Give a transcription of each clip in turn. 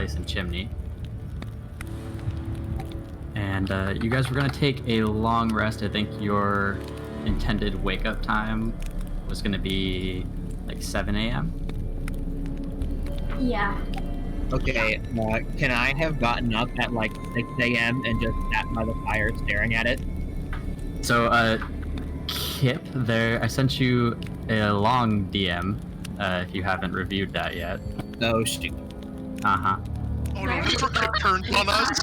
fireplace and chimney. And you guys were going to take a long rest. I think your intended wake-up time was going to be like 7 a.m.? Yeah. Okay, can I have gotten up at like 6 a.m. and just sat by the fire staring at it? So, Kip, I sent you a long DM, if you haven't reviewed that yet. Oh, shoot. Uh-huh. Oh no, Mr. Kip turned on us!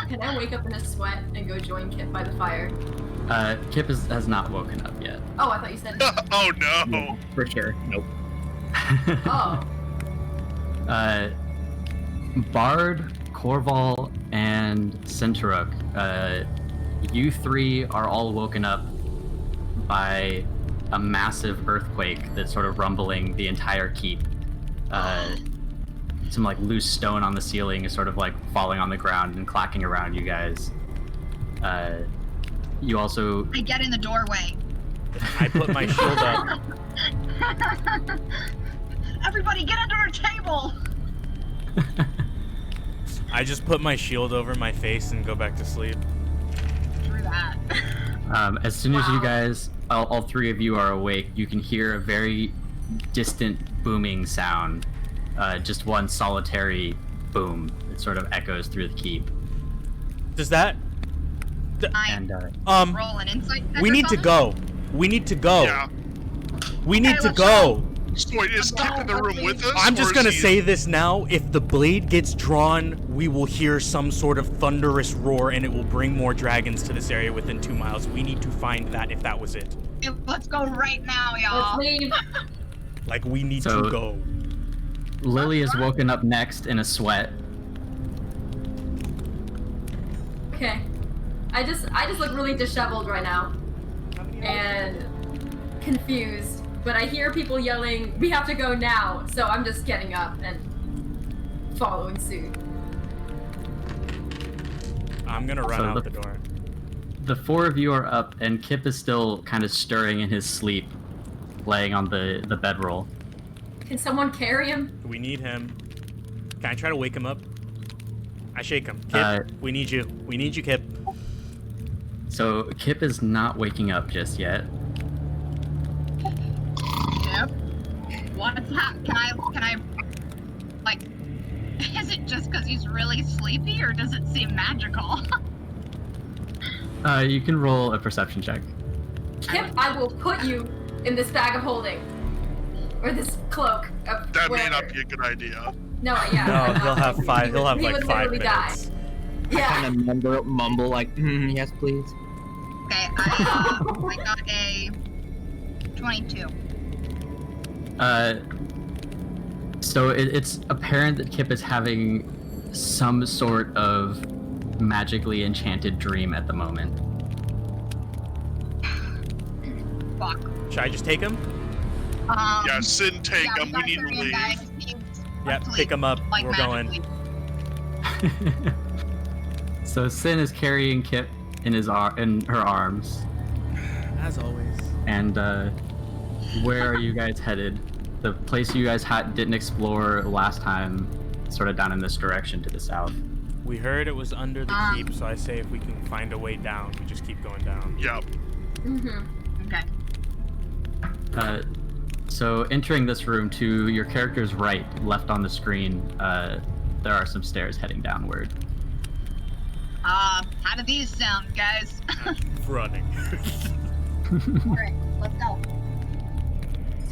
Can I wake up in a sweat and go join Kip by the fire? Kip has not woken up yet. Oh, I thought you said Oh no! Yeah, for sure. Nope. Oh. Bard, Corval, and Sinntiruk, you three are all woken up by a massive earthquake that's sort of rumbling the entire keep. Some like loose stone on the ceiling is sort of like falling on the ground and clacking around you guys. You also... I get in the doorway. I put my shield up. Everybody get under a table! I just put my shield over my face and go back to sleep. Through that. As soon as you guys, all three of you are awake, you can hear a very distant booming sound. Just one solitary boom. It sort of echoes through the keep. Does that... And, roll an insight check we or need to something? go. We need to go. Yeah. We need to let's go. So wait, is Kip in the room with us? I'm or just is gonna he- say this now. If the blade gets drawn, we will hear some sort of thunderous roar and it will bring more dragons to this area within 2 miles. We need to find that if that was it. Let's go right now, y'all. Let's leave. Like, we need So- to go. Lily is woken up next in a sweat. Okay. I just look really disheveled right now. And confused. But I hear people yelling, "We have to go now!" So I'm just getting up and following suit. I'm gonna run So out the door. The four of you are up, and Kip is still kind of stirring in his sleep, laying on the bedroll. Can someone carry him? We need him. Can I try to wake him up? I shake him. Kip, we need you. We need you, Kip. So Kip is not waking up just yet. Yep. Can I, like, is it just because he's really sleepy, or does it seem magical? You can roll a perception check. Kip, I will put you in this bag of holding. Or this cloak. Of That may whatever. not be a good idea. No, yeah. No, I'm he'll not. have five. He'll have He like would 5 literally die. minutes. Yeah. Kind of mumble like, yes, please. Okay, I got a 22. So it's apparent that Kip is having some sort of magically enchanted dream at the moment. Fuck. Should I just take him? Yeah, Sin, take yeah, him. We need to carry him, leave. guys. He's Yep, asleep, pick him up. like, We're magically. going. So Sin is carrying Kip in her arms. As always. And where are you guys headed? The place you guys didn't explore last time, sort of down in this direction to the south. We heard it was under the keep, so I say if we can find a way down, we just keep going down. Yep. Okay. So entering this room, to your character's right, left on the screen, there are some stairs heading downward. How do these sound, guys? Running. Alright, let's go.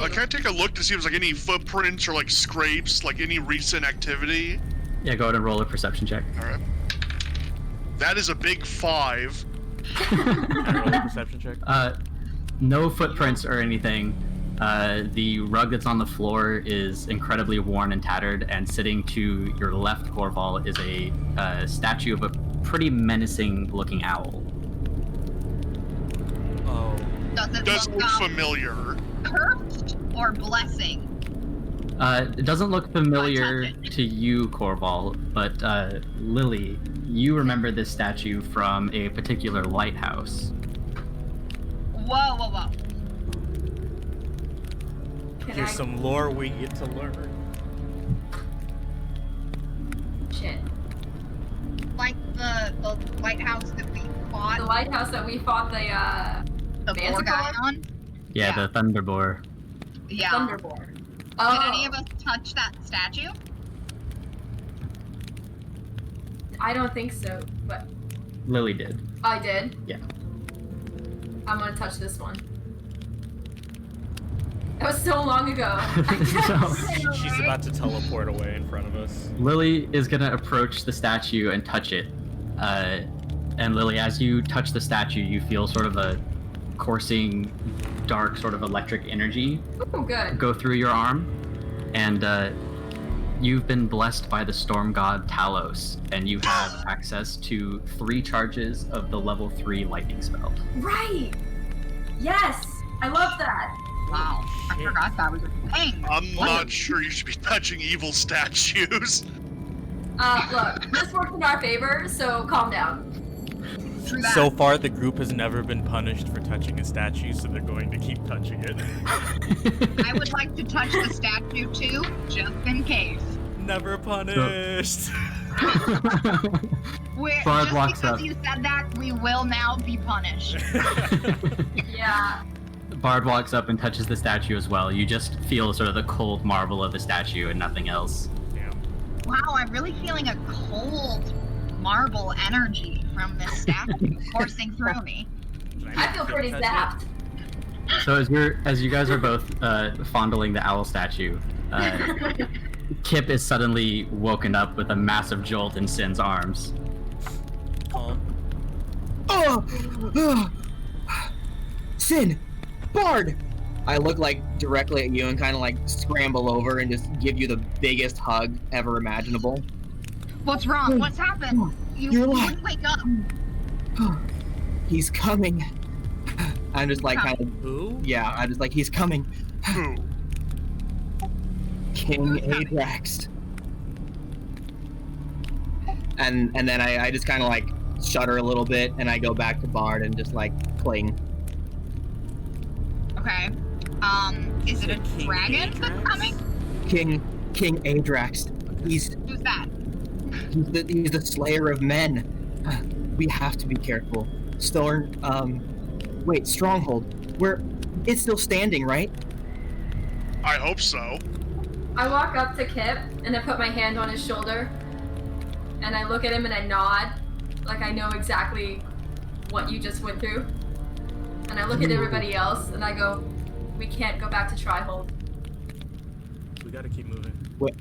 Can I take a look to see if there's like any footprints or like scrapes, like any recent activity? Yeah, go ahead and roll a perception check. Alright. That is a big 5. Can I roll a perception check? No footprints or anything. The rug that's on the floor is incredibly worn and tattered, and sitting to your left, Corval, is a statue of a pretty menacing-looking owl. Oh. Does it Look familiar. cursed or blessing? It doesn't look familiar touch it. to you, Corval, but Lily, you remember this statue from a particular lighthouse. Whoa, whoa, whoa. Can Here's I- some lore we get to learn. Shit. Like the lighthouse that we fought. The lighthouse that we fought the boar guy on. Yeah, the Thunderboar. Yeah. Thunderboar. Did Oh, any of us touch that statue? I don't think so, but Lily did. I did. Yeah. I'm gonna touch this one. That was so long ago. She's about to teleport away in front of us. Lily is gonna approach the statue and touch it. And Lily, as you touch the statue, you feel sort of a coursing, dark sort of electric energy Oh, good. go through your arm. And you've been blessed by the storm god Talos, and you have access to 3 charges of the level 3 lightning spell. Right. Yes, I love that. Wow, I Shit. forgot that was a thing. I'm not sure you should be touching evil statues. Look, this worked in our favor, so calm down. True that. So far, the group has never been punished for touching a statue, so they're going to keep touching it. I would like to touch the statue too, just in case. Never punished. Bard Just walks because up. you said that, we will now be punished. Yeah. Bard walks up and touches the statue as well. You just feel sort of the cold marble of the statue and nothing else. Damn. Wow, I'm really feeling a cold marble energy from this statue coursing through me. I feel pretty zapped. So as you guys are both fondling the owl statue, Kip is suddenly woken up with a massive jolt in Sin's arms. Calm. Oh! Sin! Bard! I look like directly at you and kind of like scramble over and just give you the biggest hug ever imaginable. What's wrong? What's happened? You're You alive. would wake up. He's coming. I'm just like kind of, Who? yeah, I'm just like, he's coming. Who? King Adrax. And then I just kind of like shudder a little bit and I go back to Bard and just like cling. Okay. Is it a King dragon that's Adrax? coming? King Adrax. He's Who's that? he's the slayer of men. We have to be careful. Wait, Stronghold. It's still standing, right? I hope so. I walk up to Kip and I put my hand on his shoulder and I look at him and I nod like I know exactly what you just went through. And I look at everybody else and I go, we can't go back to Trihold. We gotta keep moving. What?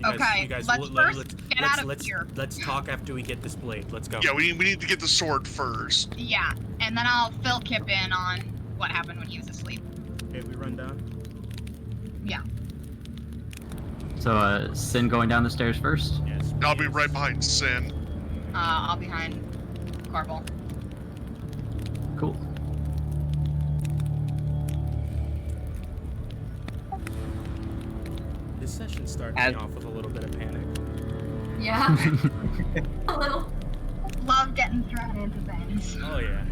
Okay, let's first get out of here. Let's talk after we get this blade. Let's go. Yeah, we need to get the sword first. Yeah, and then I'll fill Kip in on what happened when he was asleep. Okay, we run down. Yeah. So Sin going down the stairs first. Yes. I'll be right behind Sin. I'll behind Corval. Cool. This session started me off with a little bit of panic. Yeah. A little. Love getting thrown into things. Oh yeah.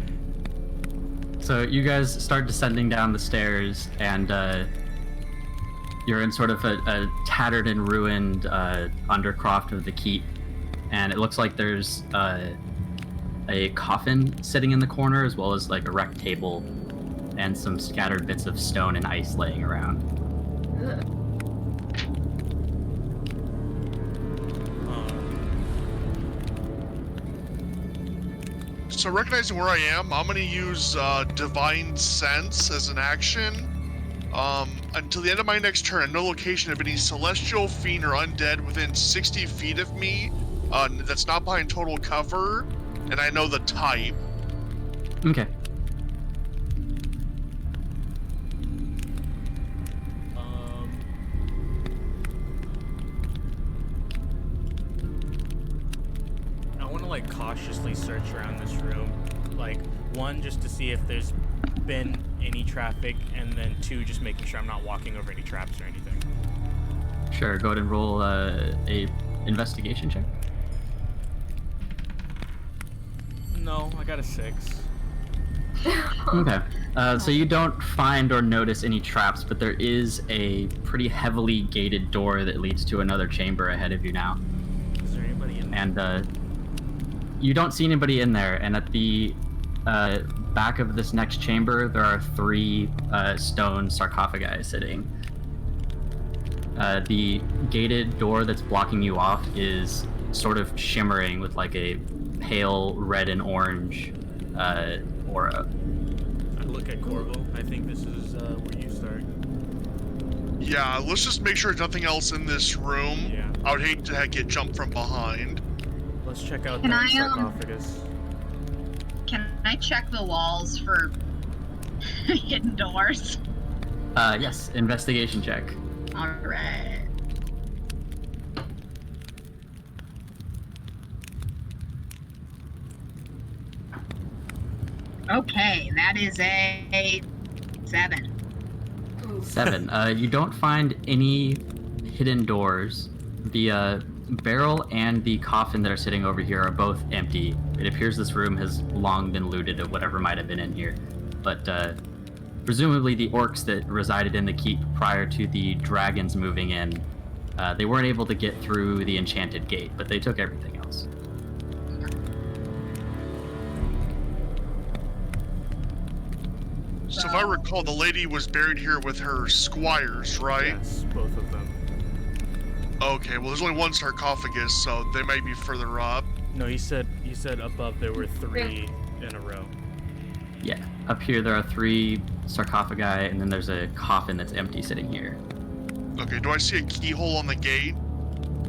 So you guys start descending down the stairs, and you're in sort of a tattered and ruined undercroft of the keep, and it looks like there's a coffin sitting in the corner, as well as like a wrecked table, and some scattered bits of stone and ice laying around. Ugh. So recognizing where I am, I'm gonna use Divine Sense as an action. Until the end of my next turn, no location of any celestial, fiend, or undead within 60 feet of me that's not behind total cover, and I know the type. Okay. I want to like cautiously search around this room, like one just to see if there's been any traffic, and then two just making sure I'm not walking over any traps or anything. Sure. Go ahead and roll a investigation check. No, I got a 6. Okay. So you don't find or notice any traps, but there is a pretty heavily gated door that leads to another chamber ahead of you now. Is there and you don't see anybody in there. And at the back of this next chamber, there are 3 stone sarcophagi sitting. The gated door that's blocking you off is sort of shimmering with like a pale red and orange aura. I look at Corval. I think this is where you start. Yeah, let's just make sure there's nothing else in this room. Yeah. I would hate to get jumped from behind. Let's check out Can that I, sarcophagus. Can I check the walls for hidden doors? Yes, investigation check. Alright. Okay, that is a 7. 7. You don't find any hidden doors. The barrel and the coffin that are sitting over here are both empty. It appears this room has long been looted of whatever might have been in here. But presumably the orcs that resided in the keep prior to the dragons moving in, they weren't able to get through the enchanted gate, but they took everything else. So if I recall, the lady was buried here with her squires, right? Yes, both of them. Okay, well there's only one sarcophagus, so they might be further up. No, you said above there were 3 in a row. Yeah, up here there are 3 sarcophagi, and then there's a coffin that's empty sitting here. Okay, do I see a keyhole on the gate?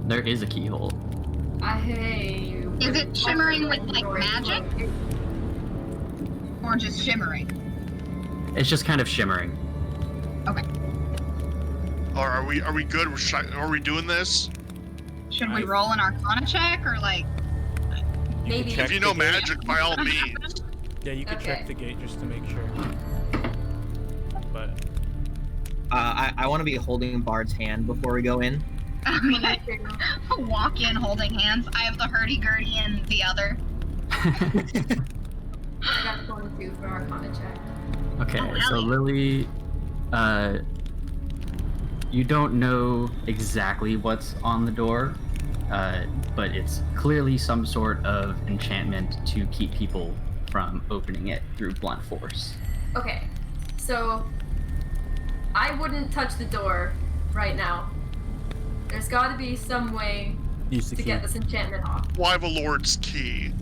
There is a keyhole. Is it shimmering with like magic? Or just shimmering? It's just kind of shimmering. Okay. Or are we good? Are we doing this? Should we roll an Arcana check or like? You Maybe. could check If you the know gate. magic, by all means. Yeah, you could Okay. check the gate just to make sure. But I want to be holding Bard's hand before we go in. Okay. Walk in holding hands. I have the hurdy-gurdy and the other. I got 22 for Arcana check. Okay, Oh, so Ellie. Lily, you don't know exactly what's on the door, but it's clearly some sort of enchantment to keep people from opening it through blunt force. Okay, so I wouldn't touch the door right now. There's got to be some way use the to key. get this enchantment off. Well, I have a Lord's key.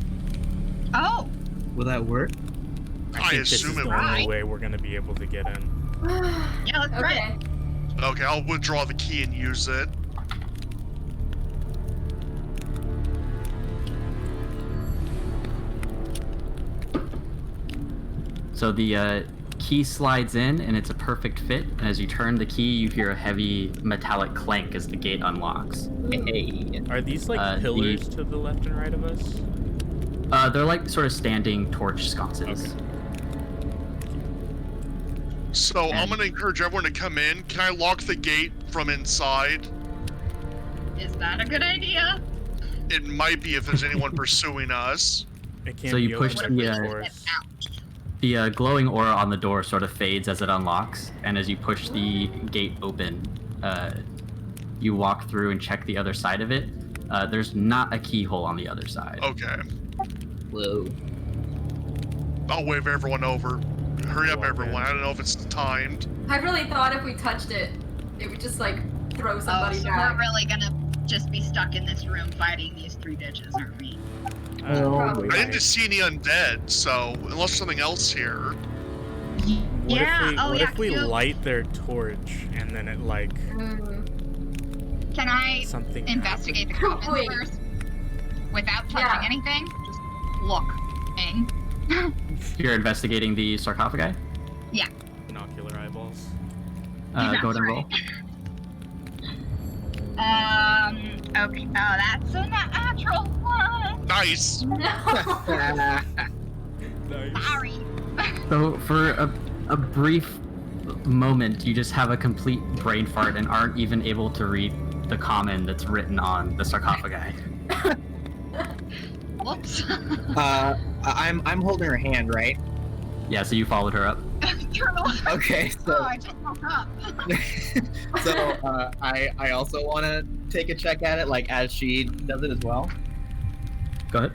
Oh, Will that work? I think this is assume the it only will. way we're gonna be able to get in. yeah, let's try Okay. it. Okay, I'll withdraw the key and use it. So the key slides in, and it's a perfect fit. And as you turn the key, you hear a heavy metallic clank as the gate unlocks. Hey. Are these like pillars to the left and right of us? They're like sort of standing torch sconces. Okay. So I'm And- gonna encourage everyone to come in. Can I lock the gate from inside? Is that a good idea? It might be if there's anyone pursuing us. It can't So you be push open the, with uh, doors. Out. The glowing aura on the door sort of fades as it unlocks, and as you push the gate open, you walk through and check the other side of it. There's not a keyhole on the other side. Okay. Whoa. I'll wave everyone over. Hurry up, Walk everyone. in. I don't know if it's timed. I really thought if we touched it, it would just like throw Oh, somebody so back. we're really gonna just be stuck in this room fighting these 3 bitches, aren't we? Probably. I didn't see any undead, so unless something else here. What if we can light their torch and then it like Can I something investigate the happens? coffins Wait. first? Without touching Yeah. anything? Just looking. You're investigating the sarcophagi? Binocular eyeballs. Go ahead and roll. Okay. Oh, that's a natural one. Nice. No. Nice. Sorry. So for a brief moment, you just have a complete brain fart and aren't even able to read the comment that's written on the sarcophagi. Whoops. I'm holding her hand, right? Yeah, so you followed her up. Turtle. Okay, Oh, so I just woke up. I also want to take a check at it, like as she does it as well. Go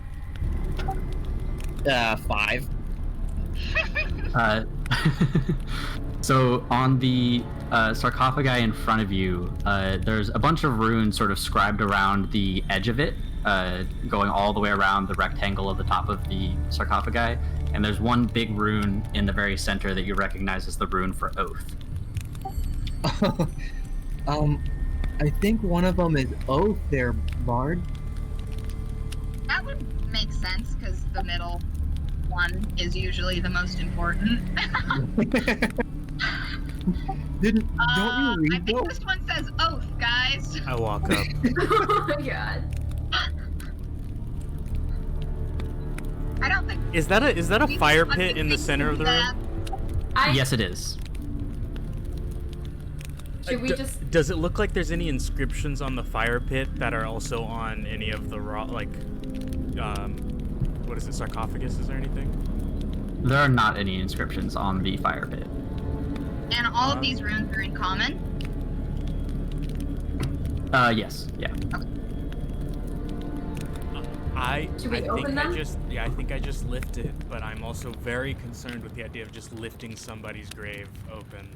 ahead. 5. So on the sarcophagi in front of you, there's a bunch of runes sort of scribed around the edge of it, going all the way around the rectangle of the top of the sarcophagi. And there's one big rune in the very center that you recognize as the rune for Oath. I think one of them is Oath there, Bard. That would make sense because the middle one is usually the most important. Don't you I read think those? this one says oath, guys. I walk up. Oh my god. I don't think. Is that a fire pit in the center of the room? Yes, it is. Should we just... Does it look like there's any inscriptions on the fire pit that are also on any of the what is it, sarcophagus or anything? There are not any inscriptions on the fire pit. And all of these runes are in common? Yes, yeah. Should we open them? I think I just lift it, but I'm also very concerned with the idea of just lifting somebody's grave open.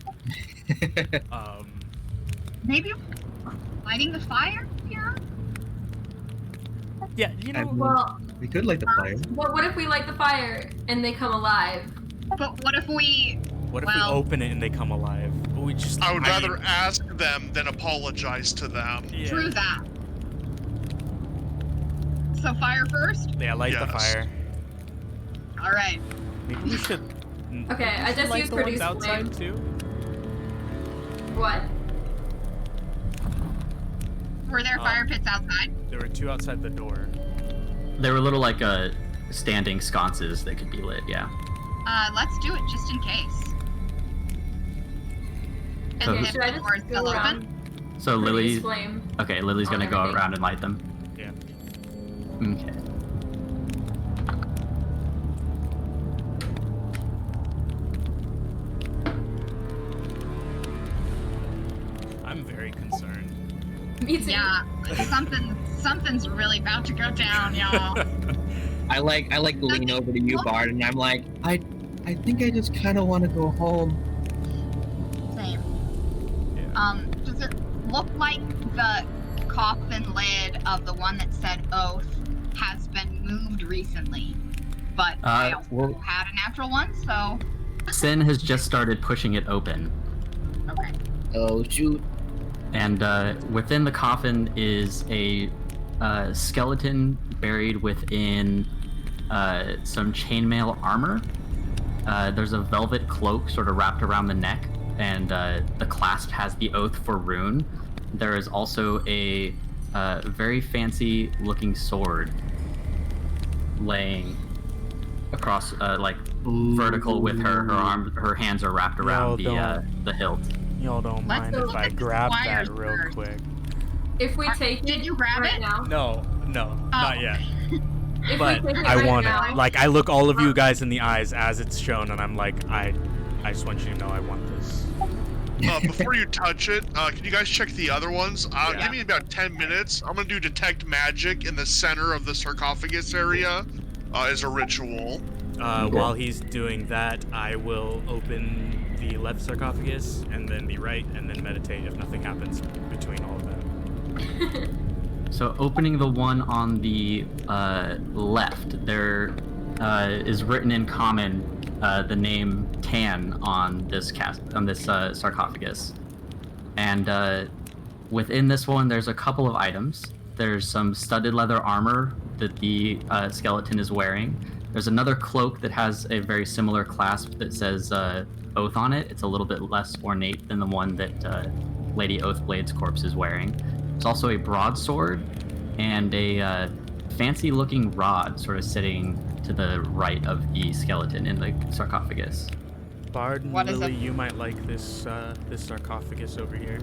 Maybe lighting the fire here? Yeah, you know. Well, We could light the fire. what if we light the fire and they come alive? But what if we... What if we open it and they come alive? We just. I would rather ask them than apologize to them. Yeah. True that. So fire first? Yeah, light the Yes. fire. Alright. Maybe we should. Okay, I just light used the ones produce outside flame. too. What? Were there fire pits outside? There were 2 outside the door. They were little like standing sconces that could be lit. Yeah. Let's do it just in case. And So if Should I the door is just still go open? around? So Produce Lily. flame. Okay, Lily's on gonna go everything? around and light them. Yeah. Okay. I'm very concerned. Me too. Yeah, something's really about to go down, y'all. I like lean over to you, Bard, and I'm like, I think I just kind of want to go home. Same. Yeah. Does it look like the coffin lid of the one that said oath has been moved recently? But I also had a natural one, so... Sin has just started pushing it open. Okay. Oh shoot! And within the coffin is a skeleton buried within some chainmail armor. There's a velvet cloak sort of wrapped around the neck, and the clasp has the oath for rune. There is also a very fancy looking sword laying across, vertical with her hands are wrapped around the hilt. Y'all don't Let's mind go if look I at the grab squires that real first. quick? If we take Did it you grab right it? now, No, not yet. if But we take it I right want now, it. Like, I look all of you guys in the eyes as it's shown, and I'm like, I just want you to know I want this. Before you touch it, can you guys check the other ones? Yeah. Give me about 10 minutes. I'm gonna do detect magic in the center of the sarcophagus area as a ritual. While he's doing that, I will open the left sarcophagus, and then the right, and then meditate if nothing happens between all of them. So opening the one on the left, there is written in common the name Tan on this sarcophagus, and within this one there's a couple of items. There's some studded leather armor that the skeleton is wearing. There's another cloak that has a very similar clasp that says Oath on it. It's a little bit less ornate than the one that Lady Oathblade's corpse is wearing. There's also a broadsword and a fancy-looking rod sort of sitting to the right of the skeleton in the sarcophagus. Bard and What is Lily, it? you might like this sarcophagus over here.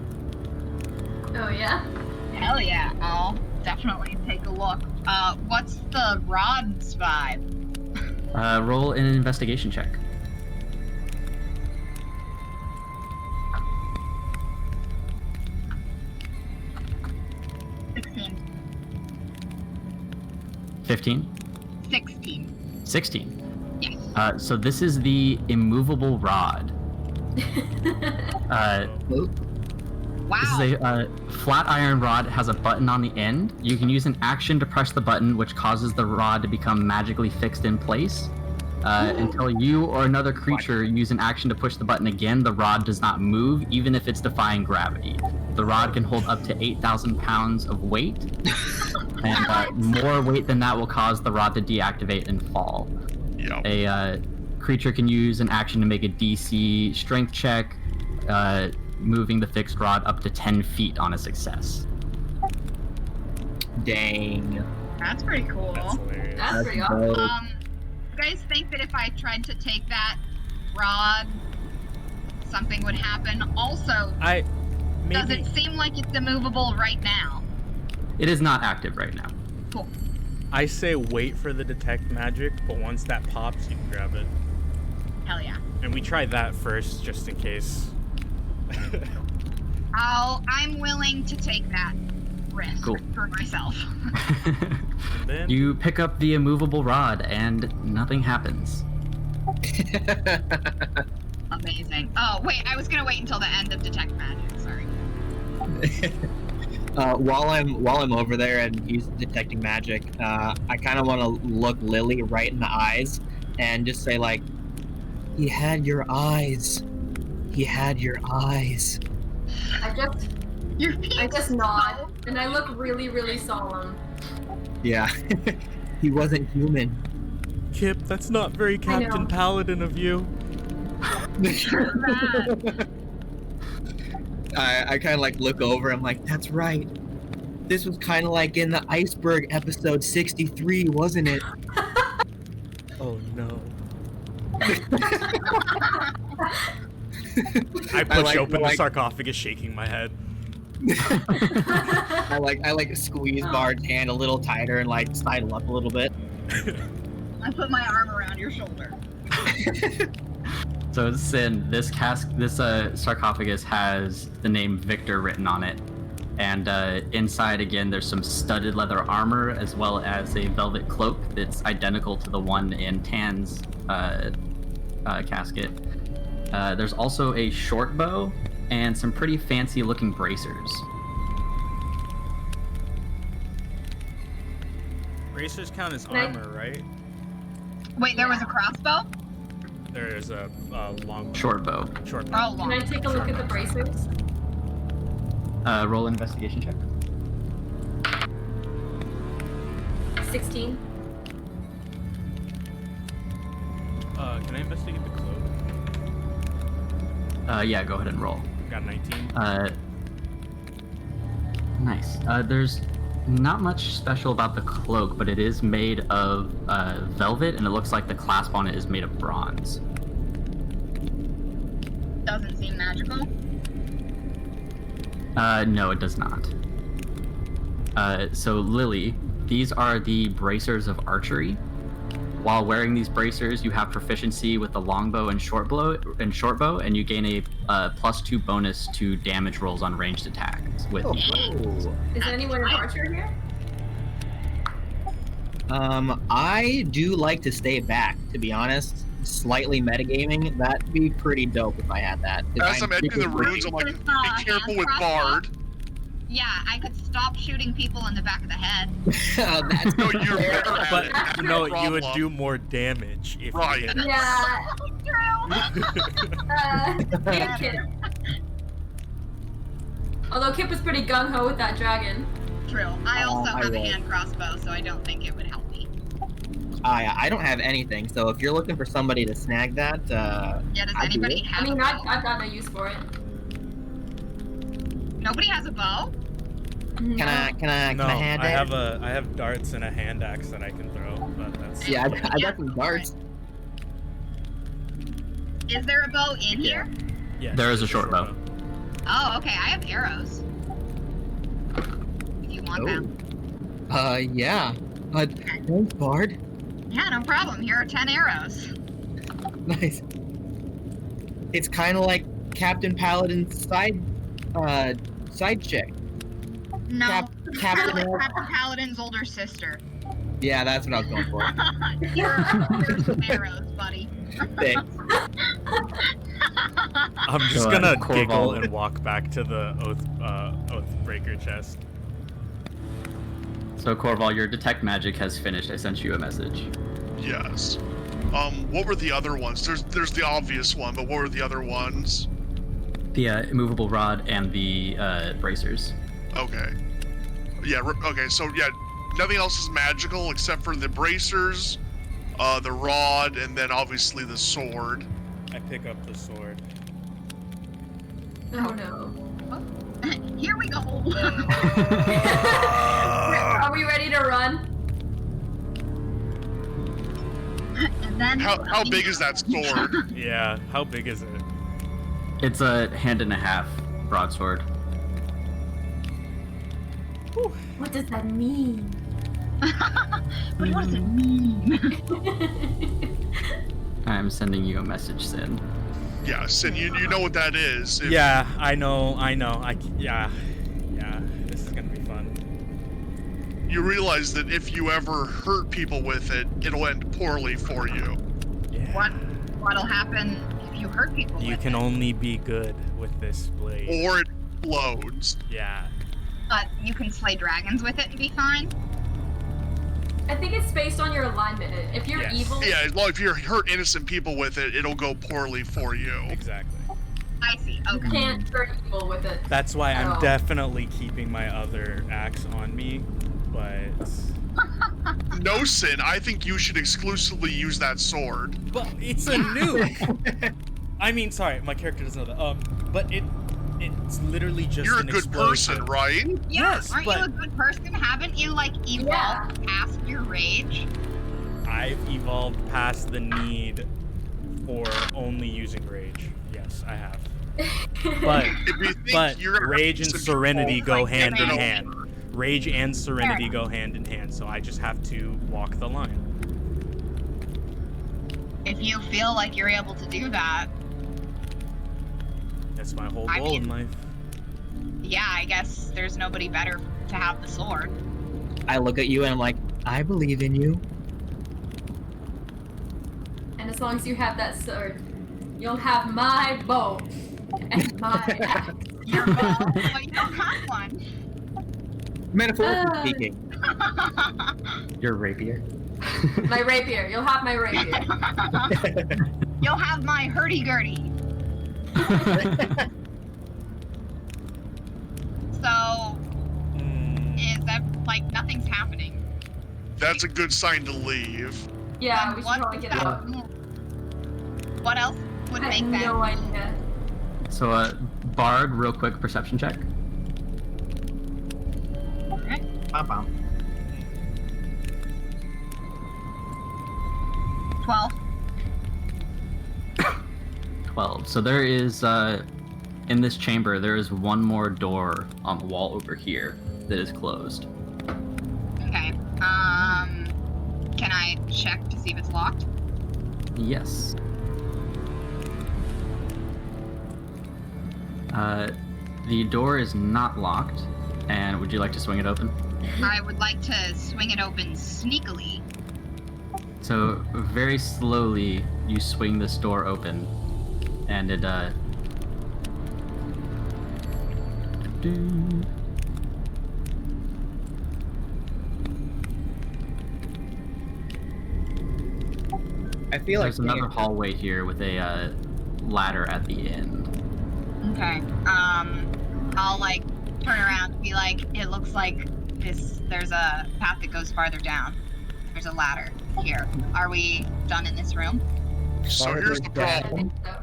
oh yeah. Hell yeah, I'll definitely take a look. What's the rod's vibe? Roll an investigation check. 15? 16. 16. Yes. So this is the Immovable Rod. Wow. This is a flat iron rod. It has a button on the end. You can use an action to press the button, which causes the rod to become magically fixed in place. Until you or another creature use an action to push the button again, the rod does not move, even if it's defying gravity. The rod can hold up to 8,000 pounds of weight, and more weight than that will cause the rod to deactivate and fall. Yep. A creature can use an action to make a DC strength check, moving the fixed rod up to 10 feet on a success. Dang. That's pretty cool. That's hilarious. That's pretty awesome. You guys think that if I tried to take that rod, something would happen? Also, does it seem like it's immovable right now? It is not active right now. Cool. I say wait for the detect magic, but once that pops, you can grab it. Hell yeah. And we try that first, just in case. I'm willing to take that risk Cool. for myself. Then You pick up the immovable rod, and nothing happens. Amazing. Oh, wait, I was gonna wait until the end of detect magic, sorry. While I'm over there and he's detecting magic, I kind of want to look Lily right in the eyes and just say like, "He had your eyes. He had your eyes." I just nod, and I look really, really solemn. Yeah, he wasn't human. Kip, that's not very I know. Captain Paladin of you. I kind of like look over. I'm like, "That's right. This was kind of like in the iceberg episode 63, wasn't it?" Oh no. I push open the sarcophagus, shaking my head. I like squeeze Bard's hand a little tighter and like sidle up a little bit. I put my arm around your shoulder. So Sin, this sarcophagus has the name Victor written on it, and inside again there's some studded leather armor as well as a velvet cloak that's identical to the one in Tan's casket. There's also a short bow and some pretty fancy looking bracers. Bracers count as armor, right? Wait, there was a crossbow? There's a long Short bow. Short Oh, Can I take a look at the bracers? Roll an investigation check. 16. Can I investigate the cloak? Yeah, go ahead and roll. Got 19. Nice. There's not much special about the cloak, but it is made of velvet, and it looks like the clasp on it is made of bronze. Doesn't seem magical. No, it does not. So Lily, these are the bracers of archery. While wearing these bracers, you have proficiency with the longbow and short bow, and you gain a +2 bonus to damage rolls on ranged attacks with these weapons. Is anyone an archer here? I do like to stay back, to be honest. Slightly metagaming, that'd be pretty dope if I had that. As I'm entering the ruins, I'm like, be careful with Bard. Yeah, I could stop shooting people in the back of the head. That's No, you're better at But it. That's no, your you would problem. do more damage if Right. you did it. Yeah. True. Hey, Kip. Although Kip was pretty gung-ho with that dragon. True. I also I have a will. hand crossbow, so I don't think it would help me. I don't have anything, so if you're looking for somebody to snag that, Yeah, does I'll do anybody it. have I mean, a bow? I've got no use for it. Nobody has a bow? can I No, hand I it? have darts and a hand axe that I can throw, but that's Yeah, I got some darts. Is there a bow in here? yeah. There is a short bow. Oh, okay. I have arrows. If you want them. Yeah. Thanks, Bard. Yeah, no problem. Here are 10 arrows. Nice. It's kind of like Captain Paladin's side chick. No. Captain. Captain Paladin's older sister. Yeah, that's what I was going for. You're sparrows, buddy. Thanks. I'm just So, gonna Corval- giggle and walk back to the Oathbreaker chest. So Corval, your detect magic has finished. I sent you a message. Yes. What were the other ones? There's the obvious one, but what were the other ones? The immovable rod and the bracers. Okay. Yeah. Okay. So yeah, nothing else is magical except for the bracers, the rod, and then obviously the sword. I pick up the sword. Oh no. Here we go. Are we ready to run? And then How big is that sword? Yeah, how big is it? It's a hand and a half broadsword. What does that mean? But what does it mean? I'm sending you a message, Sin. Yes, and you know what that is. Yeah, I know. Yeah. This is gonna be fun. You realize that if you ever hurt people with it, it'll end poorly for you. Yeah. What'll happen if you hurt people? You with can it? only be good with this blade. Or it explodes. Yeah. You can slay dragons with it and be fine. I think it's based on your alignment. If you're Yes. evil, Yeah, as long if you hurt innocent people with it, it'll go poorly for you. Exactly. I see. you Okay. can't hurt evil with it. That's why I'm Oh. definitely keeping my other axe on me, but No, Sin, I think you should exclusively use that sword. it's a nuke. I mean, sorry, my character doesn't know that. But it's literally just You're a an good explosion. person, right? Yeah, Yes, aren't but- you a good person? Haven't you evolved past your rage? I've evolved past the need for only using rage. Yes, I have. But If you think but you're gonna rage and some serenity people, go like, hand in get hand. Rage and serenity go hand in hand, so I just have to walk the line. If you feel like you're able to do that, That's my whole I goal in mean- life. yeah, I guess there's nobody better to have the sword. I look at you and I'm like, I believe in you. And as long as you have that sword, you'll have my bow and my axe. Your bow, but you don't have one. Metaphorically speaking. Your rapier. My rapier. You'll have my rapier. You'll have my hurdy-gurdy. So, is that nothing's happening? That's a good sign to leave. Yeah, Then we should what probably was get that out. move? What else would I make have that? no idea. So, Bard, real quick perception check. Okay. 12. 12. So there is, in this chamber, there is one more door on the wall over here that is closed. Okay. Can I check to see if it's locked? Yes. The door is not locked, and would you like to swing it open? I would like to swing it open sneakily. So very slowly, you swing this door open, and it I feel like there's another hallway here with a ladder at the end. Okay. I'll turn around and be like, it looks like there's a path that goes farther down. There's a ladder here. Are we done in this room? So here's the I problem. think so.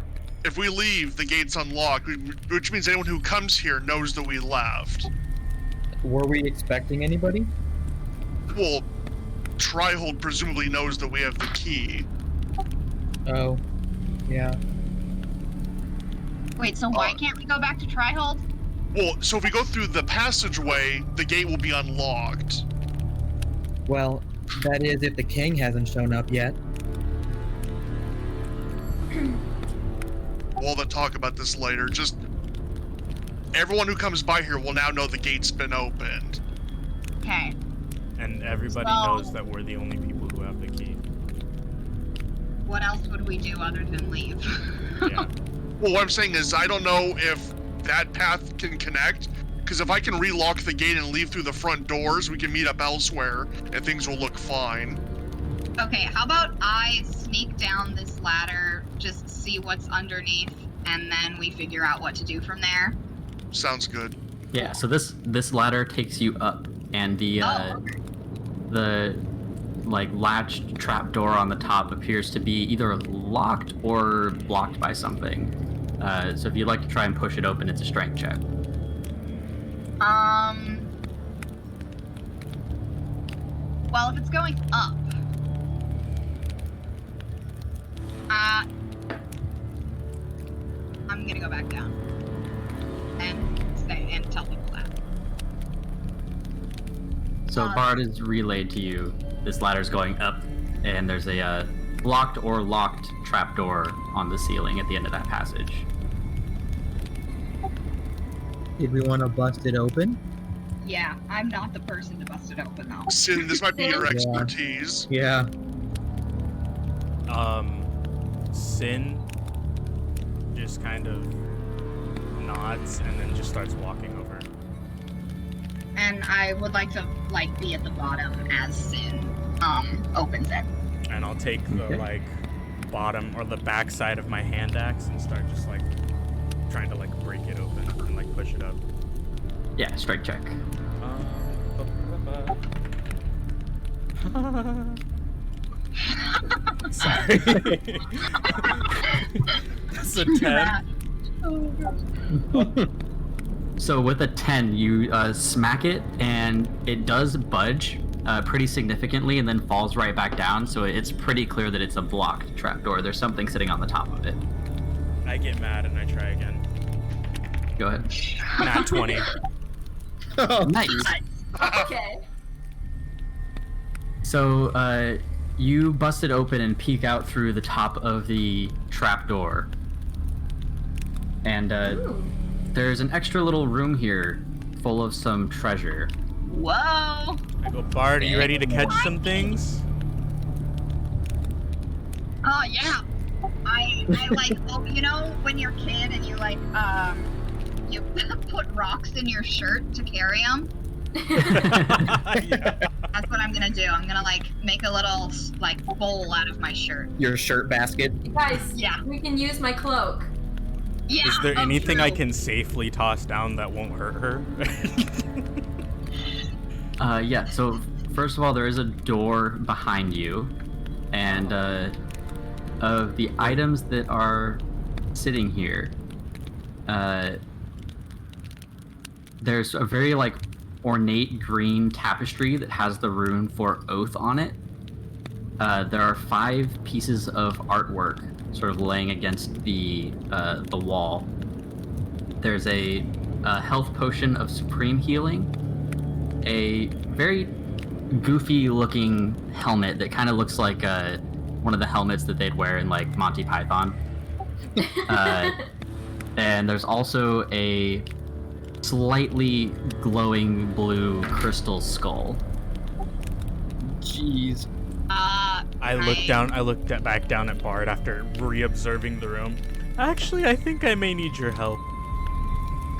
If we leave, the gate's unlocked, which means anyone who comes here knows that we left. Were we expecting anybody? Well, Trihold presumably knows that we have the key. Oh, yeah. Wait, so why can't we go back to Trihold? Well, so if we go through the passageway, the gate will be unlocked. Well, that is if the king hasn't shown up yet. We'll talk about this later. Just everyone who comes by here will now know the gate's been opened. Okay. And everybody So- knows that we're the only people who have the key. What else would we do other than leave? Yeah. Well, what I'm saying is I don't know if that path can connect, because if I can relock the gate and leave through the front doors, we can meet up elsewhere, and things will look fine. Okay, how about I sneak down this ladder, just see what's underneath, and then we figure out what to do from there? Sounds good. Yeah, so this ladder takes you up, and the like latched trap door on the top appears to be either locked or blocked by something. So if you'd like to try and push it open, it's a strength check. Well, if it's going up, I'm gonna go back down and stay and tell people that. So Bard is relayed to you. This ladder's going up, and there's a blocked or locked trapdoor on the ceiling at the end of that passage. Did we want to bust it open? Yeah, I'm not the person to bust it open though. Sin, this might be your Yeah. expertise. Yeah. Sin just kind of nods and then just starts walking over. And I would like to be at the bottom as Sin opens it. And I'll take the Okay. bottom or the back side of my hand axe and start just trying to break it open and push it up. Yeah, strength check. Sorry. That's a 10. So with a 10, you smack it, and it does budge pretty significantly and then falls right back down, so it's pretty clear that it's a blocked trapdoor. There's something sitting on the top of it. I get mad and I try again. Go ahead. Nat 20. Nice. Okay. So you bust it open and peek out through the top of the trapdoor. And Ooh. there's an extra little room here full of some treasure. Whoa! I go, Bard, are you ready to catch some things? Oh yeah. I you know when you're a kid and you you put rocks in your shirt to carry them? Yeah. That's what I'm gonna do. I'm gonna make a little bowl out of my shirt. Your shirt basket. Guys, Yeah. we can use my cloak. Yeah. Is there anything I true. can safely toss down that won't hurt her? Yeah, so first of all, there is a door behind you, and of the items that are sitting here, there's a very ornate green tapestry that has the rune for oath on it. There are 5 pieces of artwork sort of laying against the wall. There's a health potion of supreme healing, a very goofy looking helmet that kind of looks like one of the helmets that they'd wear in Monty Python. And there's also a slightly glowing blue crystal skull. Jeez. I looked back down at Bard after re-observing the room. Actually, I think I may need your help.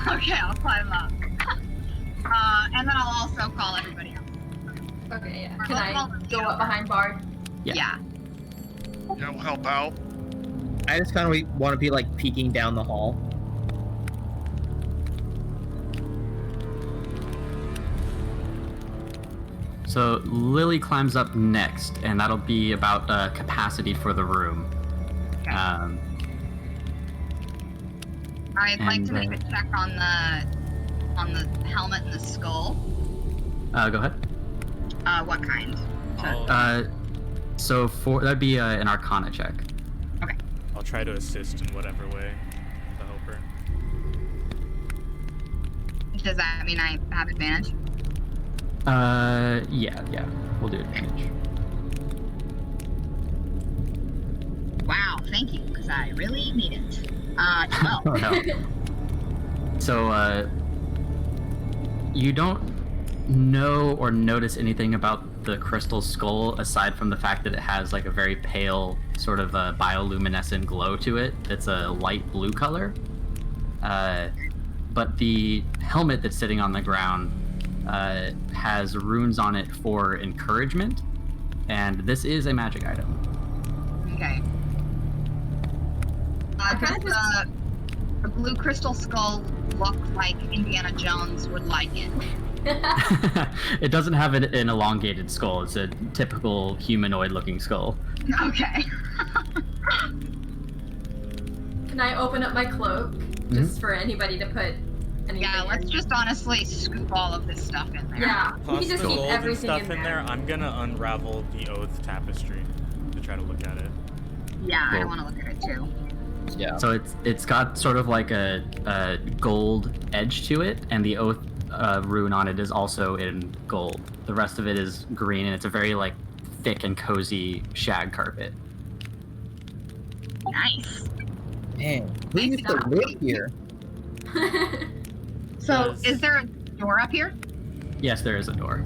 Okay, I'll climb up. And then I'll also call everybody else. Okay, yeah. Can I go up behind Bard? Yeah. Yeah. Yeah, we'll help out. I just kind of want to be peeking down the hall. So Lily climbs up next, and that'll be about capacity for the room. Okay. I'd like and, to make a check on the helmet and the skull. Go ahead. What kind? So that'd be an Arcana check. I'll try to assist in whatever way to help her. Does that mean I have advantage? Yeah, we'll do advantage. Wow, thank you, because I really need it. 12. Oh, no. So, you don't know or notice anything about the crystal skull aside from the fact that it has like a very pale sort of a bioluminescent glow to it. It's a light blue color. But the helmet that's sitting on the ground has runes on it for encouragement, and this is a magic item. Okay. Does the blue crystal skull look like Indiana Jones would like it? It doesn't have an elongated skull. It's a typical humanoid-looking skull. Okay. Can I open up my cloak just for anybody to put anything? Yeah, let's just honestly scoop all of this stuff in there. Yeah, we Toss can the just keep gold and everything stuff in there. I'm gonna unravel the Oath tapestry to try to look at it. Yeah, I Cool. want to look at it too. Yeah. So it's got sort of like a gold edge to it, and the Oath rune on it is also in gold. The rest of it is green, and it's a very like thick and cozy shag carpet. Nice. Man, who used to live here? So, Does- is there a door up here? Yes, there is a door.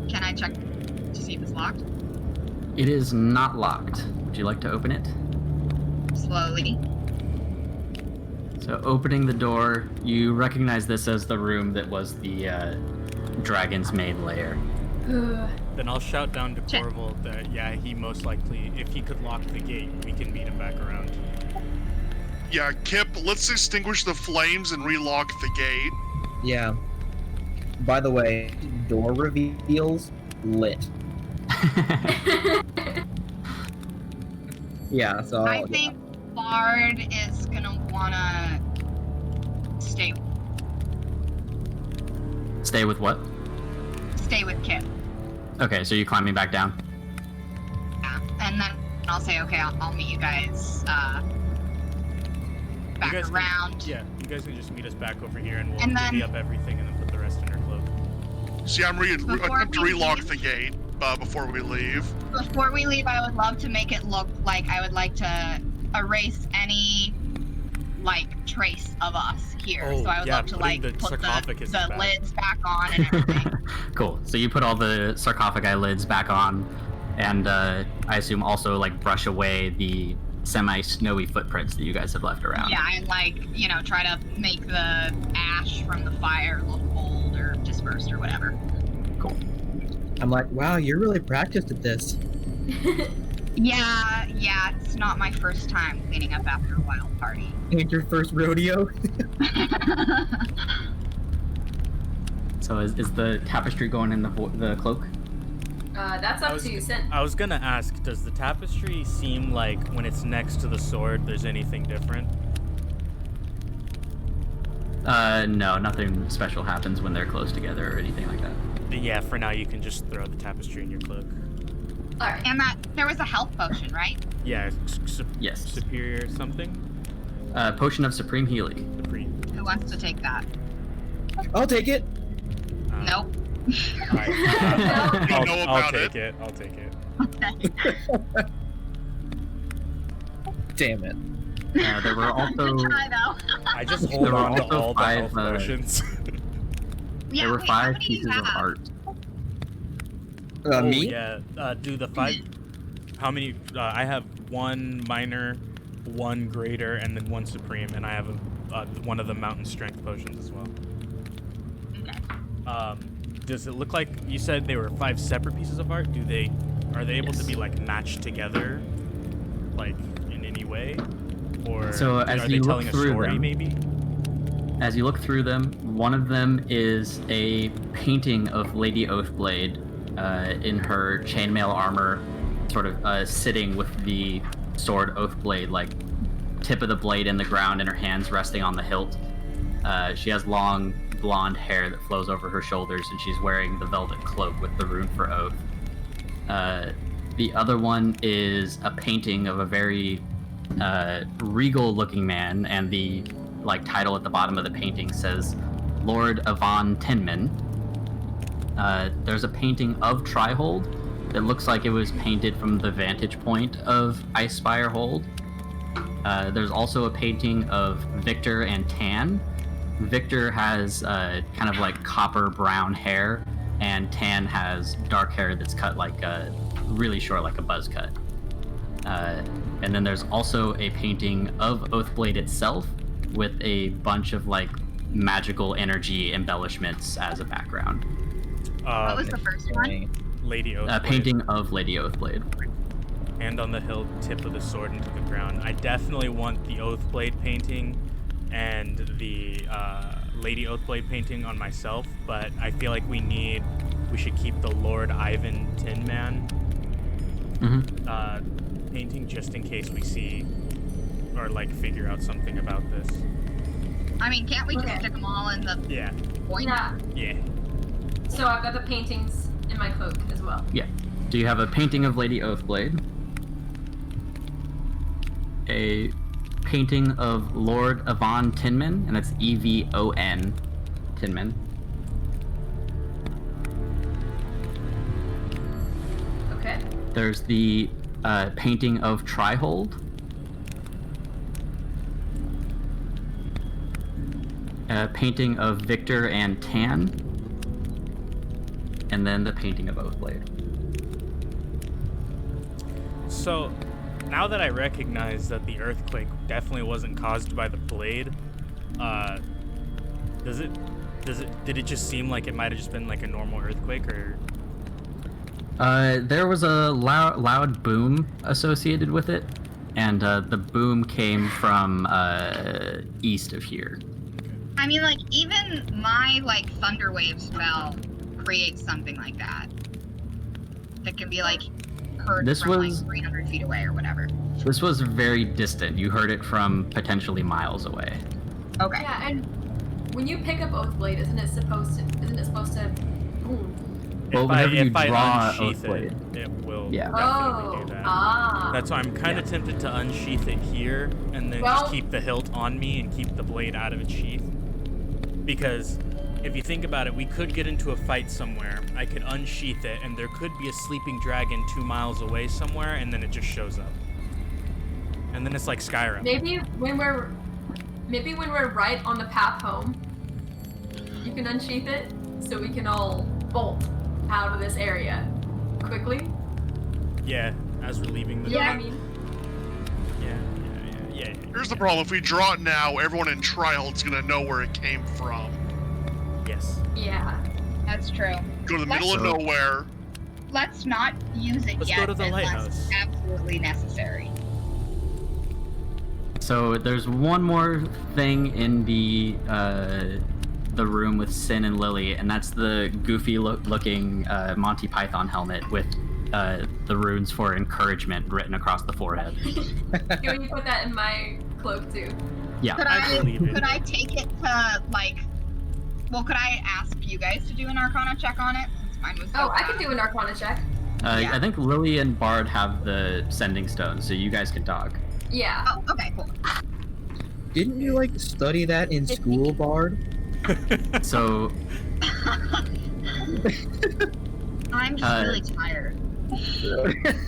Can I check to see if it's locked? It is not locked. Would you like to open it? Slowly. So opening the door, you recognize this as the room that was the dragon's main lair. Then I'll shout down to Check. Corval that, yeah, he most likely, if he could lock the gate, we can meet him back around. Yeah, Kip, let's extinguish the flames and relock the gate. Yeah. By the way, door reveals lit. Yeah, so I think Bard is gonna wanna stay Stay with what? with Kip. Okay, so you're climbing back down. Yeah. And then I'll say, okay, I'll meet you guys back You guys can- around. Yeah, you guys can just meet us back over here and we'll And divvy then- up everything and then put the rest in our cloak. See, I'm Before attempt to we relock leave- the gate before we leave. Before we leave, I would love to make it look like I would like to erase any like trace of us here. Oh, So I would yeah, love to putting like the put sarcophagus the back. lids back on and everything. Cool. So you put all the sarcophagi lids back on, and I assume also like brush away the semi-snowy footprints that you guys have left around. Yeah, and like, try to make the ash from the fire look old or dispersed or whatever. Cool. I'm like, wow, you're really practiced at this. Yeah, it's not my first time cleaning up after a wild party. Ain't your first rodeo? So is the tapestry going in the cloak? That's up to Sin. I was gonna ask, does the tapestry seem like when it's next to the sword, there's anything different? No, nothing special happens when they're close together or anything like that. Yeah, for now you can just throw the tapestry in your cloak. Alright. And that there was a health potion, right? Yeah, Yes. superior something? Potion of Supreme Healing. Supreme. Who wants to take that? I'll take it. Nope. Alright, You know I'll about take it. I'll take it. Damn it. There were also Try though. I just There hold were on to also all the five, health potions. Yeah, there were wait, how 5 many do you pieces of have? art. Oh, Me? yeah. Do the 5... How many... I have 1 minor, 1 greater, and then 1 supreme, and I have one of the mountain strength potions as well. Okay. Does it look like... You said they were 5 separate pieces of art? Are they able to Yes. be, like, matched together? Like, in any way? Or So, as are they you look telling a through story, them- maybe? As you look through them, one of them is a painting of Lady Oathblade in her chainmail armor, sort of sitting with the sword Oathblade, like tip of the blade in the ground and her hands resting on the hilt. She has long blonde hair that flows over her shoulders, and she's wearing the velvet cloak with the rune for Oath. The other one is a painting of a very regal-looking man, and the title at the bottom of the painting says Lord Avon Tinman. There's a painting of Trihold that looks like it was painted from the vantage point of Icespire Hold. There's also a painting of Victor and Tan. Victor has kind of like copper brown hair, and Tan has dark hair that's cut like really short, like a buzz cut. And then there's also a painting of Oathblade itself with a bunch of like magical energy embellishments as a background. What was the first one? Lady Oathblade. A painting of Lady Oathblade. Hand on the hilt, tip of the sword into the ground. I definitely want the Oathblade painting and the Lady Oathblade painting on myself, but I feel like we should keep the Lord Ivan Tin Man painting just in case we see or like figure out something about this. I mean, can't we just stick them all in the point? Yeah. So I've got the paintings in my cloak as well. Yeah. Do you have a painting of Lady Oathblade? A painting of Lord Yvonne Tinman, and that's E-V-O-N Tinman. Okay. There's the painting of Trihold. A painting of Victor and Tan. And then the painting of Oathblade. So, now that I recognize that the earthquake definitely wasn't caused by the blade, did it just seem like it might have just been like a normal earthquake, or? There was a loud boom associated with it, and the boom came from east of here. I mean, like, even my, like, thunder wave spell creates something like that. That can be, like, heard from, like, 300 feet away or whatever. This was very distant. You heard it from potentially miles away. Okay. Yeah, and when you pick up Oathblade, isn't it supposed to boom? Well, whenever you If I draw unsheath Oathblade, it will Yeah. definitely do that. That's why I'm kind of Yeah. tempted to unsheath it here and then just keep the hilt on me and keep the blade out of its sheath. Because if you think about it, we could get into a fight somewhere. I could unsheath it, and there could be a sleeping dragon 2 miles away somewhere, and then it just shows up. And then it's like Skyrim. Maybe when we're right on the path home, you can unsheath it so we can all bolt out of this area quickly. Yeah, as we're leaving the. You know what I mean? Yeah. Here's the problem: if we draw it now, everyone in Trihold's gonna know where it came from. Yes. Yeah. That's true. Go to the middle of nowhere. Let's not use it Let's yet go to the unless lighthouse. absolutely necessary. So there's one more thing in the room with Sin and Lily, and that's the goofy looking Monty Python helmet with the runes for encouragement written across the forehead. Can you put that in my cloak too? Yeah. Could I believe it. could I take it to, like... Well, could I ask you guys to do an Arcana check on it? Since mine was Oh, I can do an Arcana check. Yeah. I think Lily and Bard have the sending stone, so you guys can talk. Yeah. Oh, okay, cool. Didn't you like study that in school, Bard? So I'm just really tired.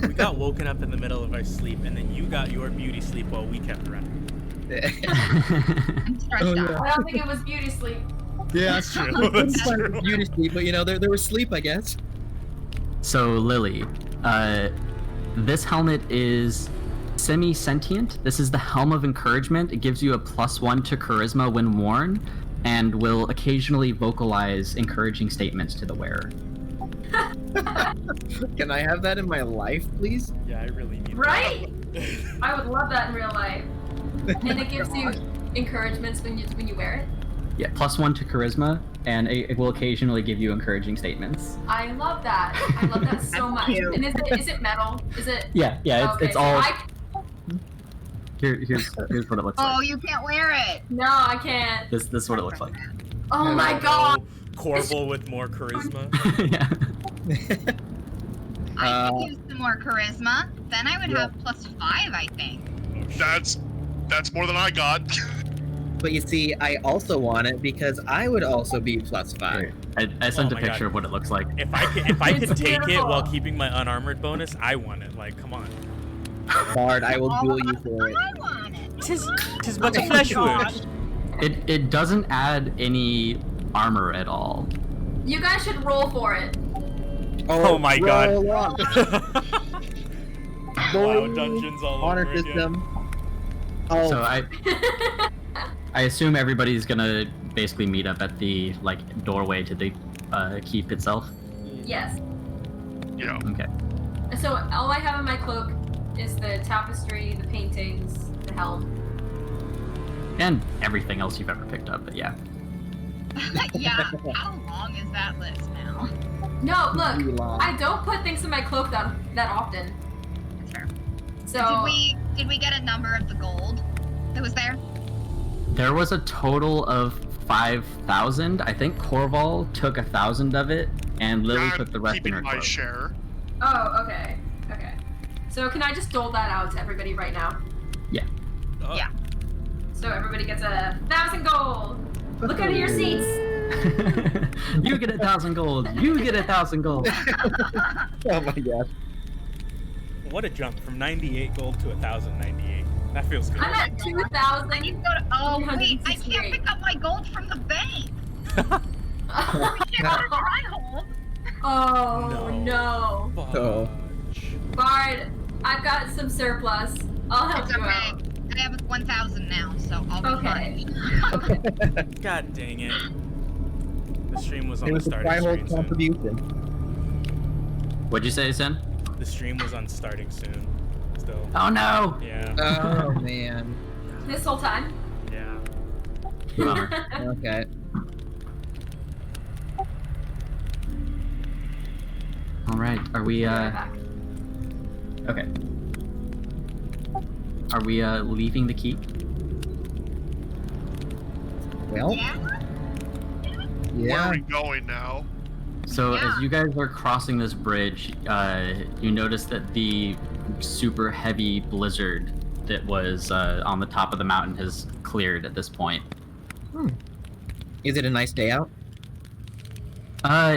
We got woken up in the middle of our sleep, and then you got your beauty sleep while we kept running. I'm stressed Oh, out. yeah. I don't think it was beauty sleep. Yeah, That's true. That's true. Beauty sleep, but you know, there was sleep, I guess. So Lily, this helmet is semi-sentient. This is the Helm of Encouragement. It gives you a +1 to charisma when worn, and will occasionally vocalize encouraging statements to the wearer. Can I have that in my life, please? Yeah, I really need Right? that. I would love that in real life. And it gives you encouragements when you wear it. Yeah, +1 to charisma, and it will occasionally give you encouraging statements. I love that. I love that so That's much. cute. And is it metal? Is it? Yeah, Okay, it's so all. I- Here's what it looks Oh, like. you can't wear it. No, I can't. This is what it looks like. Oh my god. Corval with more charisma. Yeah. I could use some more charisma. Then I would have +5, I think. Oh, shit. That's more than I got. But you see, I also want it because I would also be +5. I sent Oh a my picture God. of what it looks like. If I It's could take it beautiful. while keeping my unarmored bonus, I want it. Like, come on. Bard, I will duel you for it. I want it. Tis but a flesh wound. It doesn't add any armor at all. You guys should roll for it. Oh my god. roll on. Wow, dungeons all Honor over again. system. Oh, So I assume everybody's gonna basically meet up at the doorway to the keep itself. Yes. Yeah. Okay. So all I have in my cloak is the tapestry, the paintings, the helm. And everything else you've ever picked up, but yeah. Yeah. How long is that list now? No, Too look, long. I don't put things in my cloak that often. That's fair. So Did we get a number of the gold that was there? There was a total of 5,000. I think Corval took 1,000 of it, and Lily I'm took the rest in keeping her my cloak. share. Oh, okay. Okay. So can I just dole that out to everybody right now? Yeah. Oh, Yeah. So everybody gets 1,000 gold. Look under your seats. You get 1,000 gold. You get 1,000 gold. oh my god. What a jump from 98 gold to 1,098. That feels good. I'm at 2,000. I need to go to. Oh wait, I 368. can't pick up my gold from the bank. We can't go to Trihold. Oh no. Oh. Fudge. Bard, I've got some surplus. I'll help It's you okay. out. I have 1,000 now, so I'll be Okay. fine. God dang it. The stream was on It the was a starting screen Trihold soon. contribution. What'd you say, Sin? The stream was on starting soon. Still. Oh no! Yeah. Oh man. This whole time? Yeah. Bummer. Okay. All right. Are we? Right back. Okay. Are we leaving the keep? Well, Yeah. Where yeah. are we going now? So Yeah. as you guys are crossing this bridge, you notice that the super heavy blizzard that was on the top of the mountain has cleared at this point. Is it a nice day out?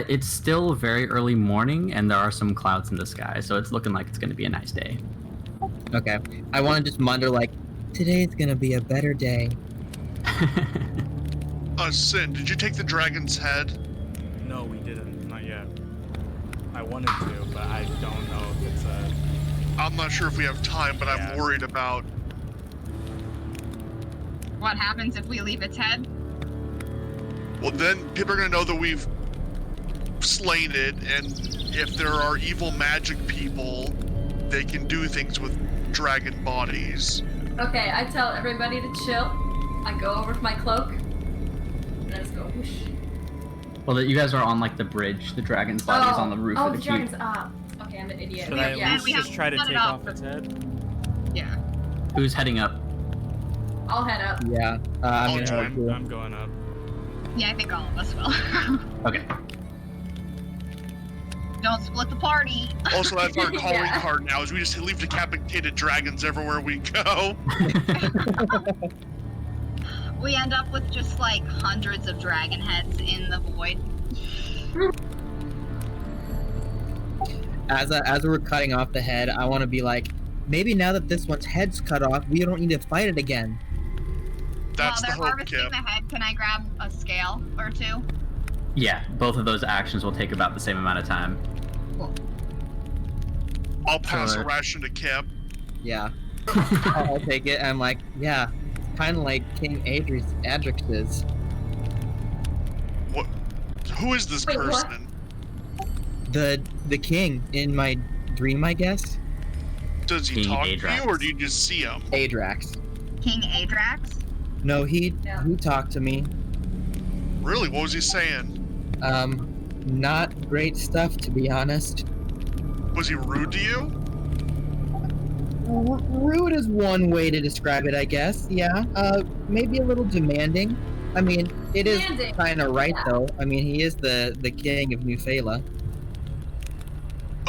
It's still very early morning, and there are some clouds in the sky, so it's looking like it's going to be a nice day. Okay. I want to just munder like, today's gonna be a better day. Sin, did you take the dragon's head? No, we didn't. Not yet. I wanted to, but I don't know if it's a. I'm not sure if we have time, but Yeah. I'm worried about. What happens if we leave its head? Well, then people are gonna know that we've slain it, and if there are evil magic people, they can do things with dragon bodies. Okay, I tell everybody to chill. I go over with my cloak. And I just go whoosh. Well, you guys are on like the bridge. The dragon's body is on the roof oh, of the the keep. dragon's up. Okay, I'm an idiot. Should I at Yeah, least we just have try to to cut it take off. off its head? Yeah. Who's heading up? I'll head up. Yeah. I'm Oh, gonna join. help you. I'm going up. Yeah, I think all of us will. Okay. Don't split the party. Also, that's our calling Yeah. card now, is we just leave decapitated dragons everywhere we go. We end up with just like hundreds of dragon heads in the void. As we're cutting off the head, I want to be like, maybe now that this one's head's cut off, we don't need to fight it again. That's the While they're hope, harvesting Kip. the head, can I grab a scale or two? Yeah, both of those actions will take about the same amount of time. I'll pass So, a ration to Kip. Yeah. I'll take it. I'm like, yeah, kind of like King Adrix's. What? Who is this Wait, what? person? The king in my dream, I guess. Does he King talk to Adrax. you, or do you just see him? Adrax. King Adrax? No, he Yeah. talked to me. Really? What was he saying? Not great stuff, to be honest. Was he rude to you? Rude is one way to describe it, I guess. Yeah. Maybe a little demanding. I mean, it is Demanding. kind of right, Yeah. though. I mean, he is the king of New Phala.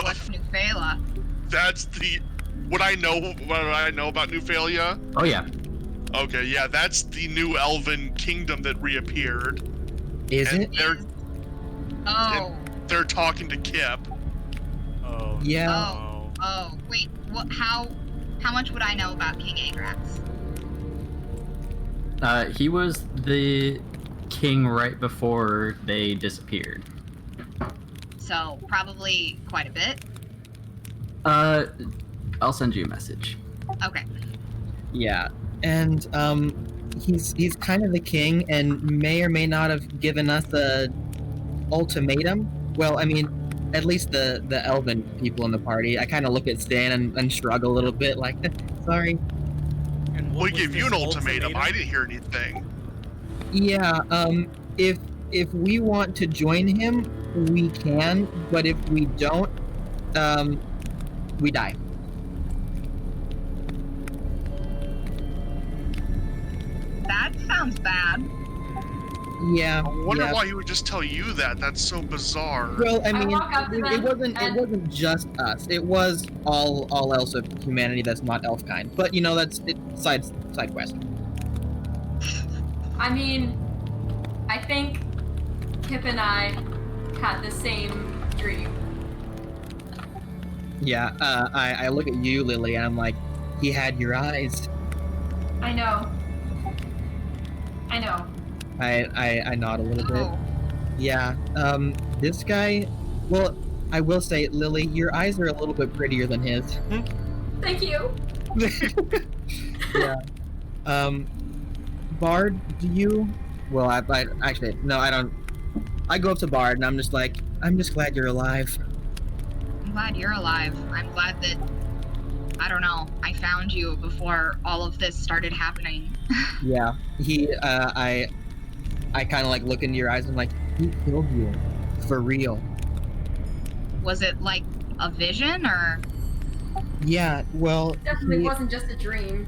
What's New Phala? That's the what I know about New Phala. Oh yeah. Okay, yeah, that's the new elven kingdom that reappeared. Is and it? Oh. they're talking to Kip. Oh. Yeah. Oh. Oh. Wait. What? How much would I know about King Adrax? He was the king right before they disappeared. So probably quite a bit. I'll send you a message. Okay. Yeah, and he's kind of the king, and may or may not have given us a ultimatum. Well, I mean, at least the elven people in the party. I kind of look at Stan and shrug a little bit, like, sorry. And what We was gave you this an ultimatum. I didn't hear anything. Yeah, if we want to join him, we can, but if we don't, we die. That sounds bad. Yeah. I wonder yeah. why he would just tell you that. That's so bizarre. Well, I I mean, walk up to it them wasn't just us. It was all else of humanity that's not elf kind. But you know, that's side quest. I mean, I think Kip and I had the same dream. Yeah. I look at you, Lily, and I'm like, he had your eyes. I know. I nod a little bit. Oh. Yeah. This guy. Well, I will say, Lily, your eyes are a little bit prettier than his. Thank you. Yeah. Bard, do you? Well, I actually no, I don't. I go up to Bard and I'm just like, I'm just glad you're alive. I'm glad you're alive. I'm glad that, I don't know, I found you before all of this started happening. Yeah. I kind of like look into your eyes and I'm like, he killed you, for real. Was it like a vision or? Yeah. Well. Definitely wasn't just a dream.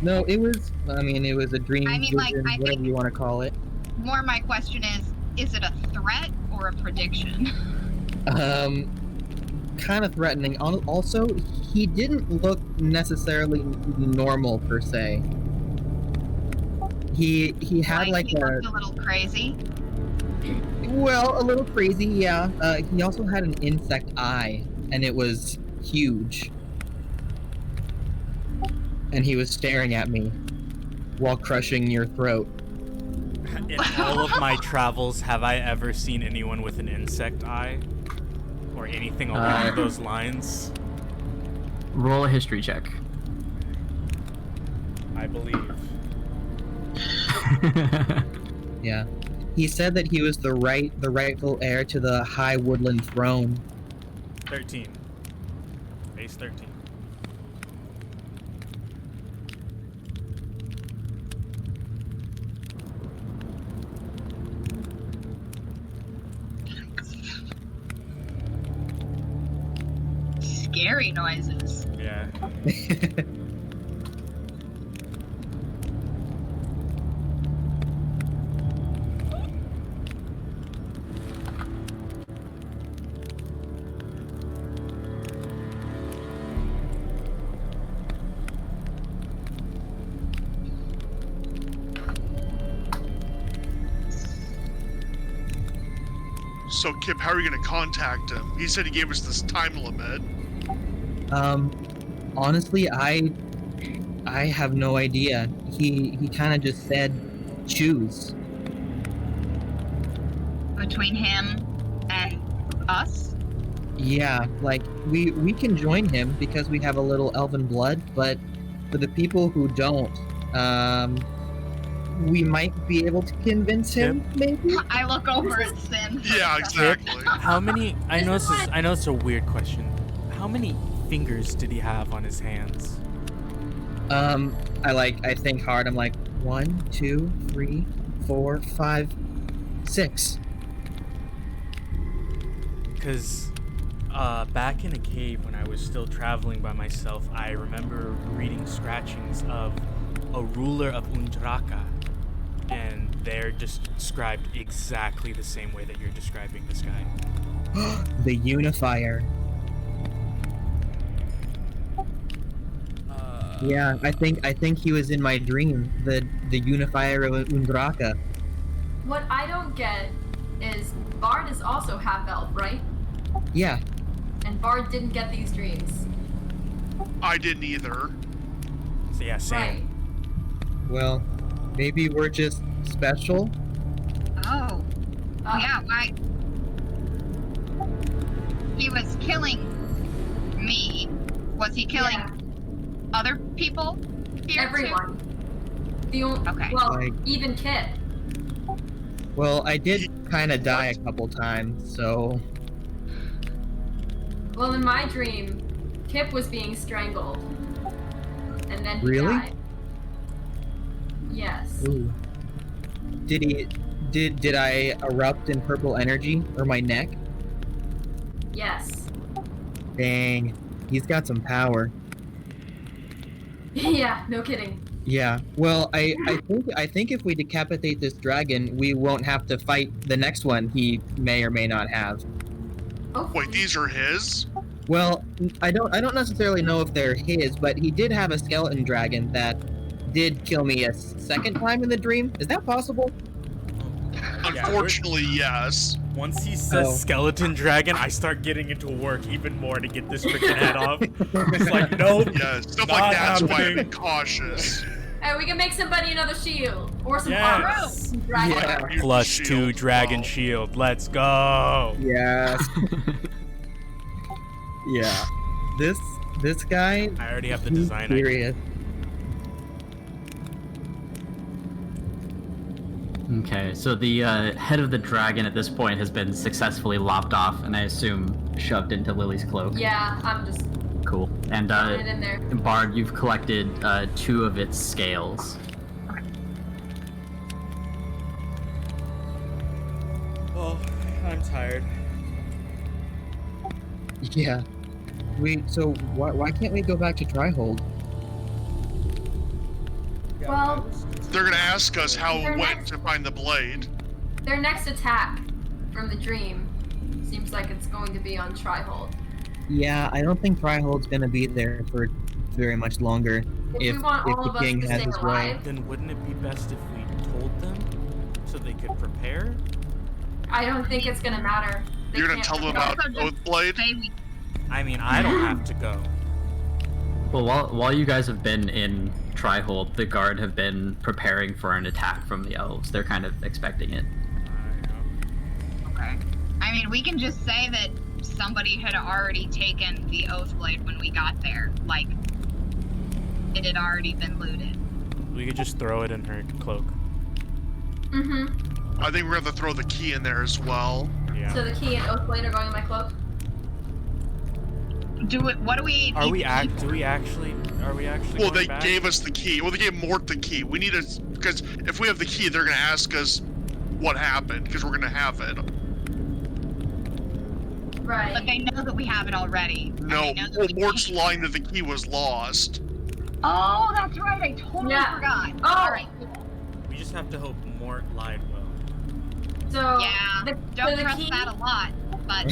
No, it was. I mean, it was a dream, I mean, like, vision, I whatever think- you want to call it. More my question is it a threat or a prediction? Kind of threatening. Also, he didn't look necessarily normal per se. He had like he a looked a little crazy. well, a little crazy, yeah. He also had an insect eye, and it was huge. And he was staring at me while crushing your throat. In all of my travels, have I ever seen anyone with an insect eye? Or anything along those lines? Roll a history check. I believe. Yeah. He said that he was the rightful heir to the High Woodland throne. 13. Base 13. Scary noises. Yeah. So, Kip, how are you going to contact him? He said he gave us this time limit. Honestly, I have no idea. He kind of just said, choose. Between him and us? Yeah, like, we can join him because we have a little elven blood, but for the people who don't, we might be able to convince him, maybe? I look over at Sin. Yeah, exactly. How many? I know it's a weird question. How many fingers did he have on his hands? I think hard. I'm like, 1, 2, 3, 4, 5, 6. Because back in a cave when I was still traveling by myself, I remember reading scratchings of a ruler of Undraka, and they're just described exactly the same way that you're describing this guy. The Unifier. Yeah, I think he was in my dream. The Unifier of Undraka. What I don't get is Bard is also half elf, right? Yeah. And Bard didn't get these dreams. I didn't either. So yeah, same. Right. Well, Maybe we're just special? Oh. Yeah, why? He was killing me. Was he killing other people here Everyone. Okay. Well, Like- even Kit. Well, I did kind of die a couple times, so... Well, in my dream, Kip was being strangled. And then he Really? died. Yes. Ooh. Did I erupt in purple energy? Or my neck? Yes. Dang. He's got some power. Yeah, no kidding. Yeah. Well, I think if we decapitate this dragon, we won't have to fight the next one he may or may not have. Oh, Wait, these are his? Well, I don't necessarily know if they're his, but he did have a skeleton dragon that did kill me a second time in the dream. Is that possible? Unfortunately, yes. Once he says skeleton dragon, I start getting into work even more to get this freaking head off. It's like, nope. Yeah, stuff not like that's why happening. I'm cautious. Hey, we can make somebody another shield. Or some Yes. armor. Some dragon Yeah. armor. Plus Shield, 2 dragon wow. shield. Let's go. Yes. Yeah. This guy. I already have the he's design idea. serious. Okay, so the head of the dragon at this point has been successfully lopped off, and I assume shoved into Lily's cloak. Yeah, I'm just Cool. And putting it in there. Bard, you've collected 2 of its scales. Oh, I'm tired. Yeah. So why can't we go back to Trihold? Well, They're gonna ask us how They're it went next. to find the blade. their next attack from the dream seems like it's going to be on Trihold. Yeah, I don't think Trihold's gonna be there for very much longer. If we want all the of us king to has stay his way. alive, Then wouldn't it be best if we told them so they could prepare? I don't think it's gonna matter. They You're gonna can't tell them prepare. about Also, just Oathblade? Say we I mean, I don't have to go. Well, while you guys have been in Trihold, the guard have been preparing for an attack from the elves. They're kind of expecting it. Okay. I mean, we can just say that somebody had already taken the Oathblade when we got there. Like, it had already been looted. We could just throw it in her cloak. Mm-hmm. I think we're gonna have to throw the key in there as well. Yeah. So the key and Oathblade are going in my cloak? What do we? Are we need to keep? actually Well, going they back? gave us the key. Well, they gave Mort the key. We need to, because if we have the key, they're gonna ask us what happened, because we're gonna have it. Right. But they know that we have it already. and No, they know that well, we Mort's can't- lying that the key was lost. Oh, that's right. I totally Yeah. forgot. Oh. All right. We just have to hope Mort lied well. So Yeah. the, Don't so the trust key, that a lot, but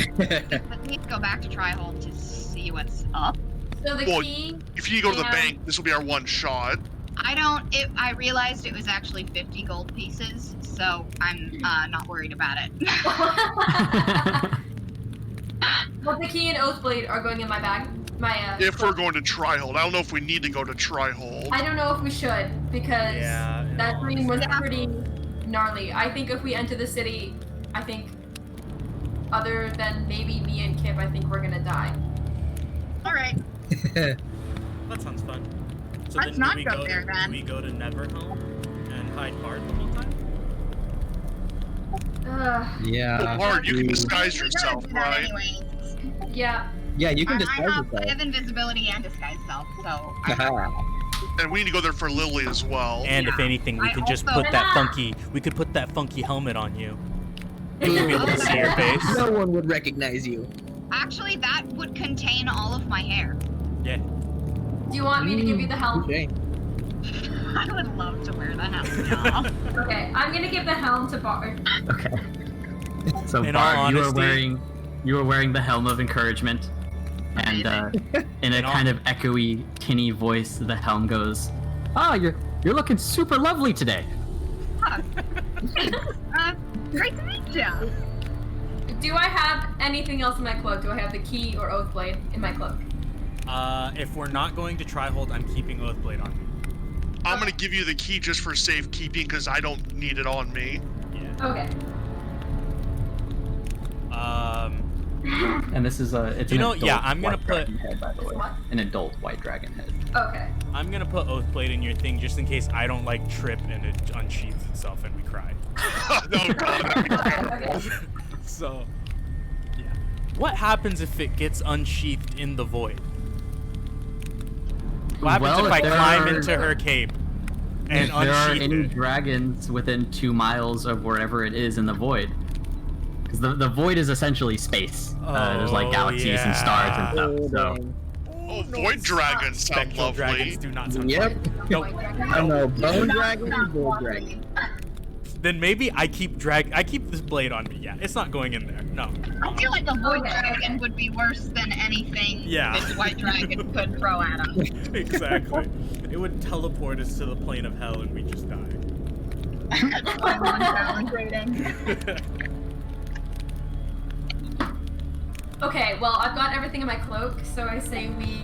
at least go back to Trihold to see what's up. So the Well, key. If you go to the Yeah. bank, this will be our one shot. I realized it was actually 50 gold pieces, so I'm not worried about it. Well, the key and Oathblade are going in my bag. My If we're cloak. going to Trihold. I don't know if we need to go to Trihold. I don't know if we should because Yeah, in that all dream was honesty. pretty gnarly. I think if we enter the city, I think other than maybe me and Kip, I think we're gonna die. All right. That sounds fun. So Let's then not do we go go there, do then. we go to Neverhome and hide Bard the whole time? Yeah. Bard, you can Ooh. disguise We gotta yourself, do that right? anyways. Yeah. Yeah, you can I disguise have yourself. invisibility and disguise self, so Haha. And we need to go there for Lily as well. And if Yeah. anything, we I could just also- put that funky. We could put that funky helmet on you. We'd be able to see your face. No one would recognize you. actually that would contain all of my hair. Yeah. Do you want me to give you the helm? Okay. I would love to wear the helmet. y'all. Okay, I'm gonna give the helm to Bard. Okay. So In all Bard, honesty- you are wearing the Helm of Encouragement, and in a In all- kind of echoey, tinny voice, the helm goes, "Ah, you're looking super lovely today." Great to meet ya. Do I have anything else in my cloak? Do I have the key or Oathblade in my cloak? If we're not going to Trihold, I'm keeping Oathblade on me. I'm gonna give you the key just for safekeeping because I don't need it on me. Yeah. Okay. And this is it's You an know, adult yeah, I'm gonna white put- dragon head, by the It's way. what? An adult white dragon head. Okay. I'm gonna put Oathblade in your thing just in case I don't like trip and it unsheathes itself and we cry. No, God. Okay. So, yeah. What happens if it gets unsheathed in the void? What happens Well, if I if there climb are- into her cape and If there are unsheath any it? dragons within 2 miles of wherever it is in the void, because the void is essentially space. There's like Oh, galaxies and stars and stuff. So Oh, void dragons sound Spectral lovely. dragons do not sound Yep. fun. Nope. I don't know, bone dragon or gold dragon? Then maybe I keep this blade on me. Yeah, it's not going in there. No. I feel like a void Okay. dragon would be worse than anything Yeah. this white dragon could throw at us. Exactly. It would teleport us to the plane of hell and we just die. That's my one challenge rating. Okay, well, I've got everything in my cloak, so I say we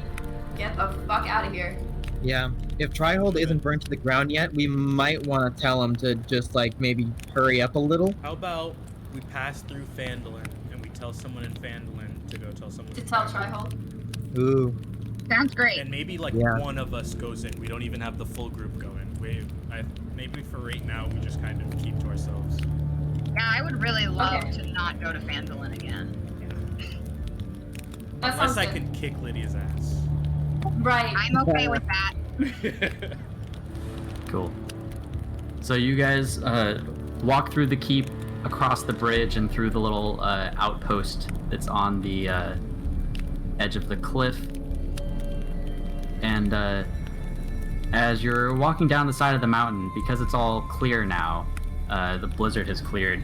get the fuck out of here. Yeah. If Trihold isn't burnt to the ground yet, we might want to tell him to just like maybe hurry up a little. How about we pass through Phandalin and we tell someone in Phandalin to go tell someone To in tell Phandalin. Trihold. Ooh. Sounds great. And maybe like Yeah. one of us goes in. We don't even have the full group going. Maybe for right now we just kind of keep to ourselves. Yeah, I would really love Okay. to not go to Phandalin again. That Unless sounds I good. can kick Lydia's ass. Right. I'm okay with that. cool. So you guys walk through the keep, across the bridge, and through the little outpost that's on the edge of the cliff. And as you're walking down the side of the mountain, because it's all clear now, the blizzard has cleared,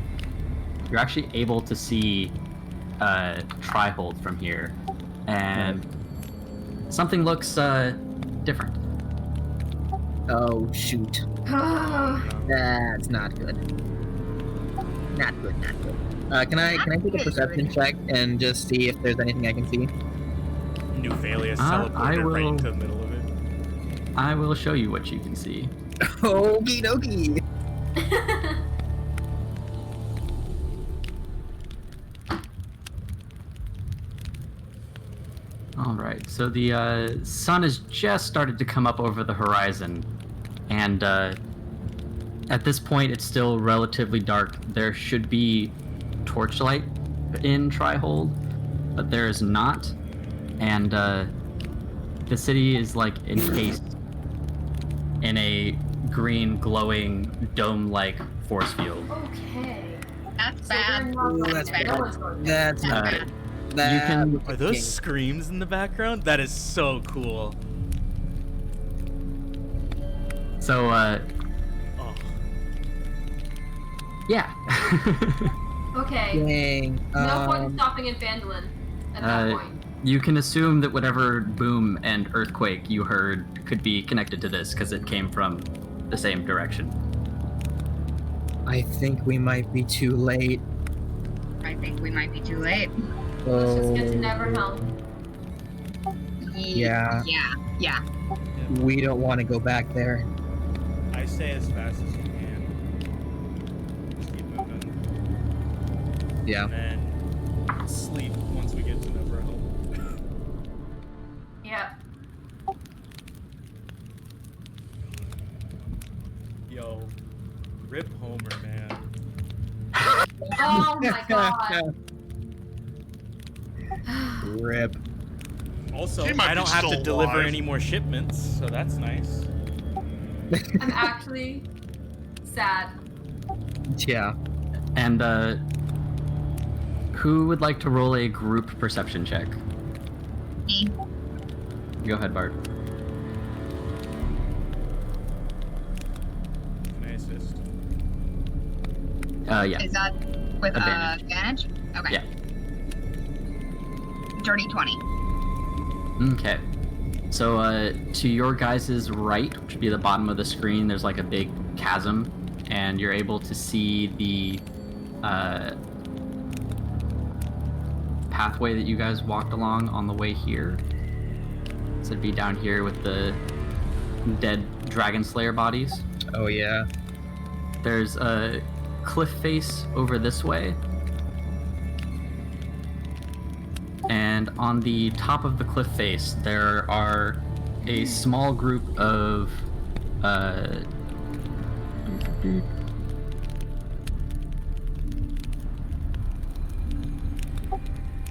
you're actually able to see Trihold from here. And something looks different. Oh shoot. That's not good. Not good. Not good. Can I take a perception check and just see if there's anything I can see? New Phalius I teleported right will- into the middle of it. I will show you what you can see. Okie dokie. All right, so the sun has just started to come up over the horizon, and at this point it's still relatively dark. There should be torchlight in Trihold, but there is not, and the city is like encased in a green, glowing, dome-like force field. Okay. That's So bad. we're not Ooh, that's fucking- bad. no one's going That's not Uh, good. That can- would Are be those king. screams in the background? That is so cool. So, Oh. yeah. Okay. Dang. No point in stopping in Phandalin at that point. You can assume that whatever boom and earthquake you heard could be connected to this because it came from the same direction. I think we might be too late. I think we might be too late. Let's just get to Oh, Neverhelm. Yeah. Yeah. we don't want to go back there. I say as fast as you can. Just keep moving. Yeah. And then sleep once we get to Neverhelm. Yeah. Yo, rip Homer, man. Oh my god. Rip. Also, He might I be don't have to still deliver alive. any more shipments, so that's nice. I'm actually sad. Yeah. And who would like to roll a group perception check? Me. Go ahead, Bart. Can I assist? Yeah. Is that with Advantage. advantage? Okay. Yeah. Dirty 20. Okay. So to your guys' right, which would be the bottom of the screen, there's like a big chasm, and you're able to see the pathway that you guys walked along on the way here. So it'd be down here with the dead Dragon Slayer bodies. Oh yeah. There's a cliff face over this way. And on the top of the cliff face, there are a small group of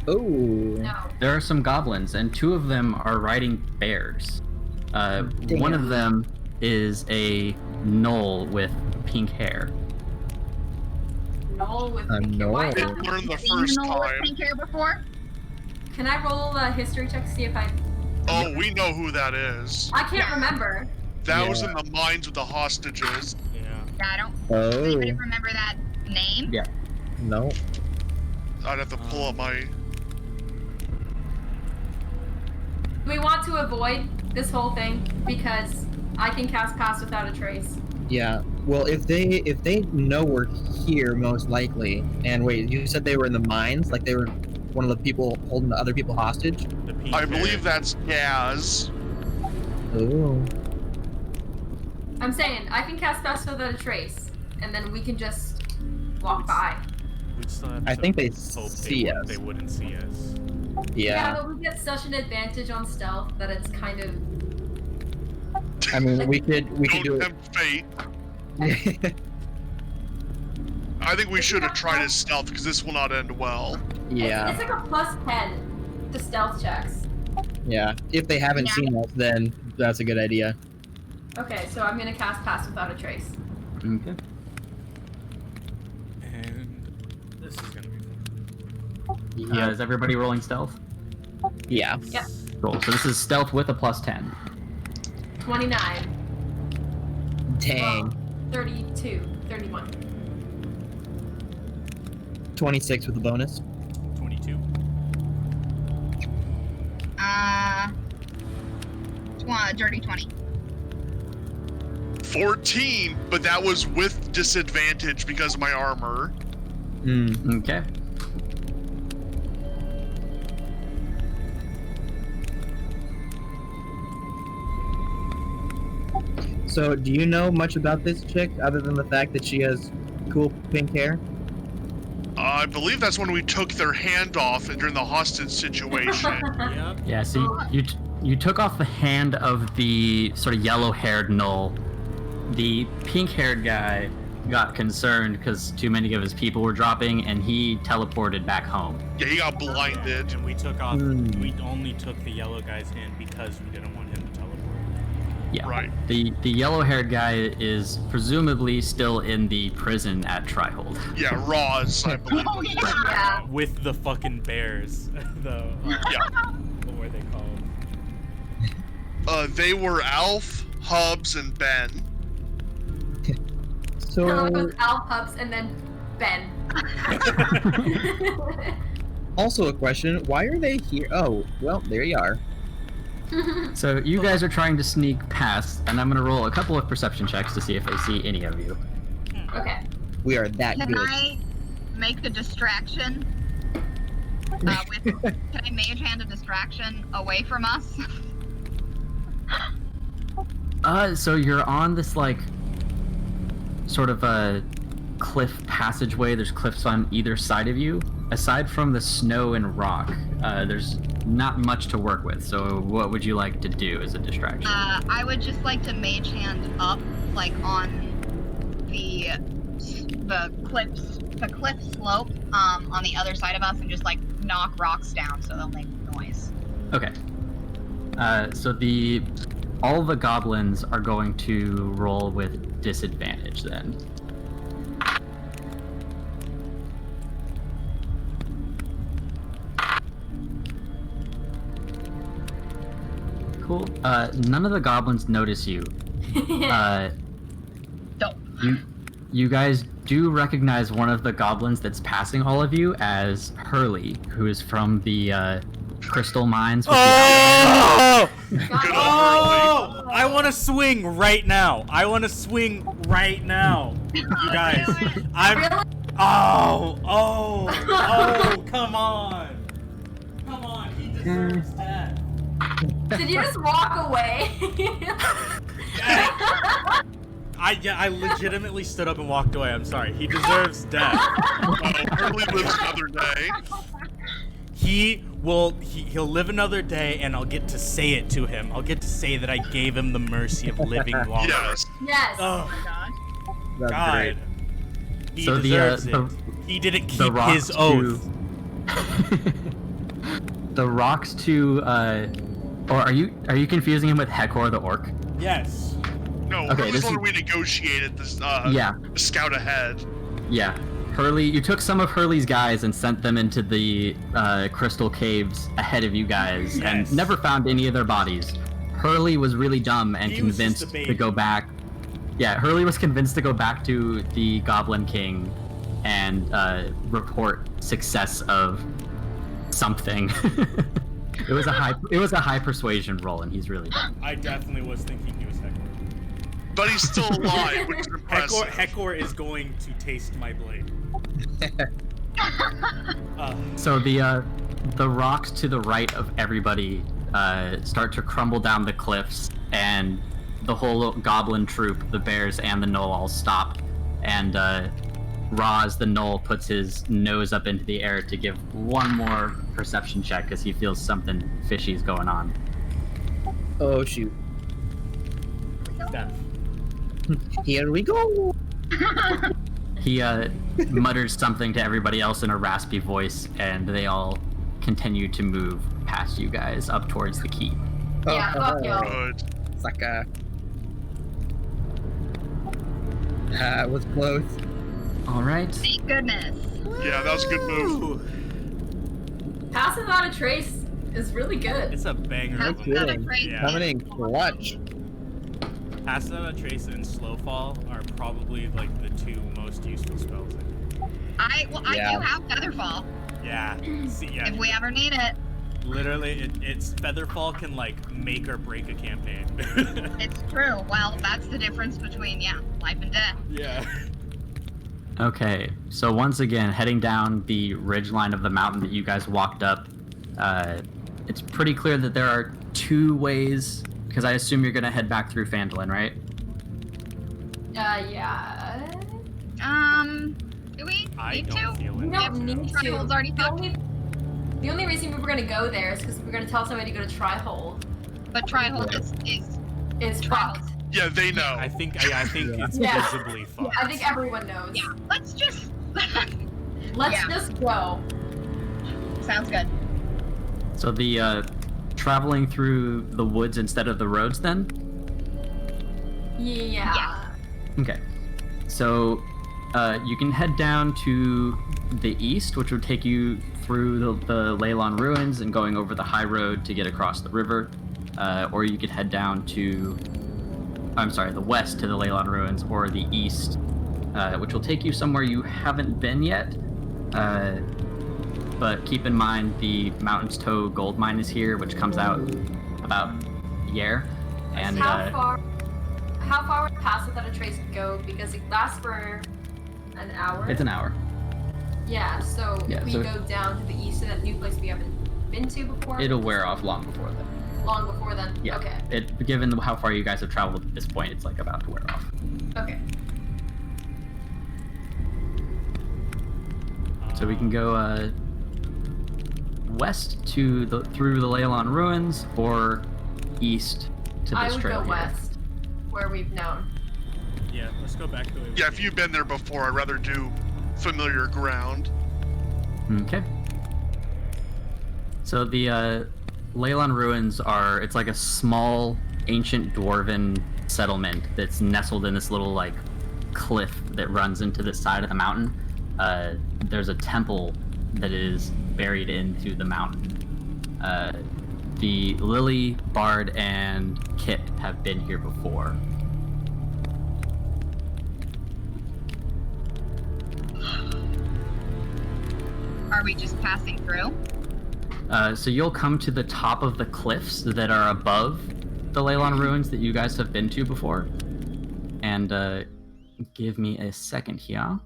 Oh. No. there are some goblins, and two of them are riding bears. One of them is a gnoll with pink hair. Noel with A pink hair. Why Noel. not? Didn't learn the Seen first Noel with time. pink hair before? Can I roll a history check to see if I... Oh, we know who that is. I can't remember. That was Yeah. in the mines with the hostages. Yeah. Yeah, I don't Oh. anybody remember that name? Yeah. No. I'd have to pull up my. We want to avoid this whole thing because I can cast Pass Without a Trace. Yeah. Well, if they know we're here, most likely. And wait, you said they were in the mines, like they were one of the people holding the other people hostage. The pink I hair. believe that's Gaz. Oh. I'm saying I can cast Pass Without a Trace, and then we can just walk by. We'd still have I to think they hope see us. They wouldn't see us. Yeah, Yeah. but we get such an advantage on stealth that it's kind of... I mean, we could do Don't it. tempt fate. I think we should have tried his stealth because this will not end well. Yeah. It's like a +10 to stealth checks. Yeah. If they haven't Yeah. seen us, then that's a good idea. Okay, so I'm gonna cast Pass Without a Trace. Okay. And this is gonna be fun. Is everybody rolling stealth? Yeah. Yeah. Cool. So this is stealth with a +10. 29. Dang. 32. 31. 26 with a bonus. 22. Dirty 20. 14, but that was with disadvantage because of my armor. Hmm. Okay. So, do you know much about this chick other than the fact that she has cool pink hair? I believe that's when we took their hand off during the hostage situation. Yep. Yeah. So you took off the hand of the sort of yellow-haired gnoll. The pink-haired guy got concerned because too many of his people were dropping, and he teleported back home. Yeah, he got blinded. And we took off. Hmm. We only took the yellow guy's hand because we didn't want him to teleport. Yeah. Right. The yellow-haired guy is presumably still in the prison at Trihold. Yeah, Roz, I believe. Oh yeah. Yeah. With the fucking bears. The Yeah. what were they called? They were Alf, Hubs, and Ben. So, Hello goes Al Pups and then Ben. also a question, why are they here? Oh, well, there you are. So you guys are trying to sneak past, and I'm gonna roll a couple of perception checks to see if I see any of you. Okay. We are that Can good. I make a distraction? Can I mage hand a distraction away from us? So you're on this like sort of a cliff passageway. There's cliffs on either side of you. Aside from the snow and rock, there's not much to work with. So what would you like to do as a distraction? I would just like to mage hand up, like on the cliff slope, on the other side of us, and just like knock rocks down so they'll make noise. Okay. So all the goblins are going to roll with disadvantage then. Cool. None of the goblins notice you. Dope. You guys do recognize one of the goblins that's passing all of you as Hurley, who is from the crystal mines. With Oh! Good old Hurley. Oh! I want to swing right now. I want to swing right now. You guys, I'm. Really? Oh! Come on! Come on! He deserves that. Did you just walk away? I legitimately stood up and walked away. I'm sorry. He deserves death. Hurley lives another day. He'll live another day, and I'll get to say it to him. I'll get to say that I gave him the mercy of living longer. Yes. Yes. Oh That's God. great. He So deserves it. He didn't keep his oath. The rocks to or are you confusing him with Heckor the orc? Yes. No, Okay, Hurley's this the one is- we negotiated this Yeah. scout ahead. Yeah. Hurley, you took some of Hurley's guys and sent them into the crystal caves ahead of you guys, Yes. and never found any of their bodies. Hurley was really dumb and He was just convinced a baby. to go back. Yeah, Hurley was convinced to go back to the Goblin King and report success of something. It was a high persuasion roll, and he's really dumb. I definitely was thinking he was Heckor. But he's still alive, which is impressive. Heckor is going to taste my blade. So the rocks to the right of everybody start to crumble down the cliffs, and the whole goblin troop, the bears and the gnoll, all stop. And Roz, the gnoll, puts his nose up into the air to give one more perception check because he feels something fishy is going on. Oh shoot. Death. Here we go. He mutters something to everybody else in a raspy voice, and they all continue to move past you guys up towards the keep. Yeah, fuck y'all. Good. Sucker. That was close. All right. Thank goodness. Yeah, that was a good move. Ooh, Passing without a trace is really good. it's a banger That's of a good. move. Yeah. Coming in clutch. Pass Without a Trace and Slow Fall are probably like the two most useful spells. I do Yeah. have Featherfall Yeah. See, yeah. if we ever need it. Literally, it's Featherfall can like make or break a campaign. It's true. Well, that's the difference between life and death. Yeah. Okay, so once again, heading down the ridgeline of the mountain that you guys walked up, it's pretty clear that there are two ways, because I assume you're going to head back through Phandalin, right? Yeah. Do we I need don't to? feel We it. don't need to. Trihold's already fucked. The only reason we were gonna go there is because we were gonna tell somebody to go to Trihold. But Trihold is It's Trihold. fucked. Yeah, they know. I think it's Yeah. visibly fucked. I think everyone knows. Yeah. Let's just. Let's Yeah. just go. Sounds good. So the traveling through the woods instead of the roads then? Yeah. Okay. So you can head down to the east, which would take you through the Leyland Ruins and going over the high road to get across the river. Or you could head down to, the west to the Leyland Ruins, or the east, which will take you somewhere you haven't been yet. But keep in mind the Mountain's Toe gold mine is here, which comes out about here. And How far would Pass Without a Trace go? Because it lasts for an hour. it's an hour. Yeah, so Yeah, if we so- go down to the east to that new place we haven't been to before. It'll wear off long before then. Long before then. Yeah. Okay. Given how far you guys have traveled at this point, it's like about to wear off. Okay. So we can go west through the Leyland Ruins, or east to this I would trail go here. west, where we've known. Yeah, let's go back the way we Yeah, if you've been there before, I'd rather do familiar ground. Okay. So the Leyland Ruins it's like a small ancient dwarven settlement that's nestled in this little like cliff that runs into the side of the mountain. There's a temple that is buried into the mountain. The Lily, Bard, and Kip have been here before. Are we just passing through? So you'll come to the top of the cliffs that are above the Leyland Ruins that you guys have been to before. And give me a second here.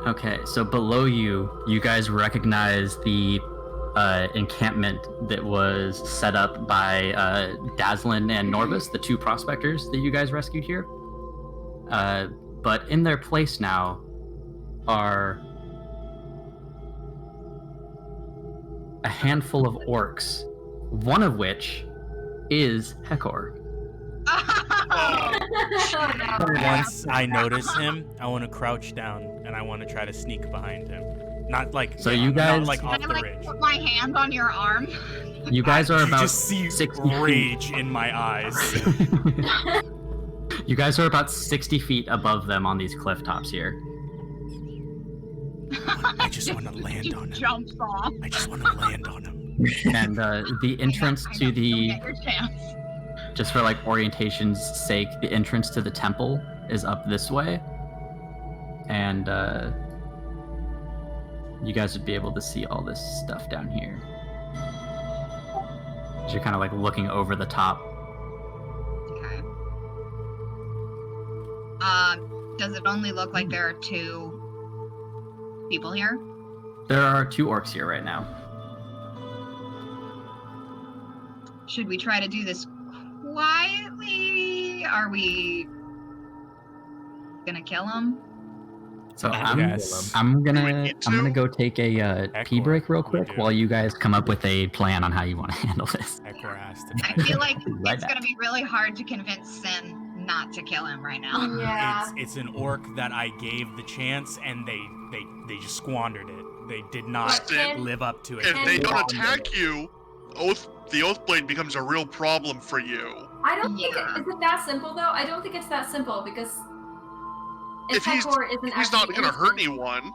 Okay, so below you, you guys recognize the encampment that was set up by Dazzlin and Norvis, the two prospectors that you guys rescued here. But in their place now are a handful of orcs, one of which is Heckor. Once I notice him, I want to crouch down and I want to try to sneak behind him. Not like So you guys- not like off Can I the like ridge. put my hand on your arm? You guys are You about just see 60 feet. rage in my eyes. You guys are about 60 feet above them on these cliff tops here. I just want to land on him. Jumps off. I just want to land on him. And the entrance I know, to don't the, get your chance. just for like orientation's sake, the entrance to the temple is up this way. And you guys would be able to see all this stuff down here. So you're kind of like looking over the top. Okay. Does it only look like there are 2 people here? There are 2 orcs here right now. Should we try to do this quietly? Are we gonna kill him? So I guess. I'm Do we gonna need go take a pee Heckor, break real we quick do. while you guys come up with a plan on how you want to handle this. Heckor has to I feel like Right it's back. gonna be really hard to convince Sin not to kill him right now. Yeah. It's an orc that I gave the chance and they just squandered it. They did not Sin, live up to it. If they And- don't attack you, the Oathblade becomes a real problem for you. I don't think Yeah. is it that simple though. I don't think it's that simple because If he's- Heckor isn't He's not actually gonna hurt innocent. anyone.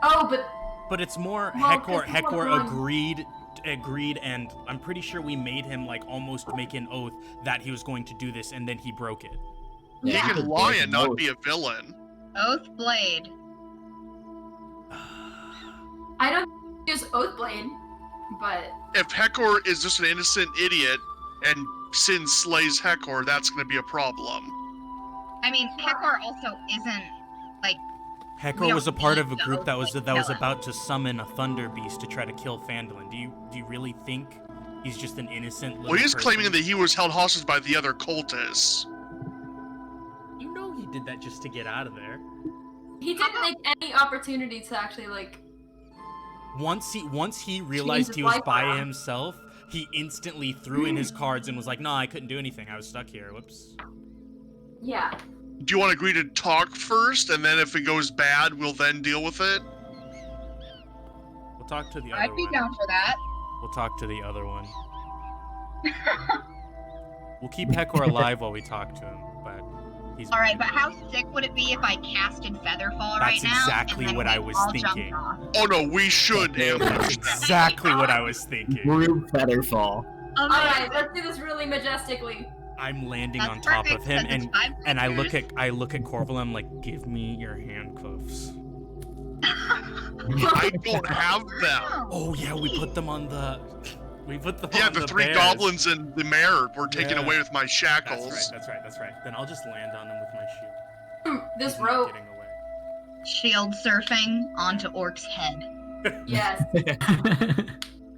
Oh, but But it's more Well, Heckor. because people Heckor are agreed, and I'm pretty sure we made him like almost make an oath that he was going to do this, and then he broke it. yeah. He can lie and not be a villain. Oathblade. I don't use Oathblade, but If Heckor is just an innocent idiot and Sin slays Heckor, that's gonna be a problem. I mean, Heckor also isn't like. We Heckor was a don't part need of a the group that was Oathblade to kill him. about to summon a thunder beast to try to kill Phandalin. Do you really think he's just an innocent little Well, he's person? claiming that he was held hostage by the other cultists. You know he did that just to get out of there. he didn't take any opportunity to actually like. Once he realized his he was life by around. himself, he instantly threw in his cards and was like, "No, I couldn't do anything. I was stuck here. Whoops." Yeah. Do you want to agree to talk first, and then if it goes bad, we'll then deal with it? We'll talk to the other I'd be one. down for that. We'll talk to the other one. We'll keep Heckor alive while we talk to him, but he's. All right, but how sick would it be if I casted Featherfall right That's now? exactly and then what we I was all thinking. jumped off? Oh no, we should ambush them. Exactly what I was thinking. Group Featherfall. Alright, let's do this really majestically. I'm landing That's on top perfect, of him, 'cause it's and 5 I look fingers. at Corval. I'm like, "Give me your handcuffs." I don't have them. Oh yeah, we put them on the. We put them Yeah, on the 3 bears. goblins and the mare were taken Yeah. away with my shackles. That's right. Then I'll just land on him with my shield. This He's not rope. getting away. Shield surfing onto Orc's head. Yes.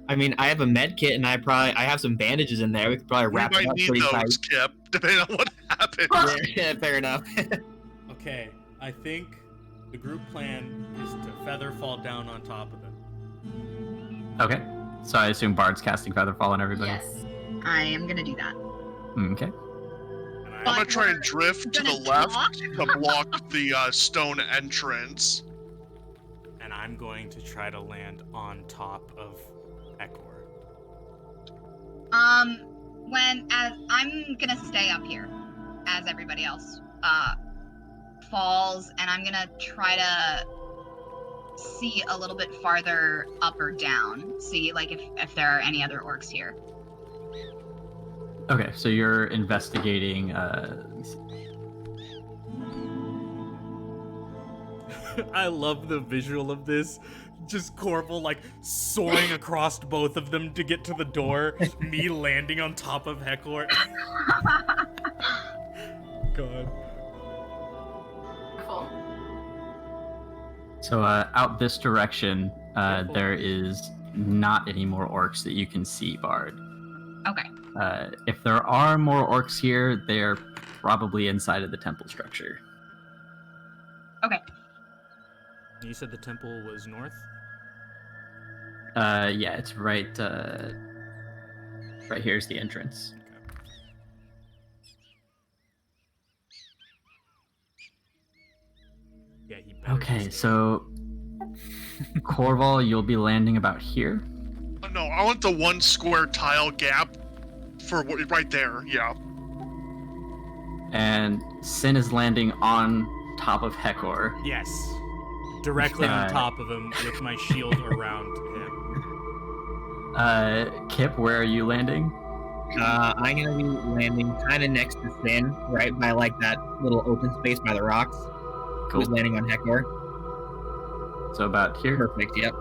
I mean, I have a med kit and I have some bandages in there. We could probably We wrap it might up need pretty those, tight. Kip, depending on what happens. Yeah, fair enough. Okay, I think the group plan is to feather fall down on top of them. Okay. So I assume Bard's casting Featherfall on everybody. Yes. I am gonna do that. Okay. And I'm gonna try and drift to the Gonna left talk? to block the stone entrance. and I'm going to try to land on top of Heckor. As I'm gonna stay up here, as everybody else falls, and I'm gonna try to see a little bit farther up or down, see like if there are any other orcs here. Okay, so you're investigating. Let me see. I love the visual of this. Just Corval like soaring across both of them to get to the door. Me landing on top of Heckor. God. Careful. So out this direction, there is not any more orcs that you can see, Bard. Okay. If there are more orcs here, they're probably inside of the temple structure. Okay. You said the temple was north? Yeah, it's right. Right here's the entrance. Yeah, he better Okay, just- so Corval, you'll be landing about here. No, I want the one square tile gap for right there. Yeah. And Sin is landing on top of Heckor. Yes. Directly on top of him with my shield around him. Kip, where are you landing? I'm gonna be landing kind of next to Sin, right by like that little open space by the rocks. Who's landing on Heckor? So about here. Perfect. Yep.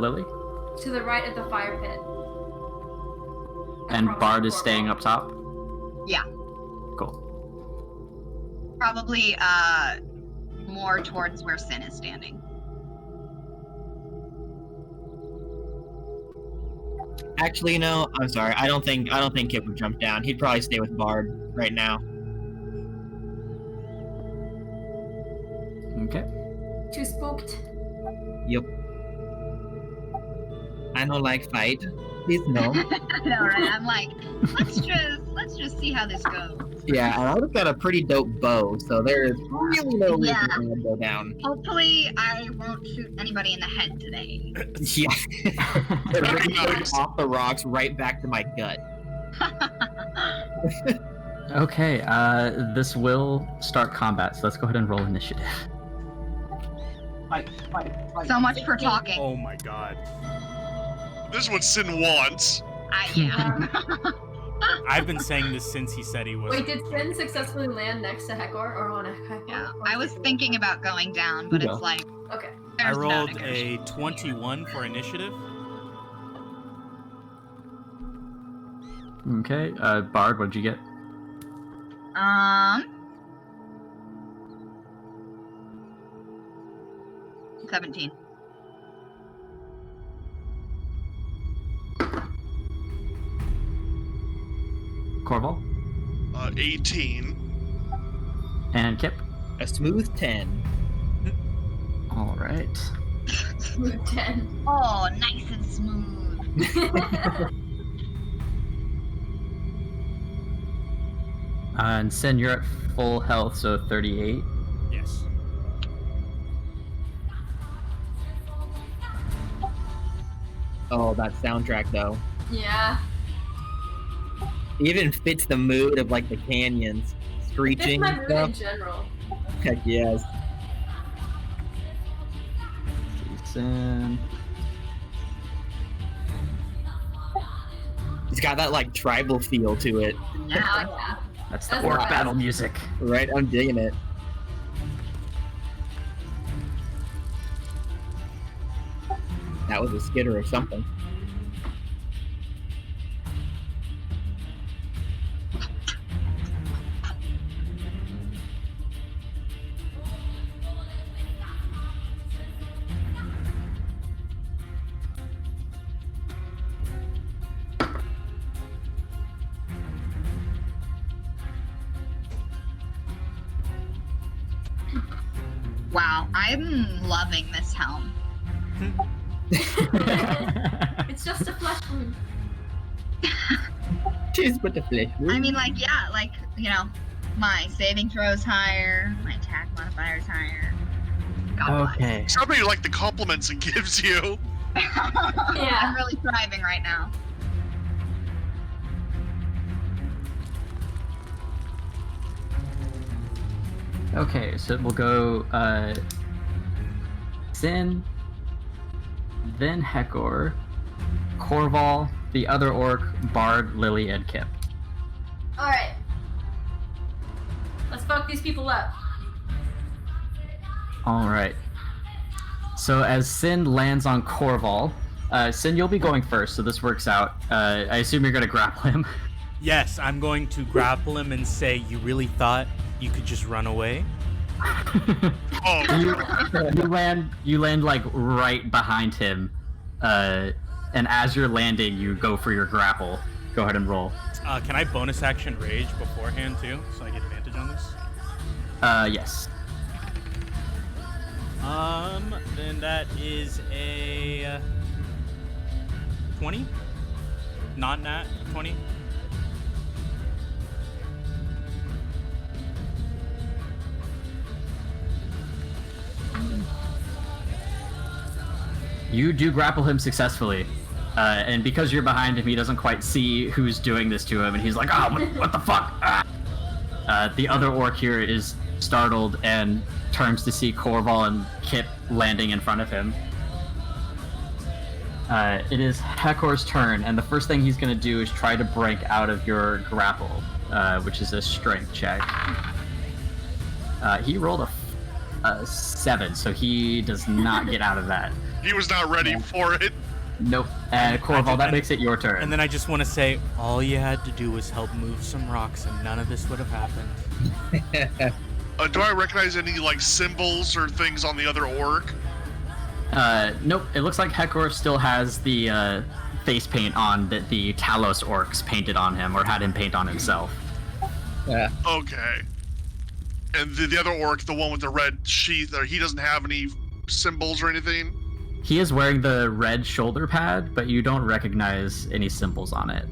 Lily? To the right of the fire pit. And Across Bard the is staying up top? Yeah. Cool. Probably more towards where Sin is standing. Actually, no. I'm sorry. I don't think Kip would jump down. He'd probably stay with Bard right now. Okay. Too spooked. Yep. I don't like fight. Please no. I know, right? I'm like, let's just see how this goes. Yeah, and I've got a pretty dope bow, so there's really no reason Yeah. for me to go down. Hopefully, I won't shoot anybody in the head today. Yeah. It really goes off the rocks right back to my gut. Okay, this will start combat, so let's go ahead and roll initiative. So much for talking. Oh my god. This is what Sin wants. Yeah. I've been saying this since he said he was. Wait, did Sin successfully land next to Heckor or on a Heckor? Yeah. I was thinking about going down, but Yeah. it's like Okay. I there's no rolled a negotiation. 21 for initiative. Okay, Bard, what'd you get? 17. Corval? 18. And Kip? A smooth 10. Alright. Smooth 10. Oh, nice and smooth. And Sin, you're at full health, so 38. Yes. Oh, that soundtrack though. Yeah. Even fits the mood of like the canyons, It's screeching my and mood in stuff. general. Heck yes. Sin. It's got that like tribal feel to it, Yeah. That's the That's orc nice. battle music. right? I'm digging it. That was a skitter or something. Wow, I'm loving this helm. It's just a flesh wound. Cheers with the flesh. I mean, like, yeah, like, you know, my saving throw's higher, my attack modifier's higher. God bless. Okay. Somebody like the compliments it gives you. Yeah. I'm really thriving right now. Okay, so we'll go Sin, then Heckor, Corval, the other orc, Bard, Lily, and Kip. Alright. Let's fuck these people up. Alright. So as Sin lands on Corval, Sin, you'll be going first, so this works out. I assume you're going to grapple him. Yes, I'm going to grapple him and say, "You really thought you could just run away?" Oh, you land like right behind him, and as you're landing, you go for your grapple. Go ahead and roll. Can I bonus action rage beforehand too, so I get advantage on this? Yes. Then that is a 20. Not nat 20. You do grapple him successfully, and because you're behind him, he doesn't quite see who's doing this to him, and he's like, "Oh, what the fuck!" The other orc here is startled and turns to see Corval and Kip landing in front of him. It is Heckor's turn, and the first thing he's going to do is try to break out of your grapple, which is a strength check. He rolled a 7, so he does not get out of that. he was not ready for it. Nope. And Corval, that makes it your turn. And then I just want to say, all you had to do was help move some rocks, and none of this would have happened. Do I recognize any like symbols or things on the other orc? Nope. It looks like Heckor still has the face paint on that the Talos orcs painted on him, or had him paint on himself. Yeah. Okay. And the other orc, the one with the red sheath, he doesn't have any symbols or anything? He is wearing the red shoulder pad, but you don't recognize any symbols on it.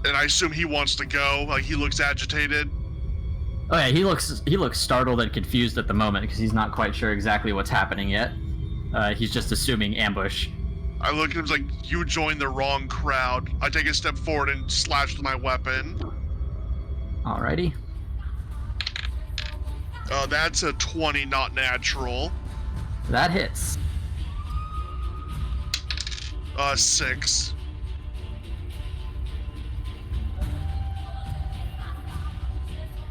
And I assume he wants to go, like he looks agitated. Oh yeah, he looks startled and confused at the moment because he's not quite sure exactly what's happening yet. He's just assuming ambush. I look at him like, you joined the wrong crowd. I take a step forward and slash with my weapon. Alrighty. That's a 20, not natural. That hits. 6.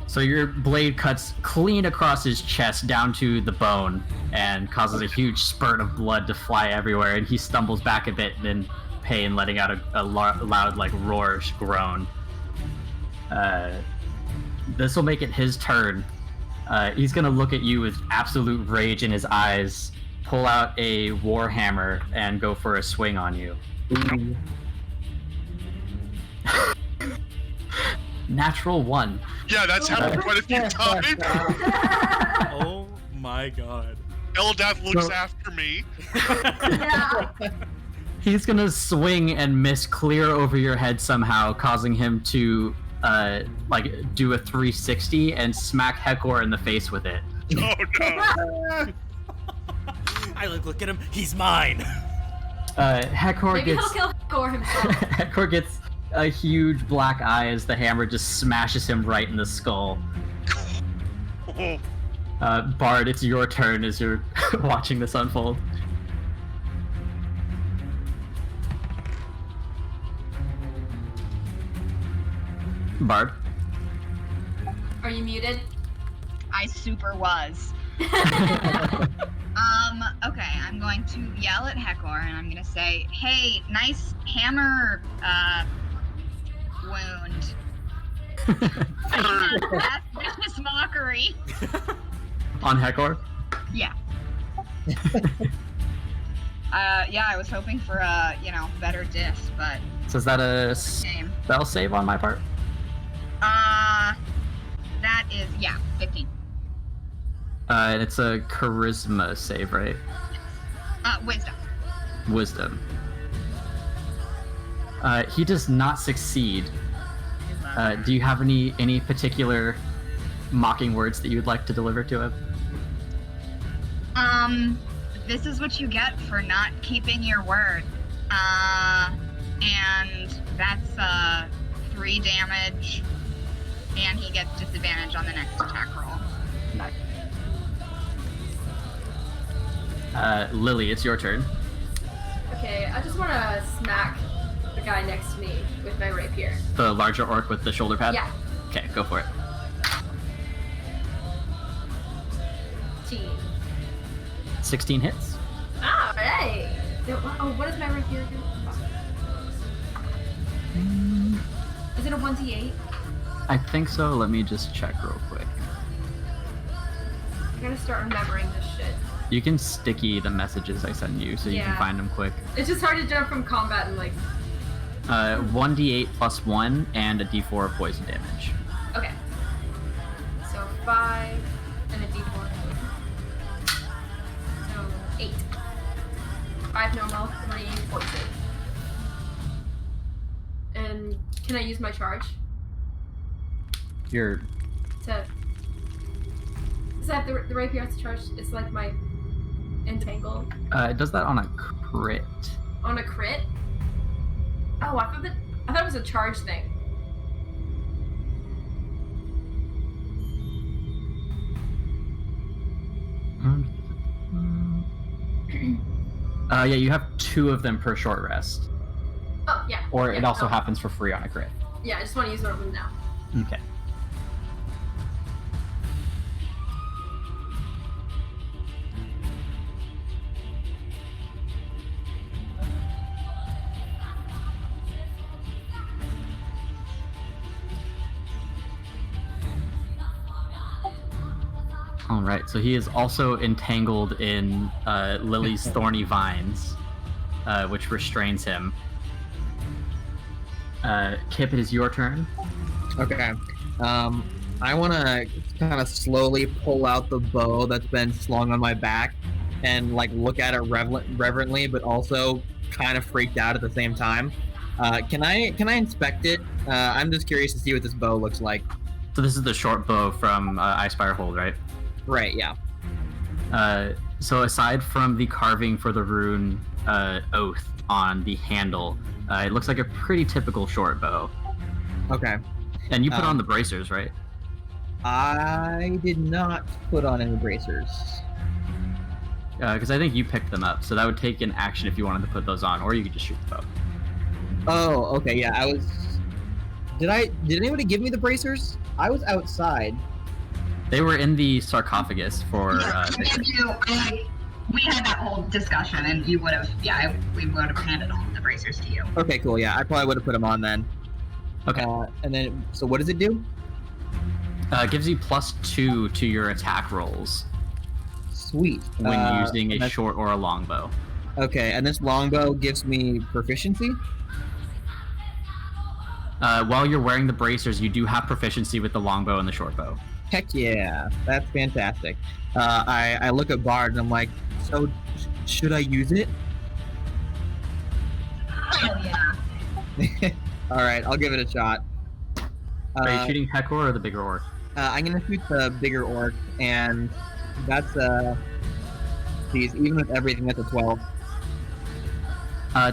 So your blade cuts clean across his chest down to the bone and causes a huge spurt of blood to fly everywhere, and he stumbles back a bit in pain, letting out a loud, like, roarish groan. This will make it his turn. He's gonna look at you with absolute rage in his eyes, pull out a warhammer, and go for a swing on you. Ooh. Natural 1. Yeah, that's happened quite a few times. Oh my god. Eldath looks after me. Yeah. He's gonna swing and miss clear over your head somehow, causing him to do a 360 and smack Heckor in the face with it. Oh no. I look at him, he's mine. Heckor Maybe gets he'll kill Heckor himself. Heckor gets a huge black eye as the hammer just smashes him right in the skull. Oh. Bard, it's your turn as you're watching this unfold. Bard. Are you muted? I super was. Okay, I'm going to yell at Heckor and I'm gonna say, hey, nice hammer, wound. That's vicious mockery. On Heckor? Yeah. Yeah, I was hoping for a, better diff, but... So is that a Same. spell save on my part? That is, 15. And it's a charisma save, right? Wisdom. Wisdom. He does not succeed. Do you have any particular mocking words that you would like to deliver to him? This is what you get for not keeping your word. And that's 3 damage, and he gets disadvantage on the next attack roll. Nice. Lily, it's your turn. Okay, I just want to smack the guy next to me with my rapier. The larger orc with the shoulder pad? Yeah. Okay, go for it. 16 hits. Alright! Oh, what is my rapier do? Is it a 1d8? I think so. Let me just check real quick. gotta start remembering this shit. You can sticky the messages I send you so you can find them quick. It's just hard to jump from combat and like... 1d8 plus 1 and a d4 of poison damage. Okay. So 5 and a d4. So 8. 5 normal, 3 poison. And can I use my charge? You're... Is that the rapier has to charge? It's like my entangle. It does that on a crit. On a crit? Oh, I thought it was a charge thing. Yeah, you have 2 of them per short rest. Oh, yeah. Or yeah, it also happens for free on a crit. Yeah, I just want to use one of them now. Okay. All right, so he is also entangled in Lily's thorny vines, which restrains him. Kip, it is your turn. Okay. I want to kind of slowly pull out the bow that's been slung on my back and like look at it reverently, but also kind of freaked out at the same time. Can I inspect it? I'm just curious to see what this bow looks like. So this is the short bow from Icefire Hold, right? Right, yeah. So aside from the carving for the rune Oath on the handle, it looks like a pretty typical short bow. Okay. And you put on the bracers, right? I did not put on any bracers. Because I think you picked them up, so that would take an action if you wanted to put those on, or you could just shoot the bow. Oh, okay, yeah, I was... Did anybody give me the bracers? I was outside. They were in the sarcophagus for... We had that whole discussion, and you would have... Yeah, we would have handed all the bracers to you. Okay, cool, yeah, I probably would have put them on then. Okay. And then, so what does it do? It gives you +2 to your attack rolls. Sweet. When using a short or a longbow. Okay, and this longbow gives me proficiency? While you're wearing the bracers, you do have proficiency with the longbow and the short bow. Heck yeah, that's fantastic. I look at Bard and I'm like, so should I use it? Hell yeah. All right, I'll give it a shot. Are you shooting Heckor or the bigger orc? I'm gonna shoot the bigger orc, and that's geez, even with everything, that's a 12.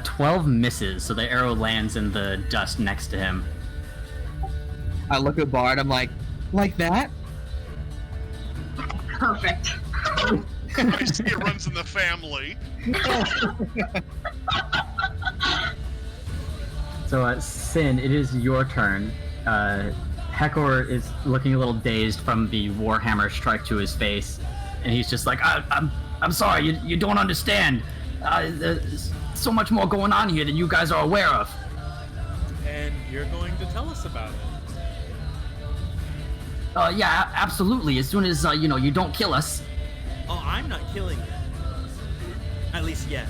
12 misses, so the arrow lands in the dust next to him. I look at Bard, I'm like that? Perfect. I see it runs in the family. So, Sin, it is your turn. Heckor is looking a little dazed from the warhammer strike to his face, and he's just like, I'm sorry, you don't understand. There's so much more going on here than you guys are aware of. And you're going to tell us about it. Yeah, absolutely. As soon as, you don't kill us. Oh, I'm not killing you. At least yet.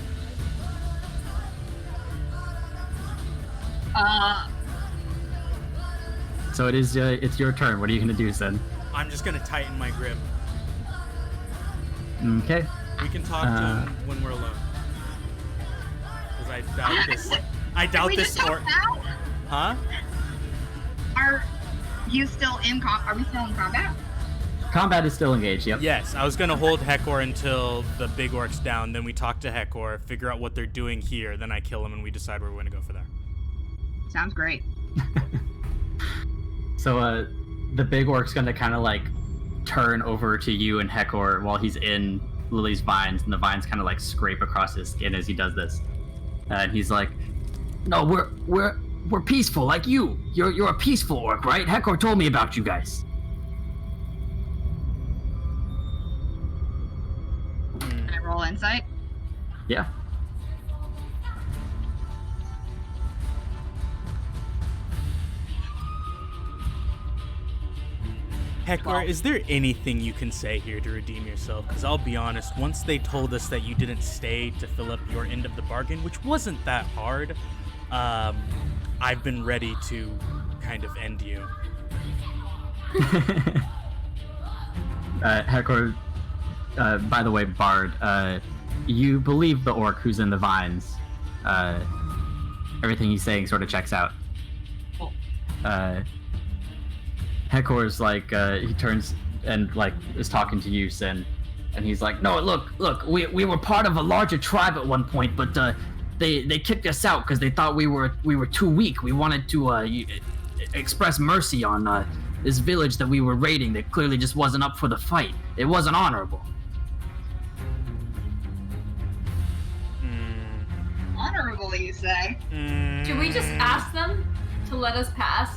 So it's your turn. What are you gonna do, Sin? I'm just gonna tighten my grip. Okay. We can talk to him when we're alone. Because I doubt this orc. Huh? Are you still in Are we still in combat? Combat is still engaged, yep. Yes, I was gonna hold Heckor until the big orc's down, then we talk to Heckor, figure out what they're doing here, then I kill him and we decide where we're gonna go for there. Sounds great. So, the big orc's gonna kind of like turn over to you and Heckor while he's in Lily's vines, and the vines kind of like scrape across his skin as he does this. And he's like, "No, we're peaceful like you. You're a peaceful orc, right? Heckor told me about you guys." Can I roll insight? Yeah. Heckor, is there anything you can say here to redeem yourself? Because I'll be honest, once they told us that you didn't stay to fill up your end of the bargain, which wasn't that hard, I've been ready to kind of end you. Heckor, by the way, Bard, you believe the orc who's in the vines. Everything he's saying sort of checks out. Heckor's like, he turns and like is talking to you, Sin, and he's like, no, look, we were part of a larger tribe at one point, but they kicked us out because they thought we were too weak. We wanted to express mercy on this village that we were raiding that clearly just wasn't up for the fight. It wasn't honorable. Honorable, you say? Should we just ask them to let us pass?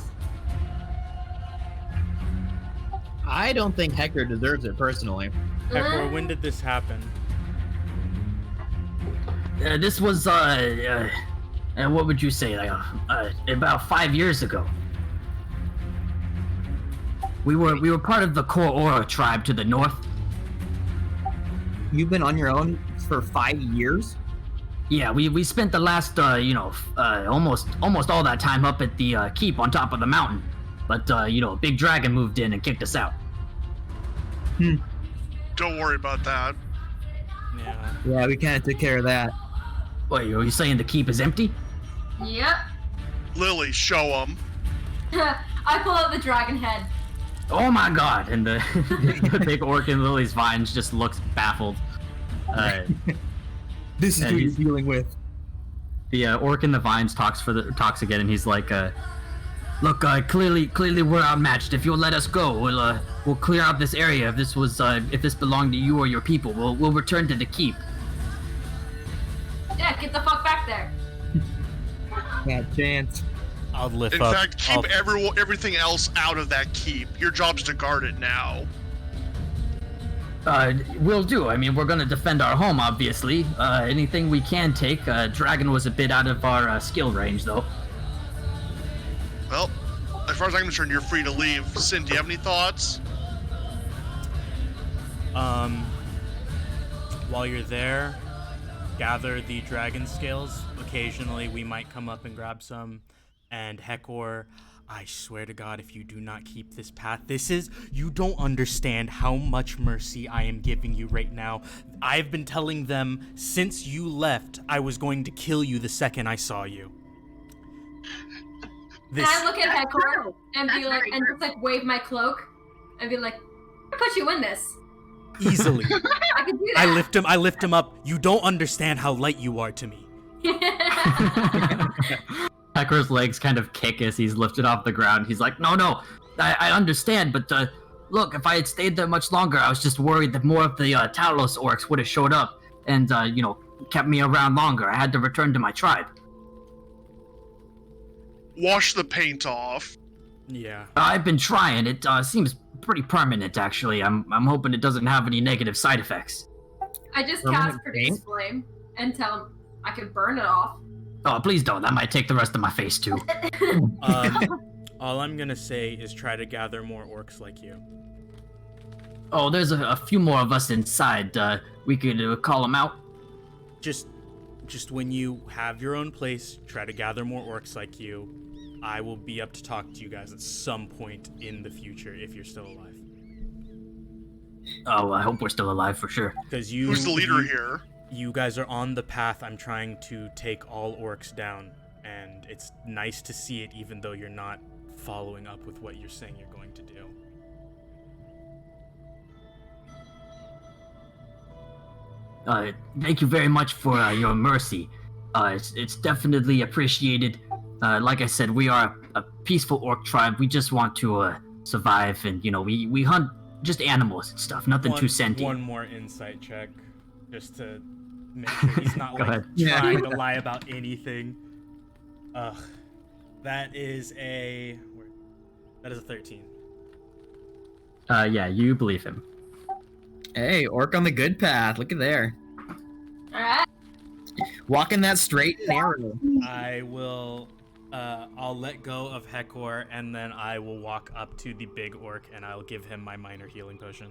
I don't think Heckor deserves it personally. Heckor, when did this happen? This was what would you say, like about 5 years ago. We were part of the Core Aura tribe to the north. You've been on your own for 5 years? Yeah, we spent the last almost all that time up at the keep on top of the mountain, but a big dragon moved in and kicked us out. Don't worry about that. Yeah, we kind of took care of that. Wait, are you saying the keep is empty? Yep. Lily, show them. I pull out the dragon head. Oh my god! And the, the big orc in Lily's vines just looks baffled. This is And who you're he's- dealing with. The orc in the vines talks again, and he's like, "Look, clearly we're outmatched. If you'll let us go, we'll clear out this area. If this belonged to you or your people, we'll return to the keep." Yeah, get the fuck back there. That chance. I'll lift In up. fact, keep everything else out of that keep. Your job's to guard it now. Will do. I mean, we're gonna defend our home, obviously. Anything we can take. Dragon was a bit out of our skill range, though. Well, as far as I'm concerned, you're free to leave. Sin, do you have any thoughts? While you're there, gather the dragon scales. Occasionally, we might come up and grab some. And Heckor, I swear to God, if you do not keep this path, you don't understand how much mercy I am giving you right now. I've been telling them since you left, I was going to kill you the second I saw you. Can I look at Heckor and be like, and just like wave my cloak and be like, I put you in this. Easily. I can do that. I lift him up. You don't understand how light you are to me. Heckor's legs kind of kick as he's lifted off the ground. He's like, no, I understand, but look, if I had stayed there much longer, I was just worried that more of the Talos orcs would have showed up and, kept me around longer. I had to return to my tribe. Wash the paint off. Yeah. I've been trying. It seems pretty permanent, actually. I'm hoping it doesn't have any negative side effects. I just Permanent cast Produce paint? Flame and tell him I can burn it off. Oh, please don't. That might take the rest of my face, too. All I'm gonna say is try to gather more orcs like you. Oh, there's a few more of us inside. We could call them out. Just when you have your own place, try to gather more orcs like you. I will be up to talk to you guys at some point in the future if you're still alive. Oh, I hope we're still alive for sure. Because you. Who's the leader here? You guys are on the path. I'm trying to take all orcs down, and it's nice to see it, even though you're not following up with what you're saying you're going to do. Thank you very much for your mercy. It's definitely appreciated. Like I said, we are a peaceful orc tribe. We just want to survive, and we hunt just animals and stuff. Nothing too sentient. One more insight check, just to make sure he's not Go like ahead. trying to lie about anything. Ugh, that is a 13. Yeah, you believe him. Hey, orc on the good path. Look at there. Alright. Walking that straight and narrow. I will. I'll let go of Heckor, and then I will walk up to the big orc, and I'll give him my minor healing potion.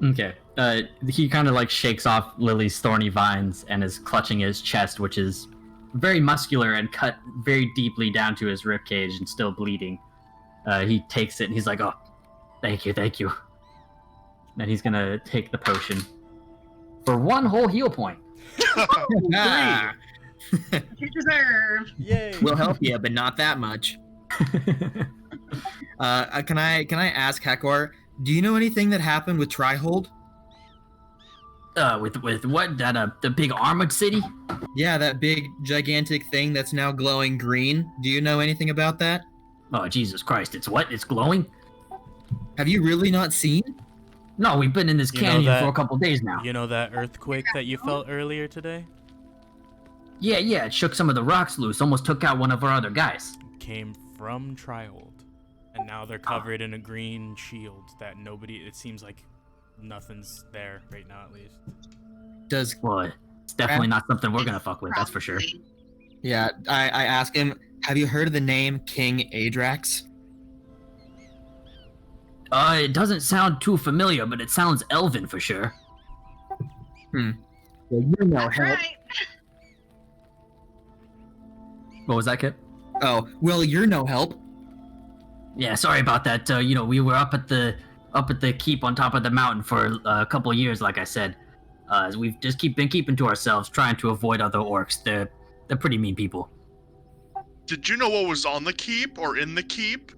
Okay. He kind of like shakes off Lily's thorny vines and is clutching his chest, which is very muscular and cut very deeply down to his ribcage and still bleeding. He takes it and he's like, "Oh, thank you." Then he's gonna take the potion for 1 whole heal point. Ah, You deserve. Yay! we'll help you, but not that much. Can I ask Heckor? Do you know anything that happened with Trihold? With what? That the big armored city? Yeah, that big gigantic thing that's now glowing green. Do you know anything about that? Oh, Jesus Christ! It's what? It's glowing? Have you really not seen? No, we've been in this You know canyon that- for a couple days now. You know that earthquake that you felt earlier today? Yeah, it shook some of the rocks loose, almost took out one of our other guys. Came from Trihold. And now they're covered in a green shield that it seems like nothing's there right now, at least. Does Well, it's definitely not something we're gonna fuck with, that's for sure. Probably. Yeah, I ask him, have you heard of the name King Adrax? It doesn't sound too familiar, but it sounds elven for sure. Well, you know That's help. right. What was that, Kip? Oh, well, you're no help. Yeah, sorry about that. We were up at the keep on top of the mountain for a couple of years, like I said. We've just been keeping to ourselves, trying to avoid other orcs. They're pretty mean people. Did you know what was on the keep or in the keep?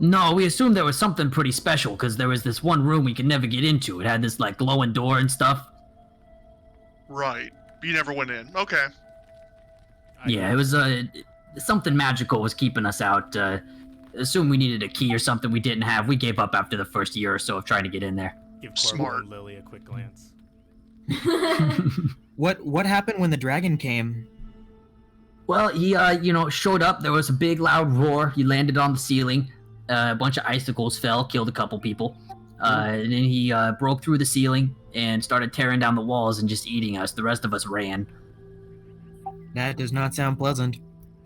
No, we assumed there was something pretty special because there was this one room we could never get into. It had this like glowing door and stuff. Right. You never went in. Okay. Yeah, it was something magical was keeping us out. Assumed we needed a key or something we didn't have. We gave up after the first year or so of trying to get in there. Give Smart. Corvo and Lily a quick glance. What happened when the dragon came? Well, he showed up. There was a big loud roar. He landed on the ceiling. A bunch of icicles fell, killed a couple people. And then he broke through the ceiling and started tearing down the walls and just eating us. The rest of us ran. That does not sound pleasant.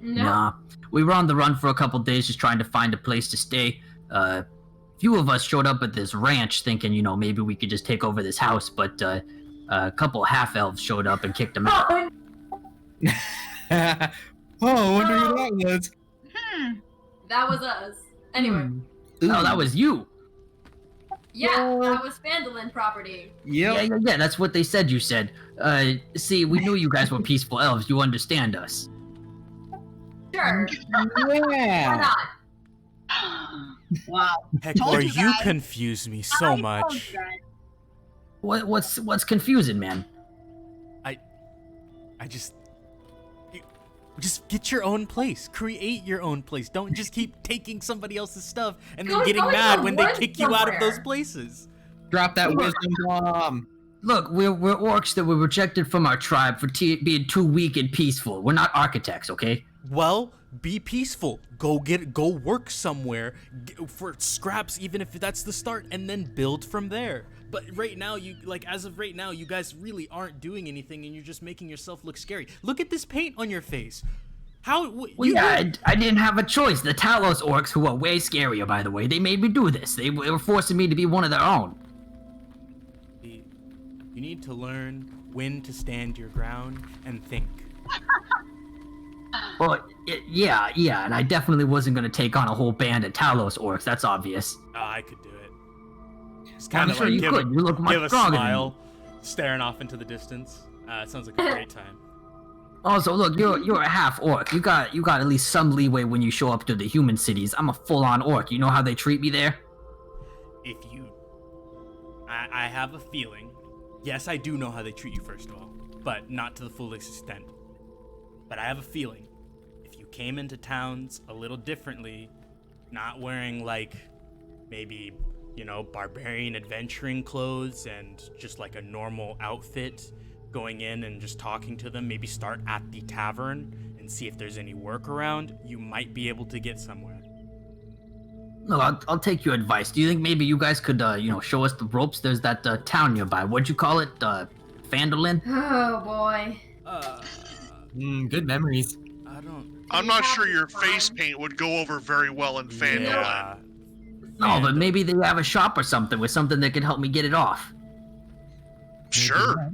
No. Nah. We were on the run for a couple days just trying to find a place to stay. Few of us showed up at this ranch thinking, maybe we could just take over this house, but a couple half-elves showed up and kicked them out. Oh, I wonder who that was. that was us. Anyway, Oh, that was you. yeah, that was Phandalin property. Yep. Yeah, that's what they said you said. See, we knew you guys were peaceful elves. You understand us. Sure, why Yeah. not? Wow. Heckor, you you guys. confuse me so I much. told you guys. What's confusing, man? I just get your own place. Create your own place. Don't just keep taking somebody else's stuff and then Go getting find mad a when they wood kick you out of those somewhere. places. Drop that wisdom bomb. Look, we're orcs that were rejected from our tribe for being too weak and peaceful. We're not architects, okay? Well, be peaceful. Go work somewhere for scraps, even if that's the start, and then build from there. But right now, as of right now, you guys really aren't doing anything, and you're just making yourself look scary. Look at this paint on your face. Well, I didn't have a choice. The Talos orcs, who are way scarier, by the way, they made me do this. They were forcing me to be one of their own. You need to learn when to stand your ground and think. Well, yeah, and I definitely wasn't going to take on a whole band of Talos orcs. That's obvious. I could do it. Just I'm kind of sure like you could. You look much give a stronger than smile, staring off into the distance. It sounds like a great time. Also, look, you're a half orc. You got at least some leeway when you show up to the human cities. I'm a full-on orc. You know how they treat me there? I have a feeling. Yes, I do know how they treat you, first of all, but not to the full extent. But I have a feeling if you came into towns a little differently, not wearing maybe, barbarian adventuring clothes and just like a normal outfit, going in and just talking to them, maybe start at the tavern and see if there's any work around, you might be able to get somewhere. No, I'll take your advice. Do you think maybe you guys could, show us the ropes? There's that town nearby. What'd you call it? Phandalin? Oh boy. Good memories. I'm not sure your face paint would go over very well in Phandalin. Yeah. No, but maybe they have a shop or something with something that could help me get it off. Sure.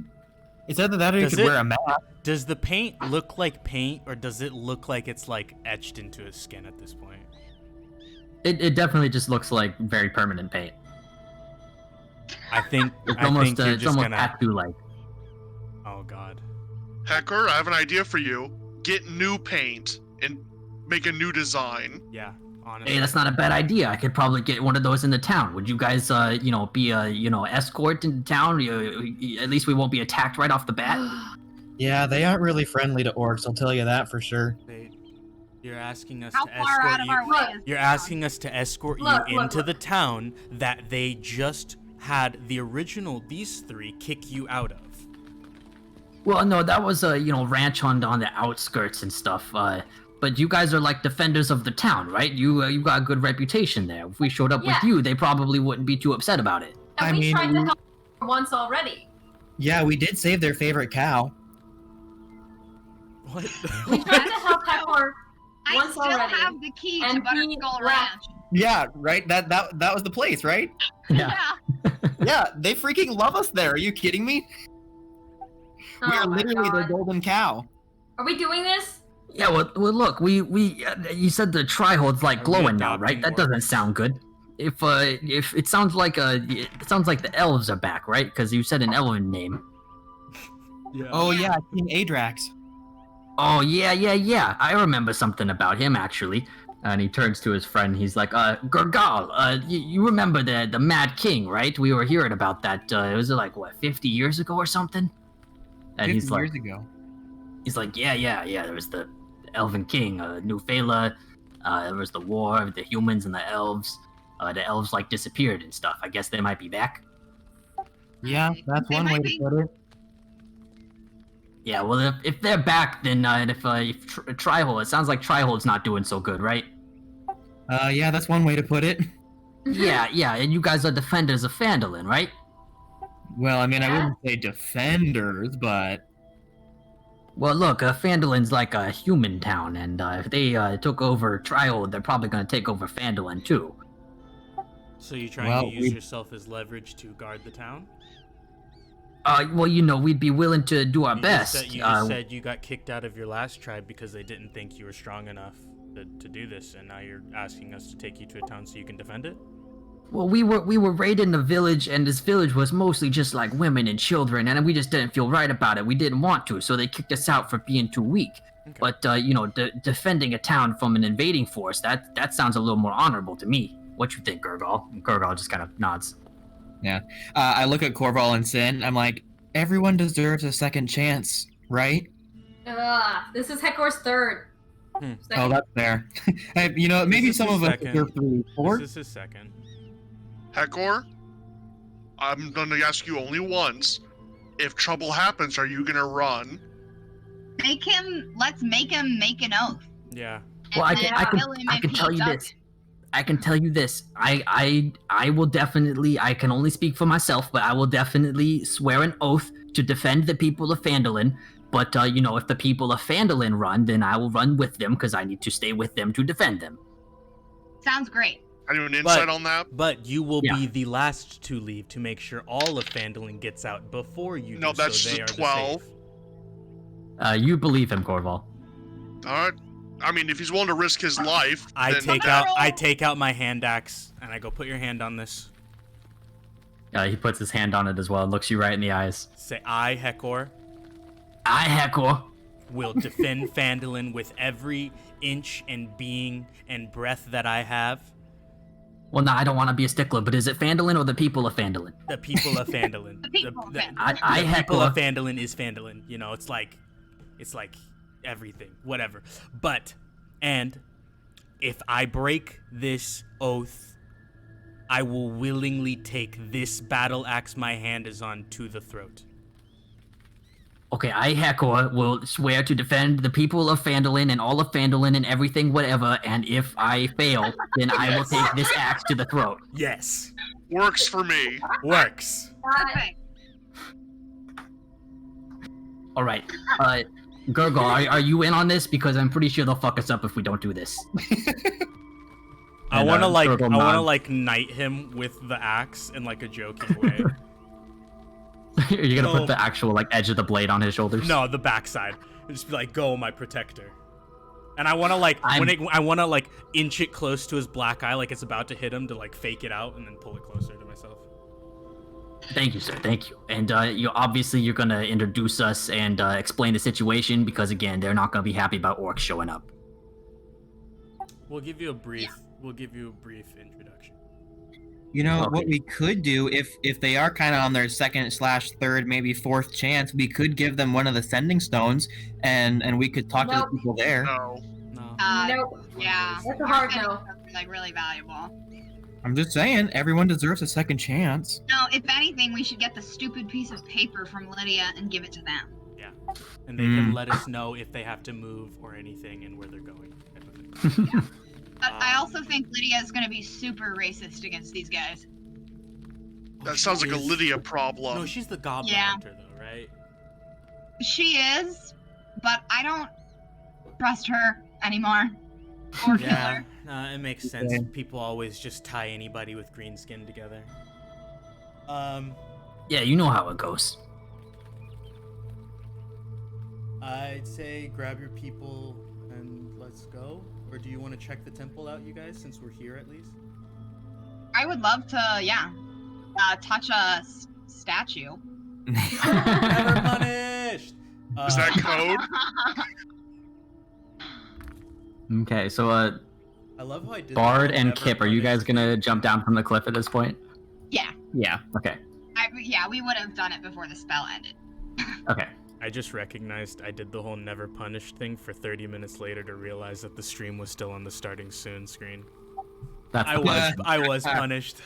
It's either that or you Does could wear a mask. Does the paint look like paint, or does it look like it's like etched into his skin at this point? It definitely just looks like very permanent paint. I think It's I almost think you're it's just almost gonna. tattoo-like. Oh God. Heckor, I have an idea for you. Get new paint and make a new design. Yeah. Honestly. Hey, that's not a bad idea. I could probably get one of those in the town. Would you guys, be a, escort in town? At least we won't be attacked right off the bat. Yeah, they aren't really friendly to orcs, I'll tell you that for sure. Wait, you're asking us How to far out escort of you. our way is You're asking us to escort you into the town that they just had the original these three kick you out of. Well, no, that was a, ranch on the outskirts and stuff. But you guys are like defenders of the town, right? You got a good reputation there. If we showed up with you, they probably wouldn't be too upset about it. And we tried to help once already. Yeah, we did save their favorite cow. What? We tried to help Heckor I once still already. have the key to and he Butterskull left. Ranch. Yeah, right? That was the place, right? Yeah. Yeah, they freaking love us there. Are you kidding me? We Oh are my literally their God. golden cow. Are we doing this? Yeah, well look, we you said the Trihold's like Are we glowing now, right? adopting That doesn't orcs? sound good. If it sounds like the elves are back, right? Because you said an elven name. Yeah. Oh yeah, King Adrax. Oh yeah. I remember something about him actually. And he turns to his friend. He's like, Gurgal, you remember the Mad King, right? We were hearing about that. It was like what, 50 years ago or something? And 50 he's like, years ago. he's like, yeah. There was the Elven King, New Phala. There was the war of the humans and the elves. The elves like disappeared and stuff. I guess they might be back. Yeah, that's They one way might to be. put it. Yeah, well, if they're back, then if Trihold, it sounds like Trihold's not doing so good, right? Yeah, that's one way to put it. Yeah, and you guys are defenders of Phandalin, right? Well, I mean, I Yeah. wouldn't say defenders, but Well, look, Phandalin's like a human town, and if they took over Trihold, they're probably going to take over Phandalin too. So you're trying Well, to use we- yourself as leverage to guard the town? Well, we'd be willing to do our You best. Just said you got kicked out of your last tribe because they didn't think you were strong enough to do this, and now you're asking us to take you to a town so you can defend it? Well, we were raiding the village, and this village was mostly just like women and children, and we just didn't feel right about it. We didn't want to, so they kicked us out for being too weak. Okay. But defending a town from an invading force, that sounds a little more honorable to me. What you think, Gurgal? And Gurgal just kind of nods. I look at Corval and Sin. I'm like, everyone deserves a second chance, right? This is Heckor's third. Hmm. Second. Oh, that's fair. Hey, maybe This is some his of us second. deserve 3, 4. This is his second. Heckor, I'm going to ask you only once. If trouble happens, are you going to run? Let's make him make an oath. Yeah. Well, And then kill him I if can he tell you does this. I can tell you this. I will definitely. I can only speak for myself, but I will definitely swear an oath to defend the people of Phandalin. But if the people of Phandalin run, then I will run with them because I need to stay with them to defend them. Sounds great. Anyone insight on that? But you will Yeah. be the last to leave to make sure all of Phandalin gets out before you No, do, that's so they just are 12. the safe. You believe him, Corval. All right. I mean, if he's willing to risk his life, I then take out my hand axe and I go, put your hand on this. He puts his hand on it as well and looks you right in the eyes. Say, I, Heckor, I, Heckor. will defend Phandalin with every inch and being and breath that I have. Well, no, I don't want to be a stickler, but is it Phandalin or the people of Phandalin? The people of Phandalin. The people of Phandalin. I, The people Heckor. of Phandalin is Phandalin. It's like everything, whatever. And if I break this oath, I will willingly take this battle axe my hand is on to the throat. Okay, I, Heckor, will swear to defend the people of Phandalin and all of Phandalin and everything, whatever, and if I fail, then I will take this axe to the throat. Yes. works for me. Works. Perfect. All right. Gurgle, are you in on this? Because I'm pretty sure they'll fuck us up if we don't do this. I want to Gurgle nods. like knight him with the axe in like a joking way. Are you gonna put the actual like edge of the blade on his shoulders? No, the backside. Just be like, "Go, my protector." And I want to like I want to like inch it close to his black eye, like it's about to hit him, to like fake it out and then pull it closer to myself. Thank you, sir. Thank you. And you're gonna introduce us and explain the situation because again, they're not gonna be happy about orcs showing up. We'll give you a brief introduction. You know, Okay. what we could do, if they are kind of on their second/third, maybe fourth chance, we could give them one of the sending stones, and we could talk to the people there. No. No. Nope. Yeah. That's a hard no. Something, like really valuable. I'm just saying, everyone deserves a second chance. No, if anything, we should get the stupid piece of paper from Lydia and give it to them. Yeah. And they can let us know if they have to move or anything and where they're going. Type of thing. But I also think Lydia is going to be super racist against these guys. That sounds like a Lydia problem. No, she's the goblin Yeah. hunter though, right? She is, but I don't trust her anymore. Or kill Yeah, her. it makes sense. Okay. People always just tie anybody with green skin together. Yeah, you know how it goes. I'd say grab your people and let's go. Or do you want to check the temple out, you guys, since we're here at least? I would love to, touch a statue. Never punished! Is that code? Okay, so I love how I did Bard that. and Never Kip, are you guys punished. gonna jump down from the cliff at this point? Yeah. Yeah. Okay. We would have done it before the spell ended. Okay. I just recognized I did the whole never punished thing for 30 minutes later to realize that the stream was still on the starting soon screen. That's I was punished.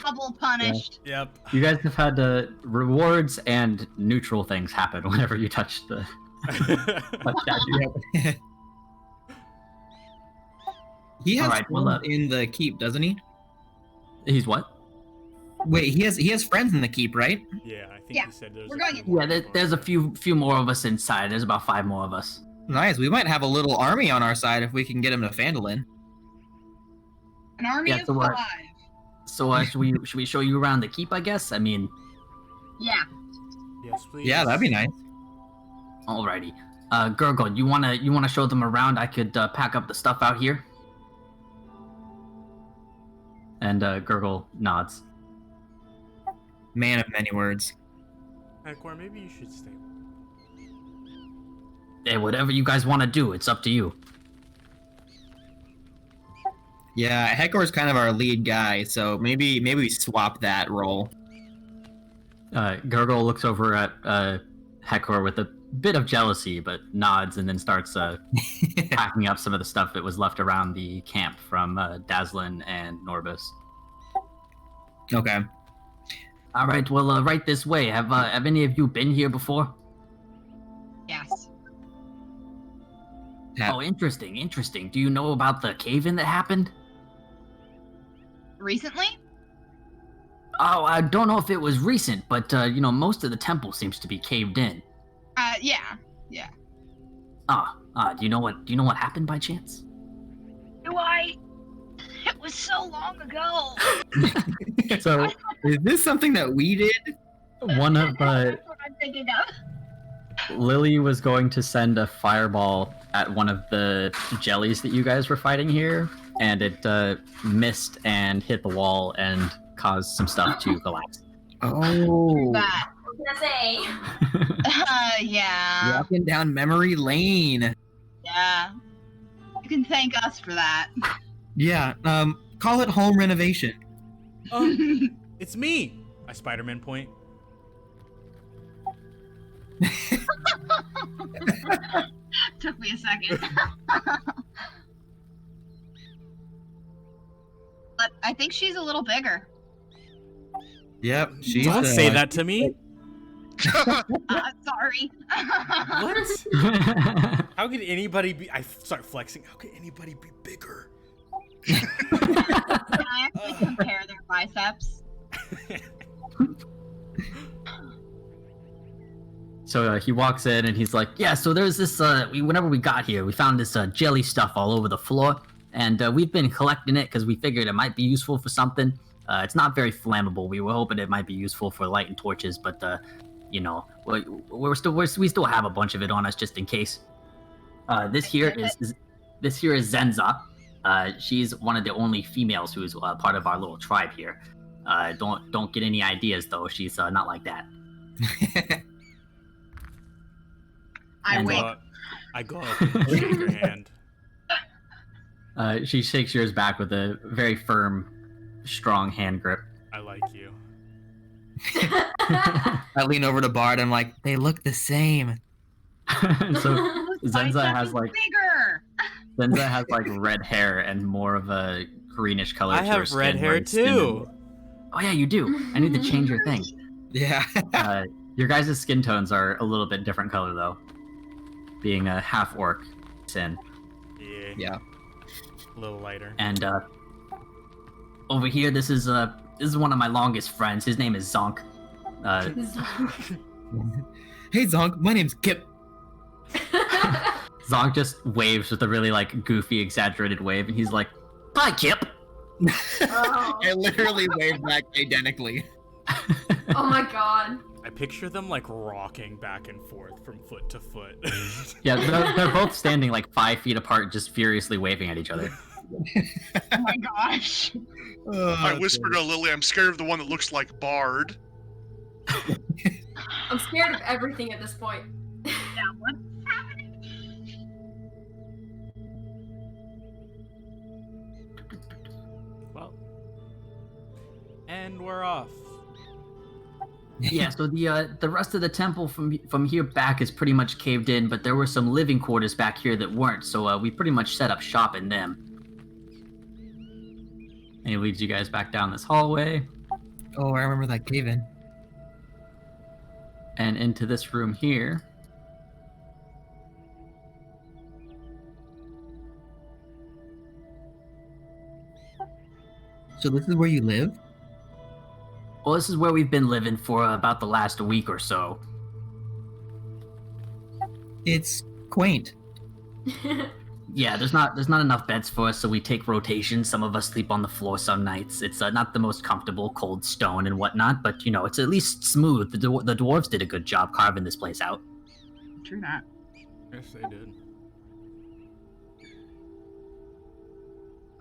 Double punished. Yep. You guys have had rewards and neutral things happen whenever you touch the statue. He has Alright, well, friends in the keep, doesn't he? He's what? Wait, he has friends in the keep, right? Yeah, I think Yeah, he said there's we're a going few in. more Yeah, there's a people. few more of us inside. There's about 5 more of us. Nice. We might have a little army on our side if we can get him to Phandalin. An army Yeah, of so what? 5. So should we show you around the keep? I guess. I mean, Yeah. Yes, please. Yeah, that'd be nice. alrighty. Gurgle, you wanna show them around? I could pack up the stuff out here. And Gurgle nods. Man of many words. Heckor, maybe you should stay. Hey, whatever you guys want to do, it's up to you. Yeah, Heckor's kind of our lead guy, so maybe we swap that role. Gurgle looks over at Heckor with a bit of jealousy, but nods and then starts packing up some of the stuff that was left around the camp from Daslin and Norbus. Okay. All right, well, right this way. Have any of you been here before? Yes. Oh, interesting. Do you know about the cave-in that happened? Recently? Oh, I don't know if it was recent, but most of the temple seems to be caved in. Yeah. Do you know what happened by chance? Do I? It was so long ago. So Is this something that we did? one of That's what I'm thinking of. Lily was going to send a fireball at one of the jellies that you guys were fighting here, and it missed and hit the wall and caused some stuff to collapse. Oh. That. Gonna say. Yeah. Walking down memory lane. Yeah. You can thank us for that. Yeah, call it home renovation. Oh, it's me! I Spider-Man point. Took me a second. But I think she's a little bigger. Yep, she's Don't say that to me. Sorry. What? How could anybody be? I start flexing. How could anybody be bigger? Can I actually compare their biceps? So he walks in and he's like, yeah, so there's this, whenever we got here, we found this jelly stuff all over the floor. And we've been collecting it because we figured it might be useful for something. It's not very flammable. We were hoping it might be useful for lighting torches, but, you know, we still have a bunch of it on us just in case. This here is Zenza. She's one of the only females who's part of our little tribe here. Don't get any ideas, though. She's not like that. I wink. I go up and shake her hand. She shakes yours back with a very firm, strong hand grip. I like you. I lean over to Bard and I'm like, they look the same. So Zenza has bigger. Zenza has like red hair and more of a greenish color. I to her have skin, red hair where skin too. Oh yeah, you do. I need to change your thing. Yeah. Your guys' skin tones are a little bit different color though, being a half orc Sin. Yeah. A little lighter. And over here, this is one of my longest friends. His name is Zonk. Hey Zonk, my name's Kip. Zonk just waves with a really like goofy, exaggerated wave, and he's like, "Bye, Kip." Oh. I literally waved back identically. Oh my god. I picture them like rocking back and forth from foot to foot. Yeah, they're both standing like 5 feet apart, just furiously waving at each other. Oh my gosh. I whisper to Lily, I'm scared of the one that looks like Bard. I'm scared of everything at this point. Yeah, what's happening? Well, and we're off. Yeah, so the rest of the temple from here back is pretty much caved in, but there were some living quarters back here that weren't, so we pretty much set up shop in them. And he leads you guys back down this hallway Oh, I remember that cave-in. and into this room here. So this is where you live? Well, this is where we've been living for about the last week or so. It's quaint. Yeah, there's not enough beds for us, so we take rotations. Some of us sleep on the floor some nights. It's not the most comfortable, cold stone and whatnot, but you know, it's at least smooth. The dwarves did a good job carving this place out. True that. Yes, they did.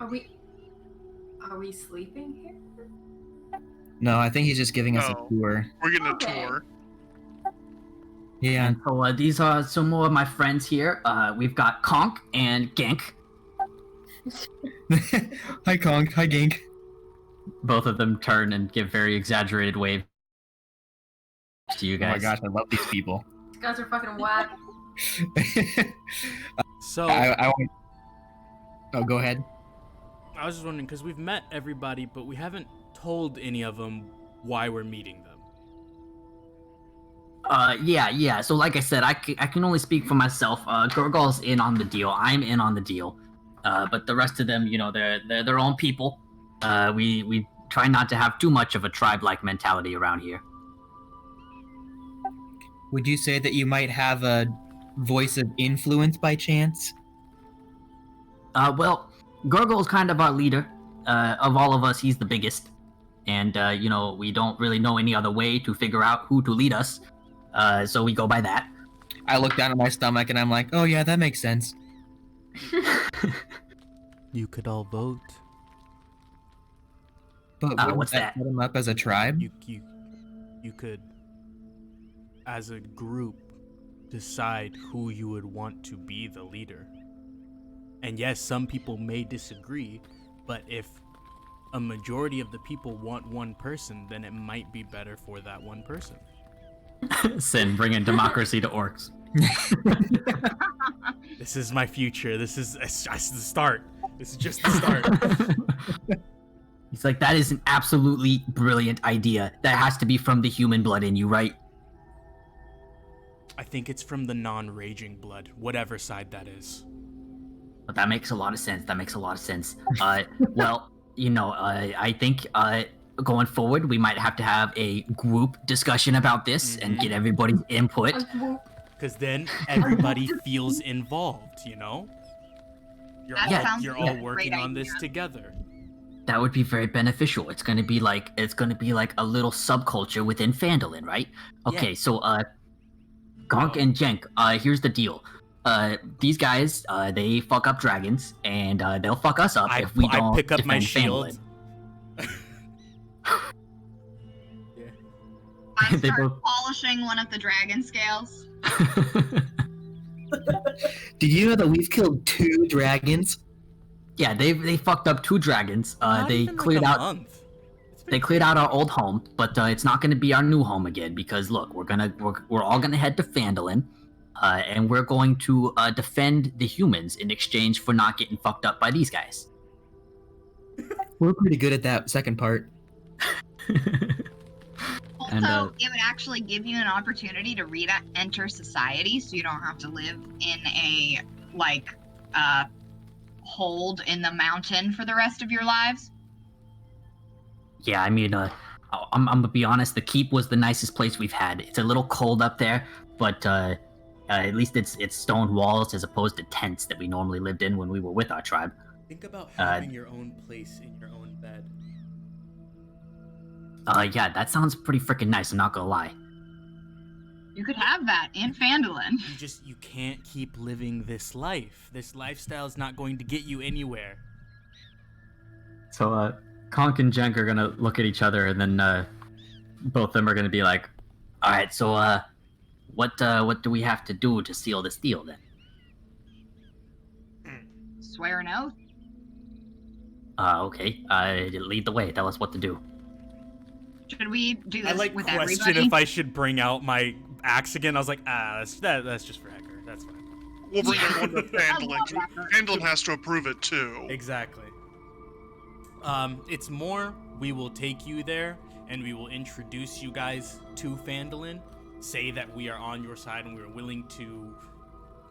Are we sleeping here? No, I think he's just giving us No. a tour. We're getting Okay. a tour. Yeah. And so these are some more of my friends here. We've got Conk and Gank. Hi Kong, hi Gink. Both of them turn and give very exaggerated waves to you Oh my guys. gosh, I love these people. These guys are fucking whack. So I want... Oh, go ahead. I was just wondering, because we've met everybody, but we haven't told any of them why we're meeting them. Yeah. So like I said, I can only speak for myself. Gurgle's in on the deal. I'm in on the deal. But the rest of them, you know, they're their own people. We try not to have too much of a tribe-like mentality around here. Would you say that you might have a voice of influence by chance? Well, Gurgle's kind of our leader. Of all of us, he's the biggest. And, you know, we don't really know any other way to figure out who to lead us. So we go by that. I look down at my stomach and I'm like, oh yeah, that makes sense. You could all vote. But wouldn't what's that? set them up as a tribe? You could, as a group, decide who you would want to be the leader. And yes, some people may disagree, but if a majority of the people want one person, then it might be better for that one person. Sin, bringing democracy to orcs. This is my future. This is just the start. This is just the start. He's like, that is an absolutely brilliant idea. That has to be from the human blood in you, right? I think it's from the non-raging blood, whatever side that is. But that makes a lot of sense. Well, you know, I think going forward, we might have to have a group discussion about this and get everybody's input. Because then everybody feels involved, you know? You're all working on this together. That would be very beneficial. It's gonna be like a little subculture within Phandalin, right? Okay, Yeah. so Gonk and Jenk, here's the deal. These guys, they fuck up dragons, and they'll fuck us up if we don't I pick up my defend shield. I They start both- polishing one of the dragon scales. Did you know that we've killed 2 dragons? Yeah, they fucked up 2 dragons. Not They even cleared like a out. month. It's been They cleared out our old home, but it's not going to be our new home again because look, we're all gonna head to Phandalin, and we're going to defend the humans in exchange for not getting fucked up by these guys. We're pretty good at that second part. Also, And, it would actually give you an opportunity to re-enter society, so you don't have to live in a hold in the mountain for the rest of your lives. Yeah, I mean, I'm gonna be honest. The keep was the nicest place we've had. It's a little cold up there, but at least it's stone walls as opposed to tents that we normally lived in when we were with our tribe. Think about having your own place in your own bed. Yeah, that sounds pretty freaking nice. I'm not gonna lie. You could have that in Phandalin. You can't keep living this life. This lifestyle is not going to get you anywhere. So, Conk and Jenk are gonna look at each other, and then both of them are gonna be like, "All right, so what do we have to do to seal this deal then?" Swear an oath. Okay. Lead the way. Tell us what to do. Should we do this I with question everybody? if I should bring out my axe again. I was like, that's just for Heckor. That's fine. We'll bring everyone to I love Phandalin. that. Phandalin has to approve it too. Exactly. It's more, we will take you there, and we will introduce you guys to Phandalin, say that we are on your side and we're willing to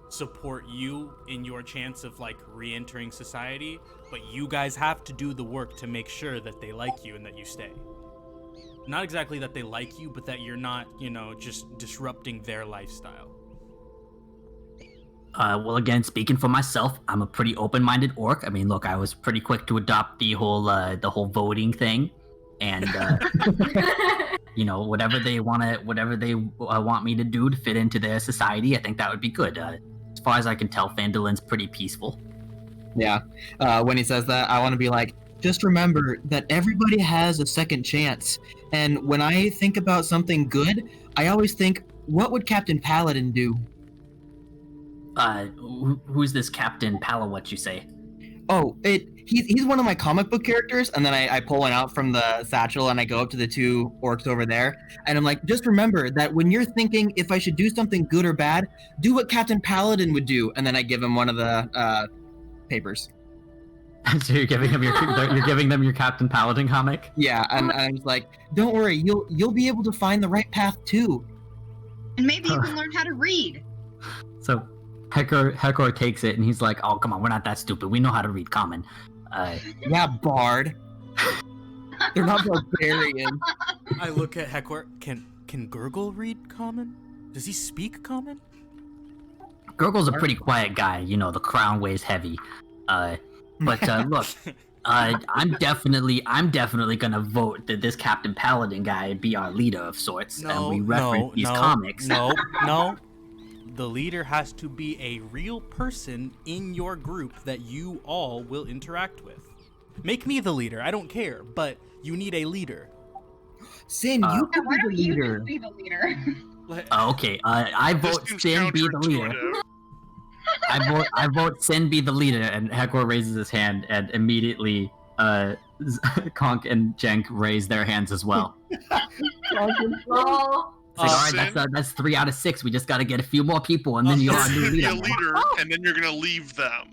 support you in your chance of, re-entering society, but you guys have to do the work to make sure that they like you and that you stay. Not exactly that they like you, but that you're not, just disrupting their lifestyle. Well, again, speaking for myself, I'm a pretty open-minded orc. I mean, look, I was pretty quick to adopt the whole voting thing, and whatever they want me to do to fit into their society, I think that would be good. As far as I can tell, Phandalin's pretty peaceful. Yeah. When he says that, I want to be like, just remember that everybody has a second chance. And when I think about something good, I always think, what would Captain Paladin do? Who's this Captain Palawat you say? Oh, he's one of my comic book characters, and then I pull one out from the satchel and I go up to the 2 orcs over there, and I'm like, just remember that when you're thinking if I should do something good or bad, do what Captain Paladin would do, and then I give him one of the papers. So you're giving them your Captain Paladin comic? Yeah, and I'm just like, don't worry, you'll be able to find the right path too. And maybe you can learn how to read. So Heckor takes it and he's like, "Oh, come on, we're not that stupid. We know how to read common." Yeah, Bard. They're not barbarians. I look at Heckor. Can Gurgle read common? Does he speak common? Gurgle's a pretty quiet guy. The crown weighs heavy. But look, I'm definitely gonna vote that this Captain Paladin guy be our leader of sorts, and we reference these comics. No. The leader has to be a real person in your group that you all will interact with. Make me the leader. I don't care, but you need a leader. Sin, you Yeah, could why be don't the you leader. just be the leader? Okay, I This vote seems Sin be the leader. counterintuitive. I vote Sin be the leader, and Heckor raises his hand, and immediately Conk and Jenk raise their hands as well. Roll. It's like, all Sin? right, that's 3 out of 6. We just got to get a few more people, and then you're our new You're gonna be a leader. leader, and then you're gonna leave them,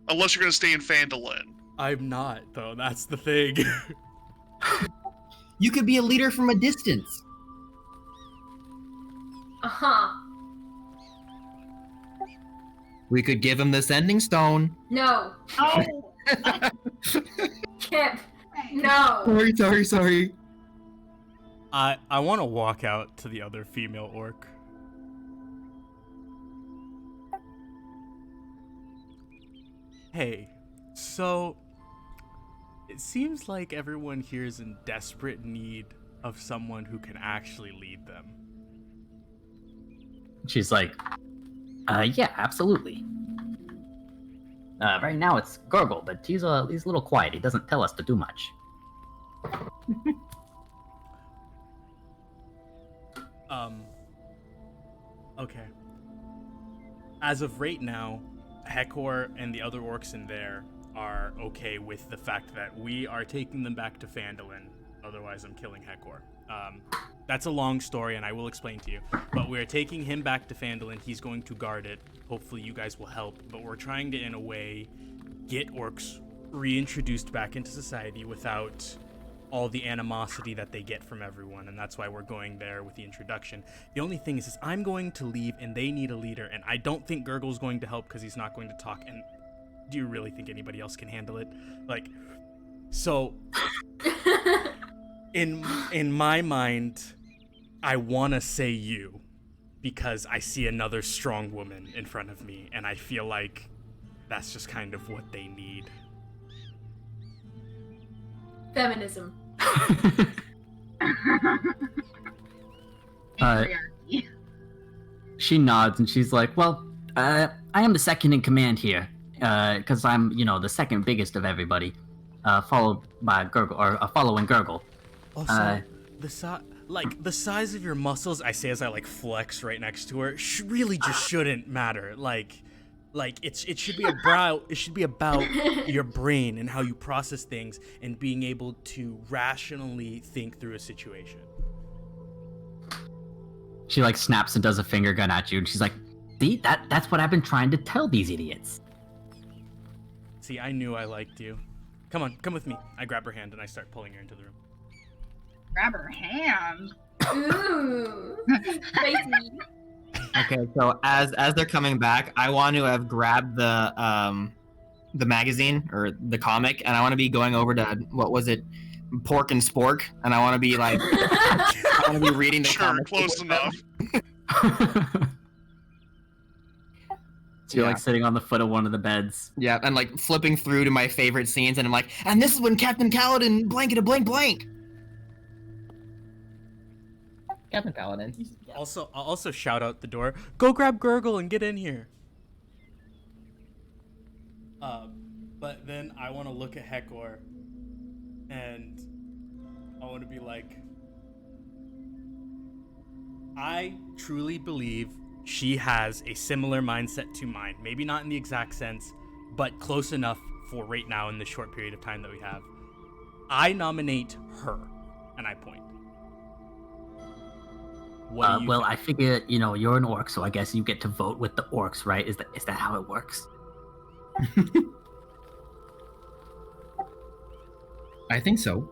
unless you're gonna stay in Phandalin. I'm not, though. That's the thing. You could be a leader from a distance. Uh-huh. We could give him the sending stone. No. Oh, Kip. No. Sorry. I want to walk out to the other female orc. Hey, so it seems like everyone here is in desperate need of someone who can actually lead them. She's like, yeah, absolutely. Right now it's Gurgle, but he's a little quiet. He doesn't tell us to do much. Okay. As of right now, Heckor and the other orcs in there are okay with the fact that we are taking them back to Phandalin. Otherwise, I'm killing Heckor. That's a long story, and I will explain to you. But we're taking him back to Phandalin. He's going to guard it. Hopefully, you guys will help. But we're trying to, in a way, get orcs reintroduced back into society without all the animosity that they get from everyone, and that's why we're going there with the introduction. The only thing is I'm going to leave, and they need a leader, and I don't think Gurgle's going to help because he's not going to talk, and do you really think anybody else can handle it? Like, so, in my mind, I want to say you, because I see another strong woman in front of me, and I feel like that's just kind of what they need. Feminism. She nods and she's like, well, I am the second in command here, because I'm, the second biggest of everybody, followed by Gurgle, or following Gurgle. Also, the size of your muscles, I say as I flex right next to her, really just shouldn't matter. It should be about your brain and how you process things and being able to rationally think through a situation. She snaps and does a finger gun at you, and she's like, "See, that's what I've been trying to tell these idiots." See, I knew I liked you. Come on, come with me. I grab her hand and I start pulling her into the room. Grab her hand. Ooh, spicy. Okay, so as they're coming back, I want to have grabbed the magazine or the comic, and I want to be going over to, what was it, Pork and Spork, and I want to be I want to be reading the comic. Sure, close enough. So you're sitting on the foot of one of the beds. Yeah, and flipping through to my favorite scenes, and I'm like, and this is when Captain Paladin blankety blank blank. Captain Paladin. Also, I'll also shout out the door. Go grab Gurgle and get in here. But then I want to look at Heckor, and I want to be like, I truly believe she has a similar mindset to mine. Maybe not in the exact sense, but close enough for right now in this short period of time that we have. I nominate her, and I point. What do you think? I figure, you're an orc, so I guess you get to vote with the orcs, right? Is that how it works? I think so.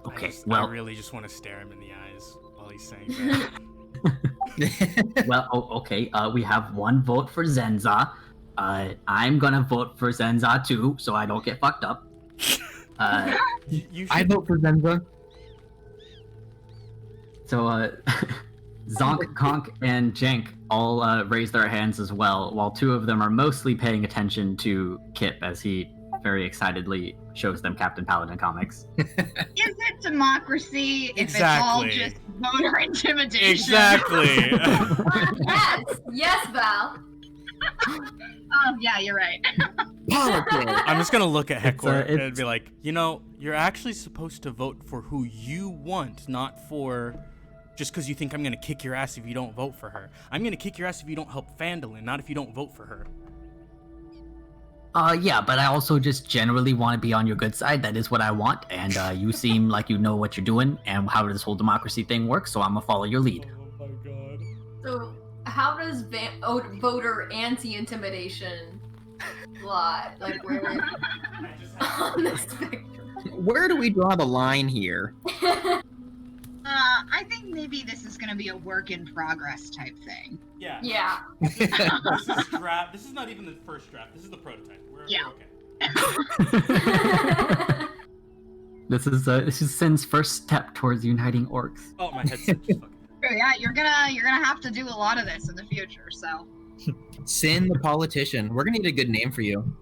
Okay, I really just want to stare him in the eyes while he's saying that. Well, okay. We have one vote for Zenza. I'm gonna vote for Zenza too, so I don't get fucked up. I vote for Zenza. So, Zonk, Conk, and Jenk all raise their hands as well, while two of them are mostly paying attention to Kip as he very excitedly shows them Captain Paladin comics. Is it democracy if Exactly. it's all just voter intimidation? Exactly. Yes, Val. Oh, yeah, you're right. Politics. I'm just gonna look at Heckor It's- and be like, you're actually supposed to vote for who you want, not for just because you think I'm gonna kick your ass if you don't vote for her. I'm gonna kick your ass if you don't help Phandalin, not if you don't vote for her. Yeah, but I also just generally want to be on your good side. That is what I want, and you seem like you know what you're doing and how this whole democracy thing works, so I'm gonna follow your lead. Oh my god. So, how does voter anti-intimidation lie? Where on the spectrum? Where do we draw the line here? I think maybe this is gonna be a work in progress type thing. Yeah. Yeah. This is draft. This is not even the first draft. This is the prototype. We're okay. This is Sin's first step towards uniting orcs. Oh, my headset just fucking... Yeah, you're gonna have to do a lot of this in the future, so. Sin the politician. We're gonna need a good name for you.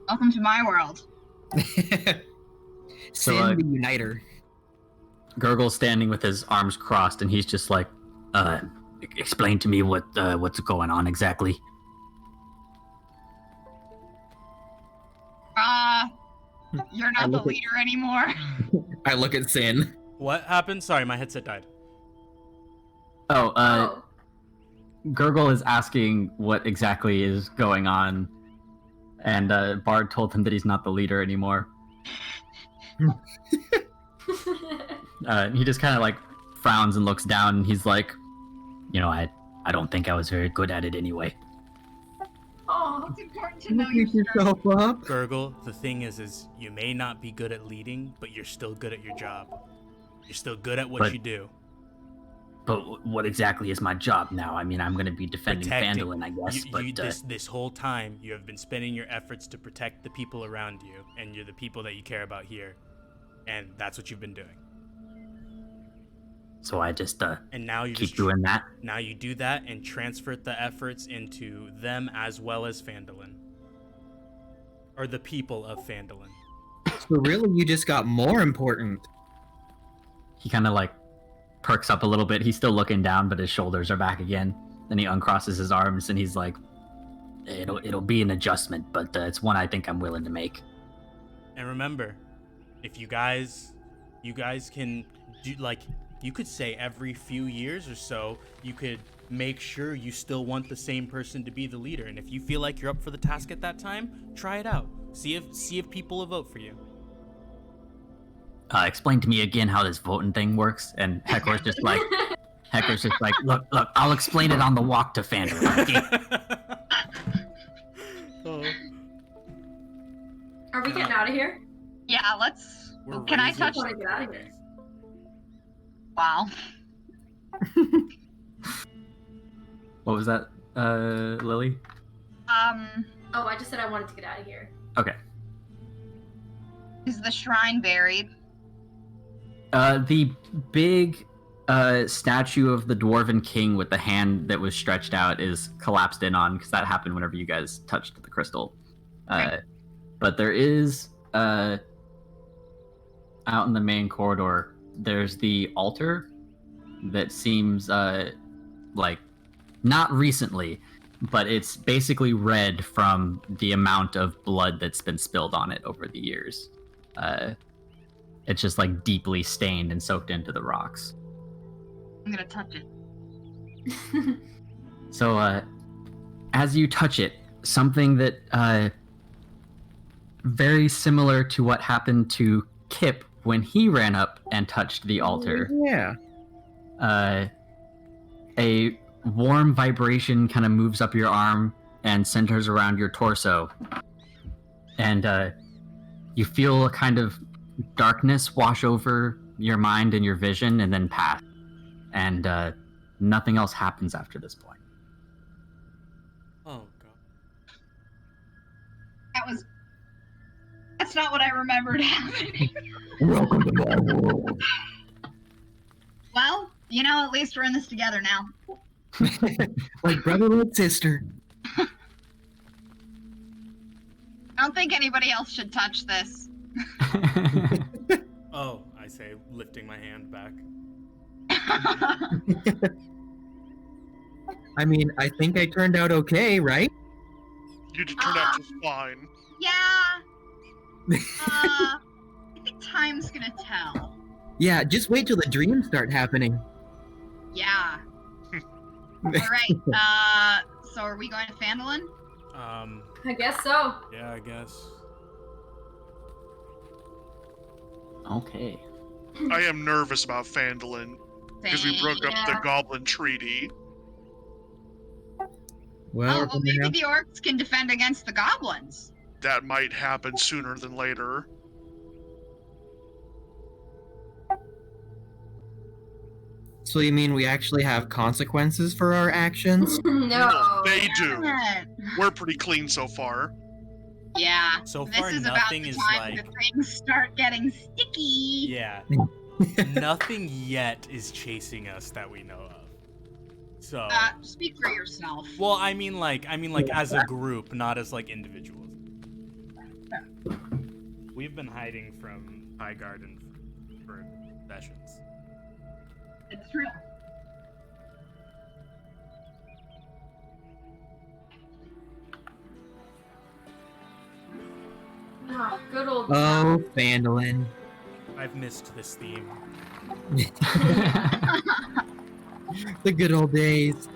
Welcome to my world. Sin the Uniter. Gurgle's standing with his arms crossed, and he's just like, explain to me what's going on exactly. You're not the leader anymore. I look at Sin. What happened? Sorry, my headset died. Gurgle is asking what exactly is going on, and Bard told him that he's not the leader anymore. He just kind of like frowns and looks down, and he's like, I don't think I was very good at it anyway. Oh, it's important to know your yourself up. Gurgle, the thing is you may not be good at leading, but you're still good at your job. You're still good at what you do. But what exactly is my job now? I mean, I'm going to be defending Phandalin, I guess. This whole time, you have been spending your efforts to protect the people around you, and you're the people that you care about here. And that's what you've been doing. So I just and now you keep doing that? Now you do that and transfer the efforts into them as well as Phandalin. Or the people of Phandalin. So really, you just got more important. He kind of like perks up a little bit. He's still looking down, but his shoulders are back again. Then he uncrosses his arms and he's like, it'll be an adjustment, but it's one I think I'm willing to make. And remember, if you guys can do, like, you could say every few years or so, you could make sure you still want the same person to be the leader. And if you feel like you're up for the task at that time, try it out. See if people will vote for you. Explain to me again how this voting thing works. And Heckor's just like, look, I'll explain it on the walk to Phandalin. Okay? Are we getting out of here? Yeah, let's. Can I touch? I get out of here. Wow. What was that, Lily? Oh, I just said I wanted to get out of here. Okay. Is the shrine buried? The big statue of the Dwarven King with the hand that was stretched out is collapsed in on, because that happened whenever you guys touched the crystal. But there is, out in the main corridor, there's the altar that seems like not recently, but it's basically red from the amount of blood that's been spilled on it over the years. It's just like deeply stained and soaked into the rocks. I'm gonna touch it. So as you touch it, something that very similar to what happened to Kip when he ran up and touched the altar. Yeah. A warm vibration kind of moves up your arm and centers around your torso. And you feel a kind of darkness wash over your mind and your vision and then pass. And nothing else happens after this point. Oh, God. That's not what I remembered happening. Welcome to my world. Well, at least we're in this together now. Like brother, like sister. I don't think anybody else should touch this. Oh, I say, lifting my hand back. I mean, I think I turned out okay, right? You turned out just fine. Yeah. I think time's gonna tell. Yeah, just wait till the dreams start happening. Yeah. Alright, so are we going to Phandalin? I guess so. Yeah, I guess. Okay. I am nervous about Phandalin because we broke up the Goblin Treaty. Well, maybe the orcs can defend against the goblins. That might happen sooner than later. So you mean we actually have consequences for our actions? No. They do. We're pretty clean so far. Yeah. So This far, is about nothing the is time like. that things start getting sticky. Yeah. Nothing yet is chasing us that we know of. So. Speak for yourself. Well, I mean like as a group, not as like individuals. We've been hiding from High Garden for sessions. It's true. Oh, good old. Oh, Phandalin. I've missed this theme. The good old days.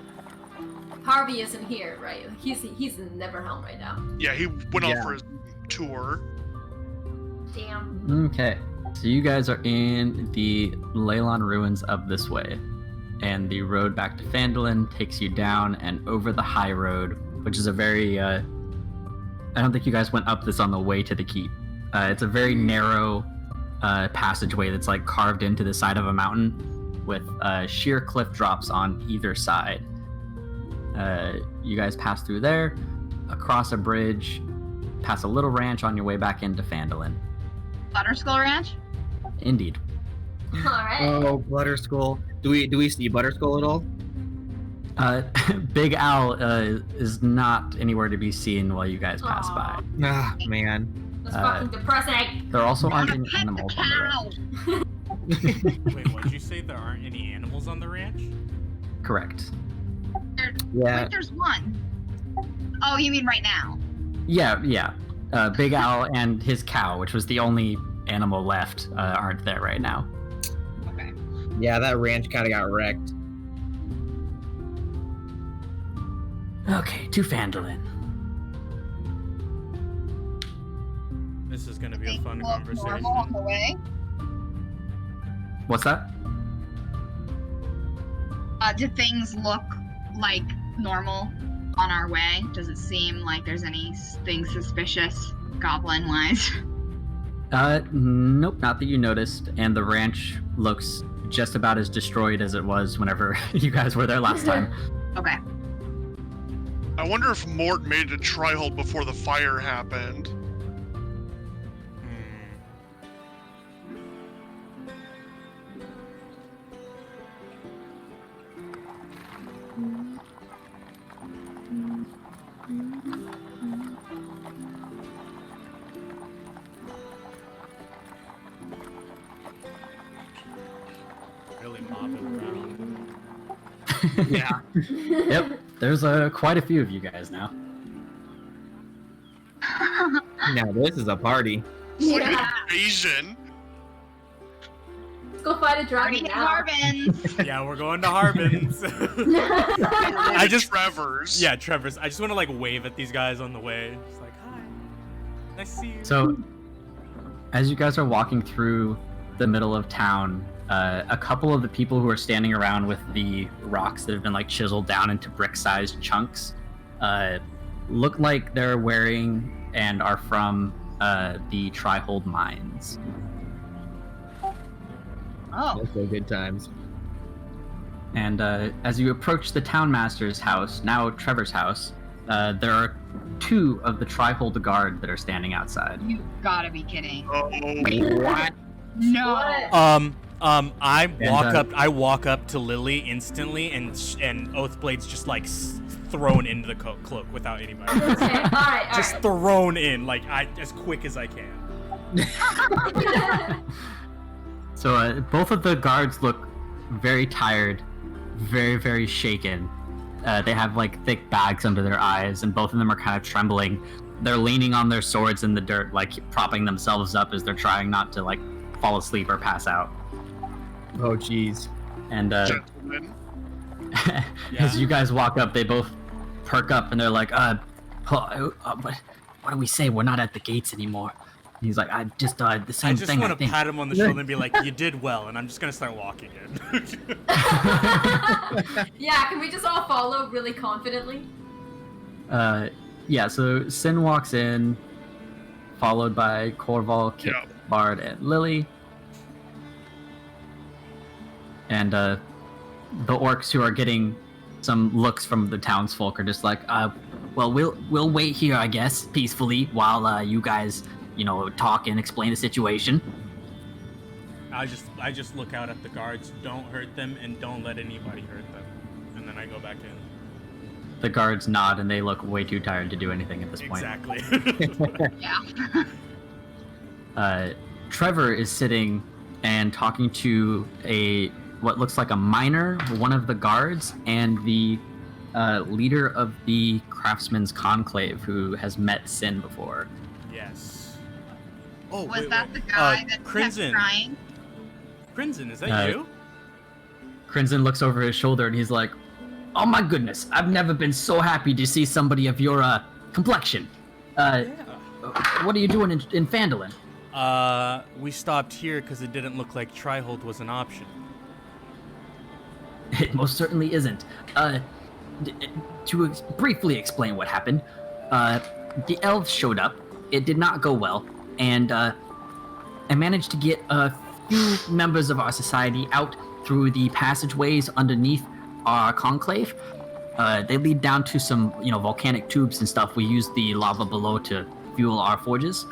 Harvey isn't here, right? He's in Neverhelm right now. Yeah, he went off for his tour. Damn. Okay, so you guys are in the Leyland Ruins of this way, and the road back to Phandalin takes you down and over the high road, which is a very I don't think you guys went up this on the way to the keep. It's a very narrow passageway that's like carved into the side of a mountain with sheer cliff drops on either side. You guys pass through there, across a bridge, past a little ranch on your way back into Phandalin. Butterskull Ranch? Indeed. All right. Oh, Butterskull. Do we see Butterskull at all? Big Al is not anywhere to be seen while you guys pass by. Ah, man. That's fucking depressing. There also aren't Wanna any pet animals the on the cow. ranch. Wait, what did you say? There aren't any animals on the ranch? Correct. Yeah. Wait, there's one. Oh, you mean right now? Yeah. Big Al and his cow, which was the only animal left, aren't there right now. Okay. Yeah, that ranch kind of got wrecked. Okay, to Phandalin. This is gonna be a Things fun look conversation. normal on the way. What's that? Do things look like normal on our way? Does it seem like there's anything suspicious, goblin-wise? Nope, not that you noticed. And the ranch looks just about as destroyed as it was whenever you guys were there last time. Okay. I wonder if Mort made a Trihold before the fire happened. Really mobbing around. Yeah. Yep, there's quite a few of you guys now. Now this is a party. It's like an Yeah. invasion. Let's go fight a Party dragon in now. Harbin. Yeah, we're going to Harbin's. I just- Trevor's. Yeah, Trevor's. I just want to like wave at these guys on the way. Just like, hi. Nice to see you. So, as you guys are walking through the middle of town, a couple of the people who are standing around with the rocks that have been like chiseled down into brick-sized chunks look like they're wearing and are from the Trihold mines. Oh. That's so good times. And as you approach the townmaster's house, now Trevor's house, there are two of the Trihold guard that are standing outside. You gotta be kidding. Oh, Wait, what? No. What? I walk up to Lily instantly, and Oathblade's just like thrown into the cloak without anybody. Okay, alright, Just alright. thrown in, like as quick as I can. So both of the guards look very tired, very, very shaken. They have like thick bags under their eyes, and both of them are kind of trembling. They're leaning on their swords in the dirt, like propping themselves up as they're trying not to like fall asleep or pass out. Oh, jeez. And gentlemen. as you guys walk up, they both perk up and they're like, what do we say? We're not at the gates anymore. And he's like, I just the same I just thing. want I to think. pat him on the shoulder and be like, "You did well," and I'm just gonna start walking in. Yeah, can we just all follow really confidently? Yeah. So Sin walks in, followed by Corval, Kip, Yep. Bard, and Lily. And the orcs who are getting some looks from the townsfolk are just like, Well, we'll wait here, I guess, peacefully while you guys, talk and explain the situation. I just look out at the guards. Don't hurt them, and don't let anybody hurt them. And then I go back in. The guards nod, and they look way too tired to do anything at this point. Exactly. Yeah. Trevor is sitting and talking to what looks like a miner, one of the guards, and the leader of the Craftsman's Conclave, who has met Sin before. Yes. Oh, Was that the guy that Crimson. kept crying? Crimson, is that you? Crimson looks over his shoulder and he's like, "Oh my goodness, I've never been so happy to see somebody of your complexion. What are you doing in Phandalin?" We stopped here because it didn't look like Trihold was an option. It most certainly isn't. To briefly explain what happened, the elves showed up. It did not go well, and I managed to get a few members of our society out through the passageways underneath our conclave. They lead down to some, volcanic tubes and stuff. We use the lava below to fuel our forges.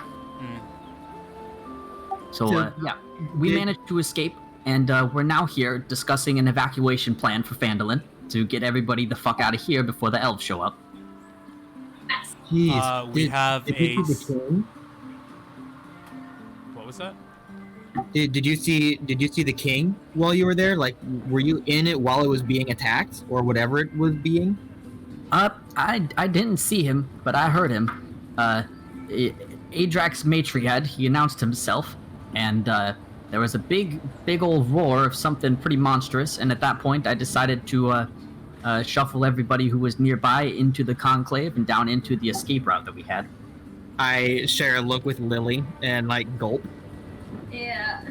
So, we managed to escape, and we're now here discussing an evacuation plan for Phandalin to get everybody the fuck out of here before the elves show up. Jeez. We have did you see the king? What was that? Did you see the king while you were there? Like, were you in it while it was being attacked or whatever it was being? I didn't see him, but I heard him. Adrax Matriad, he announced himself, and there was a big old roar of something pretty monstrous, and at that point I decided to shuffle everybody who was nearby into the conclave and down into the escape route that we had. I share a look with Lily and gulp. Yeah.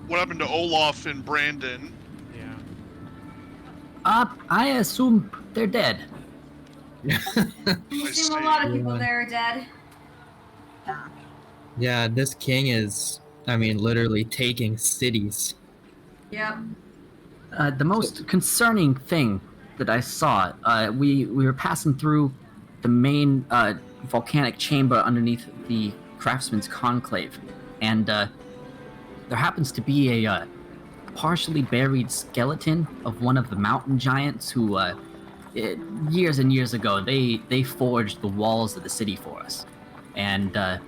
What happened to Olaf and Brandon? Yeah. I assume they're dead. I assume a lot of people there are dead. Yeah, this king is, literally taking cities. Yep. The most concerning thing that I saw, we were passing through the main volcanic chamber underneath the Craftsman's Conclave, and there happens to be a partially buried skeleton of one of the mountain giants who, years and years ago, they forged the walls of the city for us. And there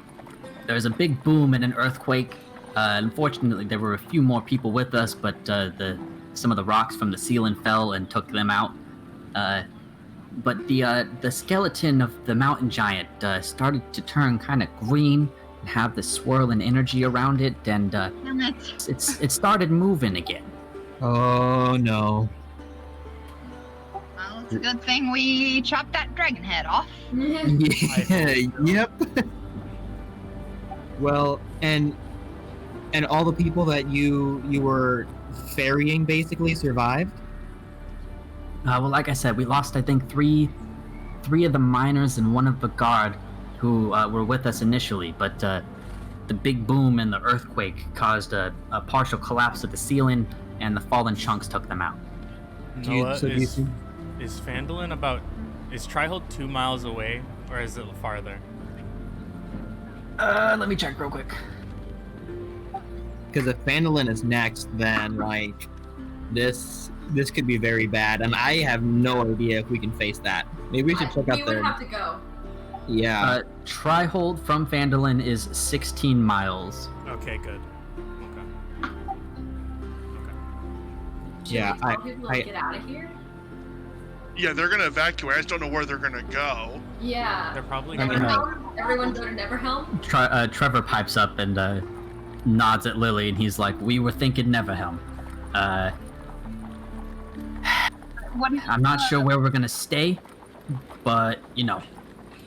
was a big boom and an earthquake. Unfortunately, there were a few more people with us, but some of the rocks from the ceiling fell and took them out. But the skeleton of the mountain giant started to turn kind of green and have the swirling energy around it, and it started moving again. Oh no. Well, it's a good thing we chopped that dragon head off. Yeah, yep. Well, and all the people that you were ferrying basically survived? Well, like I said, we lost, I think, three of the miners and one of the guard who were with us initially, but the big boom and the earthquake caused a partial collapse of the ceiling, and the fallen chunks took them out. Noah, is Phandalin is Trihold 2 miles away, or is it farther? Let me check real quick. Because if Phandalin is next, then this could be very bad, and I have no idea if we can face that. Maybe we should check out We would have to go. Yeah. Trihold from Phandalin is 16 miles. Okay, good. Okay. Yeah, Should we tell people to get out of here? Yeah, they're gonna evacuate. I just don't know where they're gonna go. Yeah. They're probably I'm gonna. gonna- Everyone go to Neverhelm? Trevor pipes up and nods at Lily, and he's like, "We were thinking Neverhelm. I'm not sure where we're gonna stay, but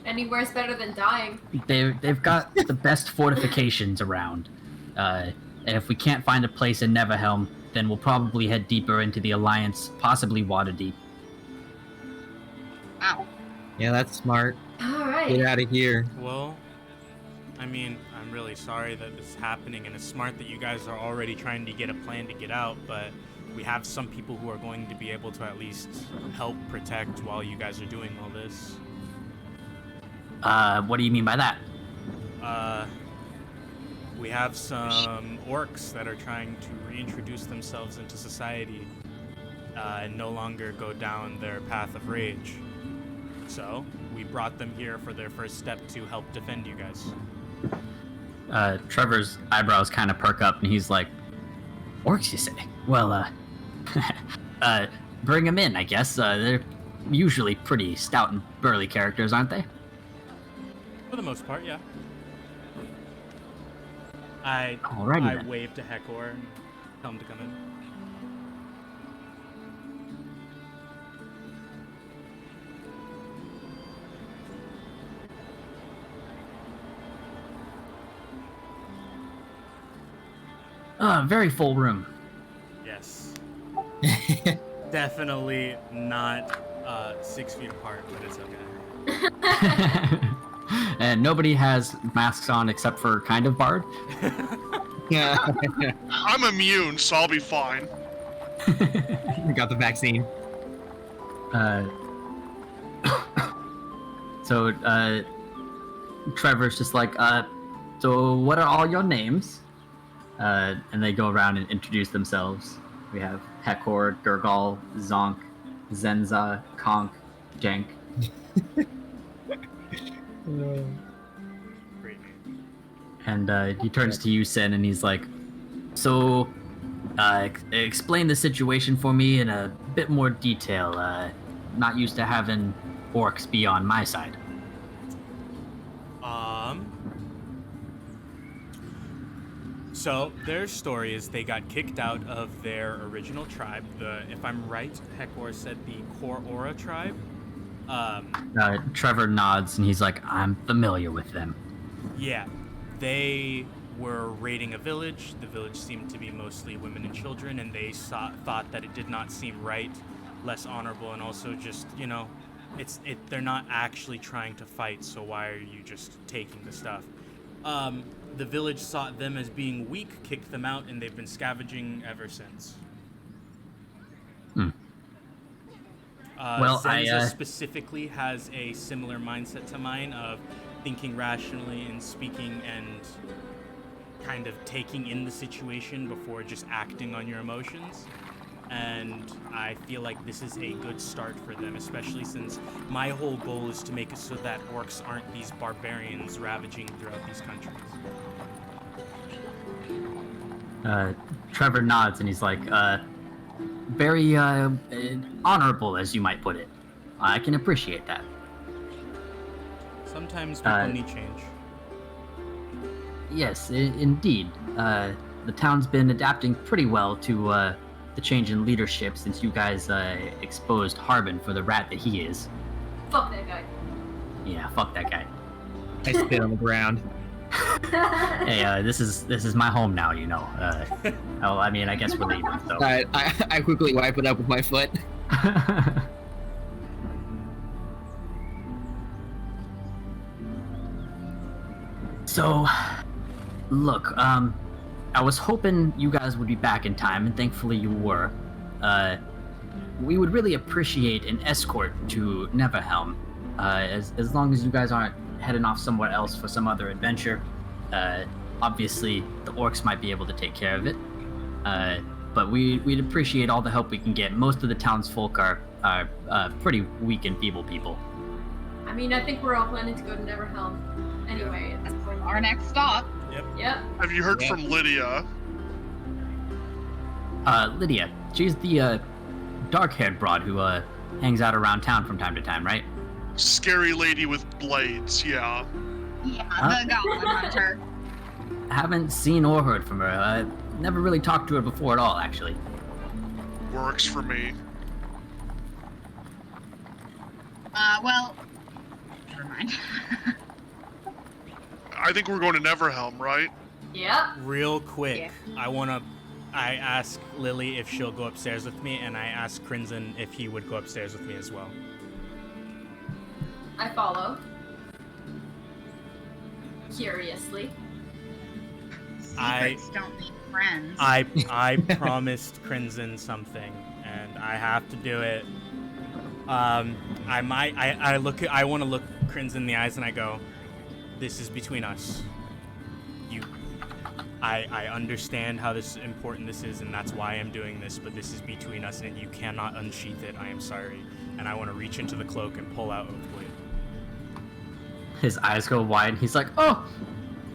Anywhere's better than dying. they've got the best fortifications around. And if we can't find a place in Neverhelm, then we'll probably head deeper into the Alliance, possibly Waterdeep." Wow. Yeah, that's smart. Alright. Get out of here. Well, I'm really sorry that this is happening, and it's smart that you guys are already trying to get a plan to get out, but We have some people who are going to be able to at least help protect while you guys are doing all this. What do you mean by that? We have some orcs that are trying to reintroduce themselves into society and no longer go down their path of rage. So, we brought them here for their first step to help defend you guys. Trevor's eyebrows kind of perk up, and he's like, "Orcs, you say? Well, bring them in, I guess. They're usually pretty stout and burly characters, aren't they?" For the most part, yeah. I waved to Heckor and tell him to come in. Very full room. Yes. Definitely not 6 feet apart, but it's okay. And nobody has masks on except for kind of Bard. Yeah. I'm immune, so I'll be fine. You got the vaccine. So Trevor's just like, so what are all your names? And they go around and introduce themselves. We have Heckor, Gurgal, Zonk, Zenza, Konk, Jank. Great name. And he turns to you, Sin, and he's like, so explain the situation for me in a bit more detail. Not used to having orcs be on my side. So their story is they got kicked out of their original tribe. If I'm right, Heckor said the Korora tribe. Trevor nods, and he's like, I'm familiar with them. Yeah, they were raiding a village. The village seemed to be mostly women and children, and they thought that it did not seem right, less honorable, and also just, you know, they're not actually trying to fight, so why are you just taking the stuff? The village saw them as being weak, kicked them out, and they've been scavenging ever since. Well, Zenza specifically has a similar mindset to mine of thinking rationally and speaking and kind of taking in the situation before just acting on your emotions. And I feel like this is a good start for them, especially since my whole goal is to make it so that orcs aren't these barbarians ravaging throughout these countries. Trevor nods, and he's like, very honorable, as you might put it. I can appreciate that. Sometimes people need change. Yes, indeed. The town's been adapting pretty well to the change in leadership since you guys exposed Harbin for the rat that he is. Fuck that guy. Yeah, fuck that guy. I spit on the ground. Hey, this is my home now, you know. Oh, I mean, I guess we're leaving, so. I quickly wipe it up with my foot. So, look, I was hoping you guys would be back in time, and thankfully you were. We would really appreciate an escort to Neverhelm, as long as you guys aren't heading off somewhere else for some other adventure. Obviously, the orcs might be able to take care of it, but we'd appreciate all the help we can get. Most of the townsfolk are pretty weak and feeble people. I mean, I think we're all planning to go to Neverhelm. Anyway, That's our next stop. Yep. Have you heard from Lydia? Lydia, she's the dark-haired broad who hangs out around town from time to time, right? Scary lady with blades, yeah. Yeah, the goblin hunter. Haven't seen or heard from her. Never really talked to her before at all, actually. Works for me. Well, never mind. I think we're going to Neverhelm, right? Yep. Real quick, I ask Lily if she'll go upstairs with me, and I ask Crimson if he would go upstairs with me as well. I follow. Curiously. Secrets don't need friends. I promised Crimson something, and I have to do it. I want to look Crimson in the eyes, and I go, "This is between us. I understand how important this is, and that's why I'm doing this. But this is between us, and you cannot unsheath it. I am sorry." And I want to reach into the cloak and pull out Oathblade. His eyes go wide. He's like, "Oh,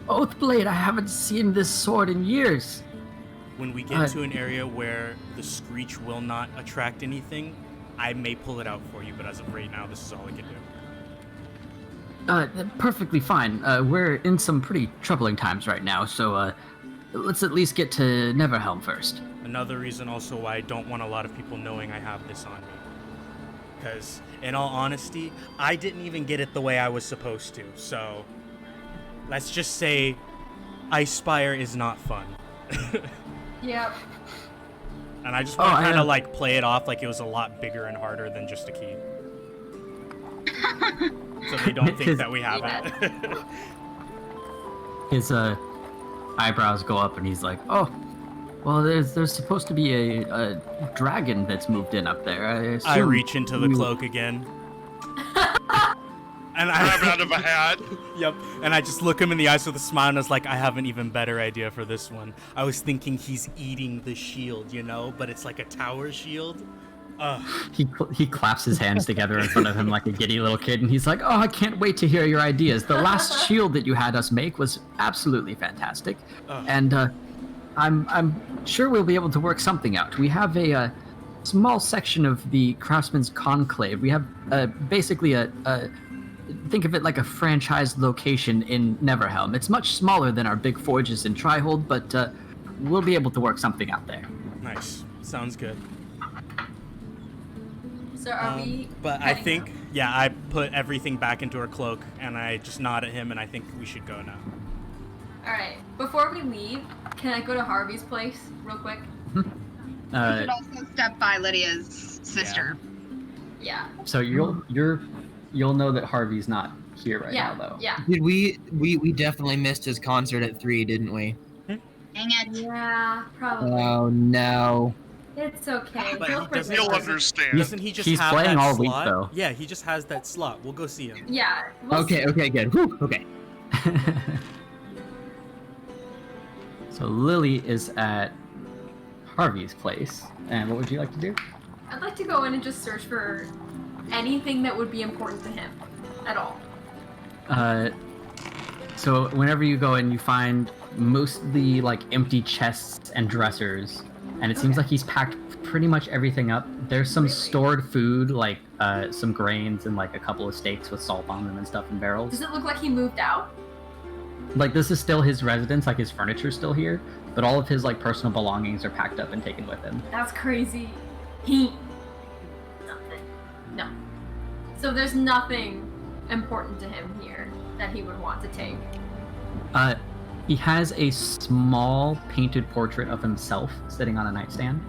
Oathblade! I haven't seen this sword in years." When we get to an area where the screech will not attract anything, I may pull it out for you, but as of right now, this is all I can do. Perfectly fine. We're in some pretty troubling times right now, so let's at least get to Neverhelm first. Another reason also why I don't want a lot of people knowing I have this on me. Because, in all honesty, I didn't even get it the way I was supposed to, so let's just say Icespire is not fun. Yep. And I just want to kind of like play it off like it was a lot bigger and harder than just a key. So they don't think that we have it. His eyebrows go up and he's like, "Oh, well, there's supposed to be a dragon that's moved in up there. I reach into the cloak again. And I grab it out of a hat. Yep. And I just look him in the eyes with a smile and I was like, I have an even better idea for this one. I was thinking he's eating the shield, you know, but it's like a tower shield. He claps his hands together in front of him like a giddy little kid, and he's like, "Oh, I can't wait to hear your ideas. The last shield that you had us make was absolutely fantastic, and I'm sure we'll be able to work something out. We have a small section of the Craftsman's Conclave. We have basically think of it like a franchise location in Neverhelm. It's much smaller than our big forges in Trihold, but we'll be able to work something out there." Nice. Sounds good. So are we? But I think, yeah, I put everything back into her cloak, and I just nod at him, and I think we should go now. All right. Before we leave, can I go to Harvey's place real quick? We should also step by Lydia's sister. Yeah. So you'll know that Harvey's not here right now, though. Yeah. Dude, we definitely missed his concert at 3, didn't we? Dang it. Yeah, probably. Oh no. It's okay. But Go he for doesn't- it. You'll understand. Doesn't he just He's have playing that all slot? week, though. Yeah, he just has that slot. We'll go see him. Yeah. Okay, good. Whew, okay. So Lily is at Harvey's place, and what would you like to do? I'd like to go in and just search for anything that would be important to him at all. So whenever you go in, you find mostly like empty chests and dressers, and it seems like he's packed pretty much everything up. There's some stored food, like some grains and like a couple of steaks with salt on them and stuff in barrels. Does it look like he moved out? Like this is still his residence, like his furniture's still here, but all of his like personal belongings are packed up and taken with him. That's crazy. Nothing. No. So there's nothing important to him here that he would want to take. He has a small painted portrait of himself sitting on a nightstand.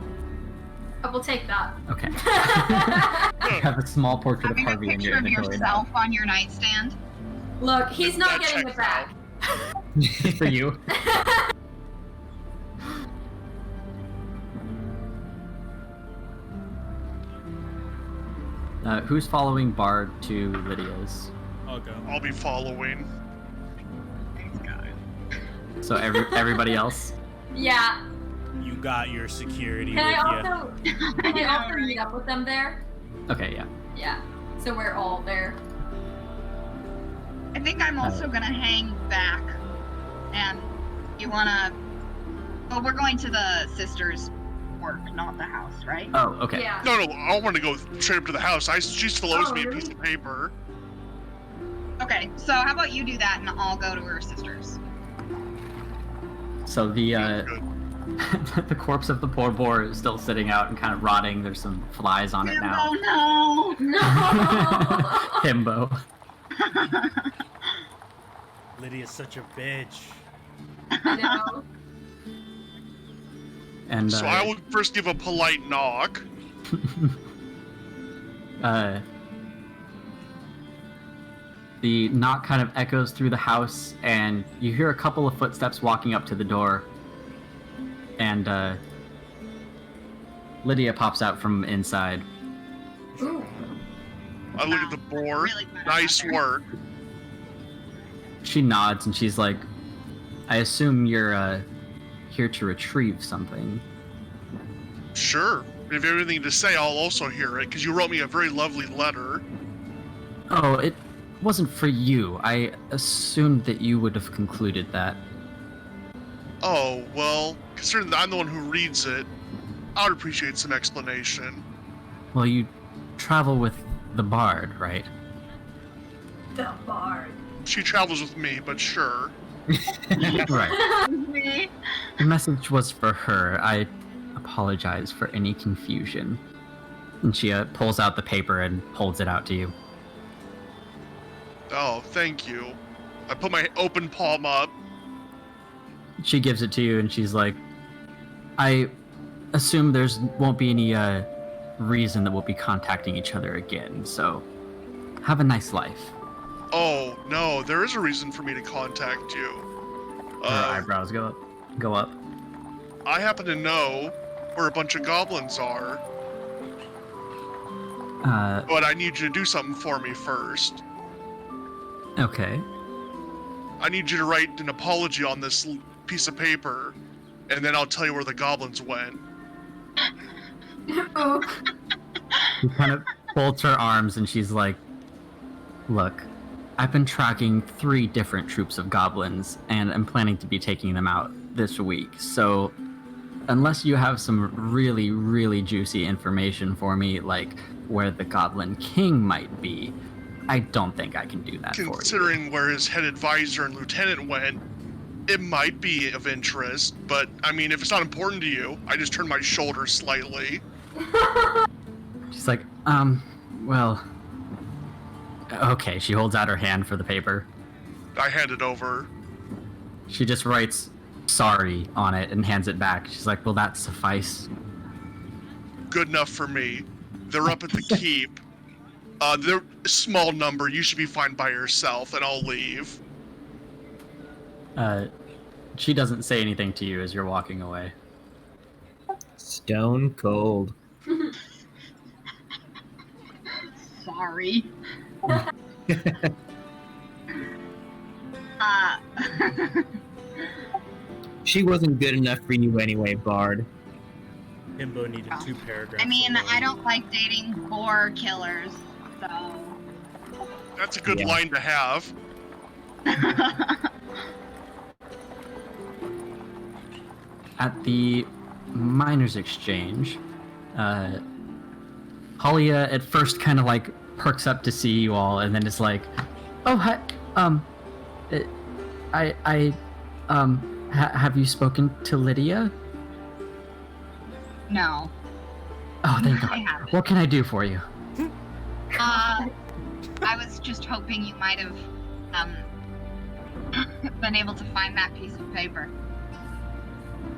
I will take that. Okay. You have a small portrait Having of a Harvey in your picture of inventory yourself on your nightstand. Look, he's not That getting checks it back. now. For you. Who's following Bard to Lydia's? I'll go. I'll be following. Thanks, God. So everybody else? Yeah. You got your security Can I with you. also meet up with them there? Okay, yeah. Yeah. So we're all there. I think I'm also gonna hang back. And you wanna... Well, we're going to the sisters' work, not the house, right? Oh, okay. Yeah. No, I want to go straight up to the house. She flows Oh, me a really? piece of paper. Okay, so how about you do that and I'll go to her sisters. So the Good. the corpse of the poor boar is still sitting out and kind of rotting. There's some flies on it now. Oh no! No. Himbo. Lydia's such a bitch. I know. And So I will first give a polite knock. The knock kind of echoes through the house, and you hear a couple of footsteps walking up to the door. And Lydia pops out from inside. Ooh. I look at the board. Really good Nice after. work. She nods, and she's like, I assume you're here to retrieve something. Sure. If you have anything to say, I'll also hear it, because you wrote me a very lovely letter. Oh, it wasn't for you. I assumed that you would have concluded that. Oh, well, considering that I'm the one who reads it, I would appreciate some explanation. Well, you travel with the bard, right? The bard. She travels with me, but sure. Right. Me? The message was for her. I apologize for any confusion. And she pulls out the paper and holds it out to you. Oh, thank you. I put my open palm up. She gives it to you, and she's like, I assume won't be any reason that we'll be contacting each other again, so have a nice life. Oh, no, there is a reason for me to contact you. Her eyebrows go up. I happen to know where a bunch of goblins are, but I need you to do something for me first. Okay. I need you to write an apology on this piece of paper, and then I'll tell you where the goblins went. Oh. She kind of folds her arms, and she's like, look, I've been tracking 3 different troops of goblins, and I'm planning to be taking them out this week, so unless you have some really, really juicy information for me, like where the Goblin King might be, I don't think I can do that for you. Considering where his head advisor and lieutenant went, it might be of interest, but I mean, if it's not important to you, I just turn my shoulders slightly. She's like, well, okay. She holds out her hand for the paper. I hand it over. She just writes sorry on it and hands it back. She's like, will that suffice? Good enough for me. They're up at the keep. They're a small number. You should be fine by yourself, and I'll leave. She doesn't say anything to you as you're walking away. Stone cold. Sorry. She wasn't good enough for you anyway, Bard. Himbo needed 2 paragraphs. I mean, alone. I don't like dating boar killers, so. That's a good Yeah. line to have. At the Miners' Exchange, Halia at first kind of like perks up to see you all, and then is like, "Oh, hi, have you spoken to Lydia?" No. Oh, thank I God. haven't. What can I do for you? I was just hoping you might have been able to find that piece of paper.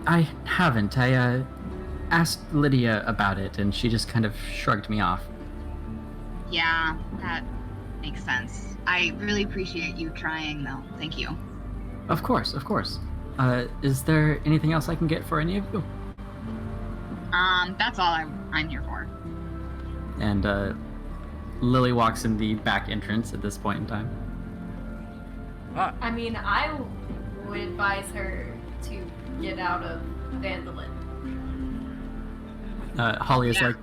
I haven't. I asked Lydia about it, and she just kind of shrugged me off. Yeah, that makes sense. I really appreciate you trying, though. Thank you. Of course, of course. Is there anything else I can get for any of you? That's all I'm here for. And Lily walks in the back entrance at this point in time. Ah, I mean, I would advise her to get out of Phandalin. Holly is Yeah. like,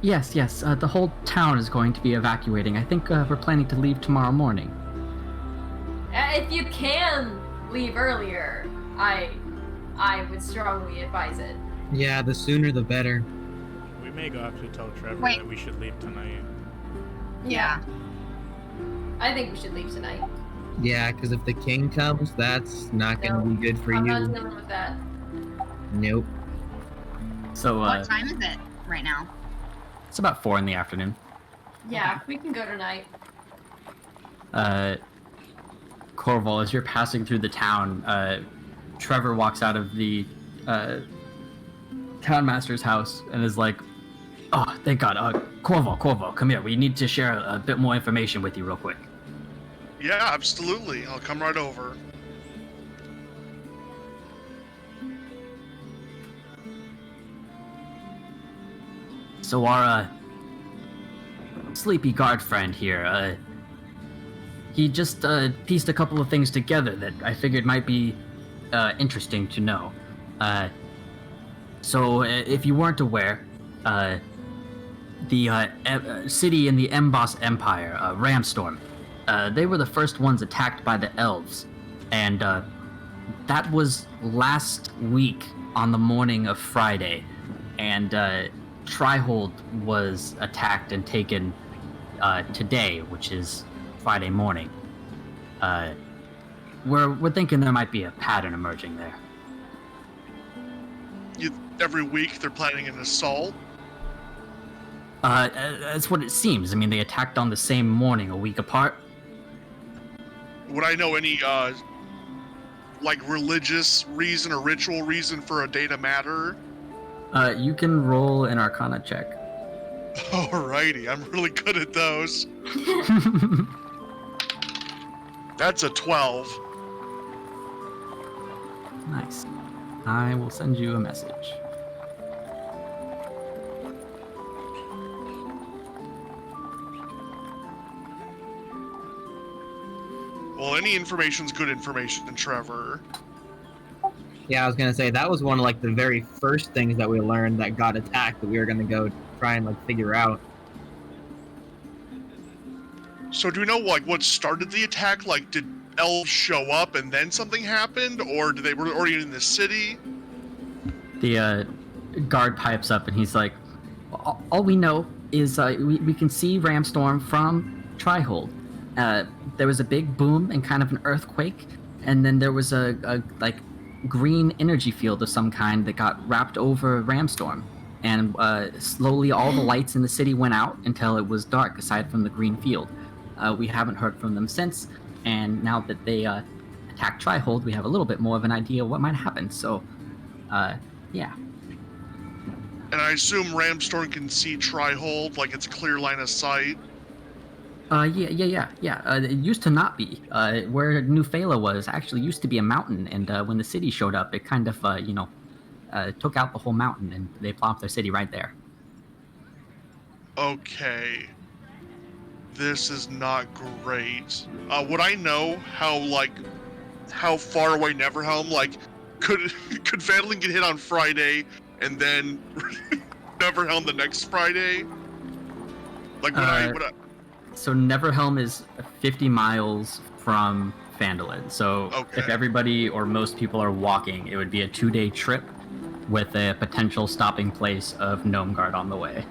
yes, the whole town is going to be evacuating. I think we're planning to leave tomorrow morning. If you can leave earlier, I would strongly advise it. Yeah, the sooner the better. we may go actually tell Trevor Wait. that we should leave tonight. Yeah. I think we should leave tonight. Yeah, because if the king comes, that's not going to No, be good for I'm not you. dealing with that. Nope. So What time is it right now? it's about 4 in the afternoon. Yeah, we can go tonight. Corval, as you're passing through the town, Trevor walks out of the townmaster's house and is like, "Oh, thank God! Corval, come here. We need to share a bit more information with you real quick." Yeah, absolutely. I'll come right over. So our sleepy guard friend here, he just pieced a couple of things together that I figured might be interesting to know. So if you weren't aware, the city in the Emboss Empire, Ramstorm, they were the first ones attacked by the elves, and that was last week on the morning of Friday, and Trihold was attacked and taken today, which is Friday morning. We're thinking there might be a pattern emerging there. Every week they're planning an assault? That's what it seems. I mean, they attacked on the same morning, a week apart. Would I know any, like, religious reason or ritual reason for a day to matter? You can roll an Arcana check. Alrighty, I'm really good at those. That's a 12. Nice. I will send you a message. Well, any information's good information, Trevor. Yeah, I was gonna say that was one of like the very first things that we learned that got attacked that we were gonna go try and like figure out. So do we know like what started the attack? Like, did elves show up and then something happened, or did they were already in the city? The guard pipes up and he's like, all we know is we can see Ramstorm from Trihold. There was a big boom and kind of an earthquake, and then there was a like green energy field of some kind that got wrapped over Ramstorm, and slowly all the lights in the city went out until it was dark aside from the green field. We haven't heard from them since, and now that they attacked Trihold, we have a little bit more of an idea of what might happen. So yeah. And I assume Ramstorm can see Trihold, like it's clear line of sight. Yeah. It used to not be. Where New Phala was actually used to be a mountain, and when the city showed up, it kind of, took out the whole mountain, and they plopped their city right there. Okay. This is not great. Would I know how far away Neverhelm, like, could Phandalin get hit on Friday, and then Neverhelm the next Friday? Like, would I... So Neverhelm is 50 miles from Phandalin. So Okay. If everybody or most people are walking, it would be a 2-day trip with a potential stopping place of Gnome Guard on the way.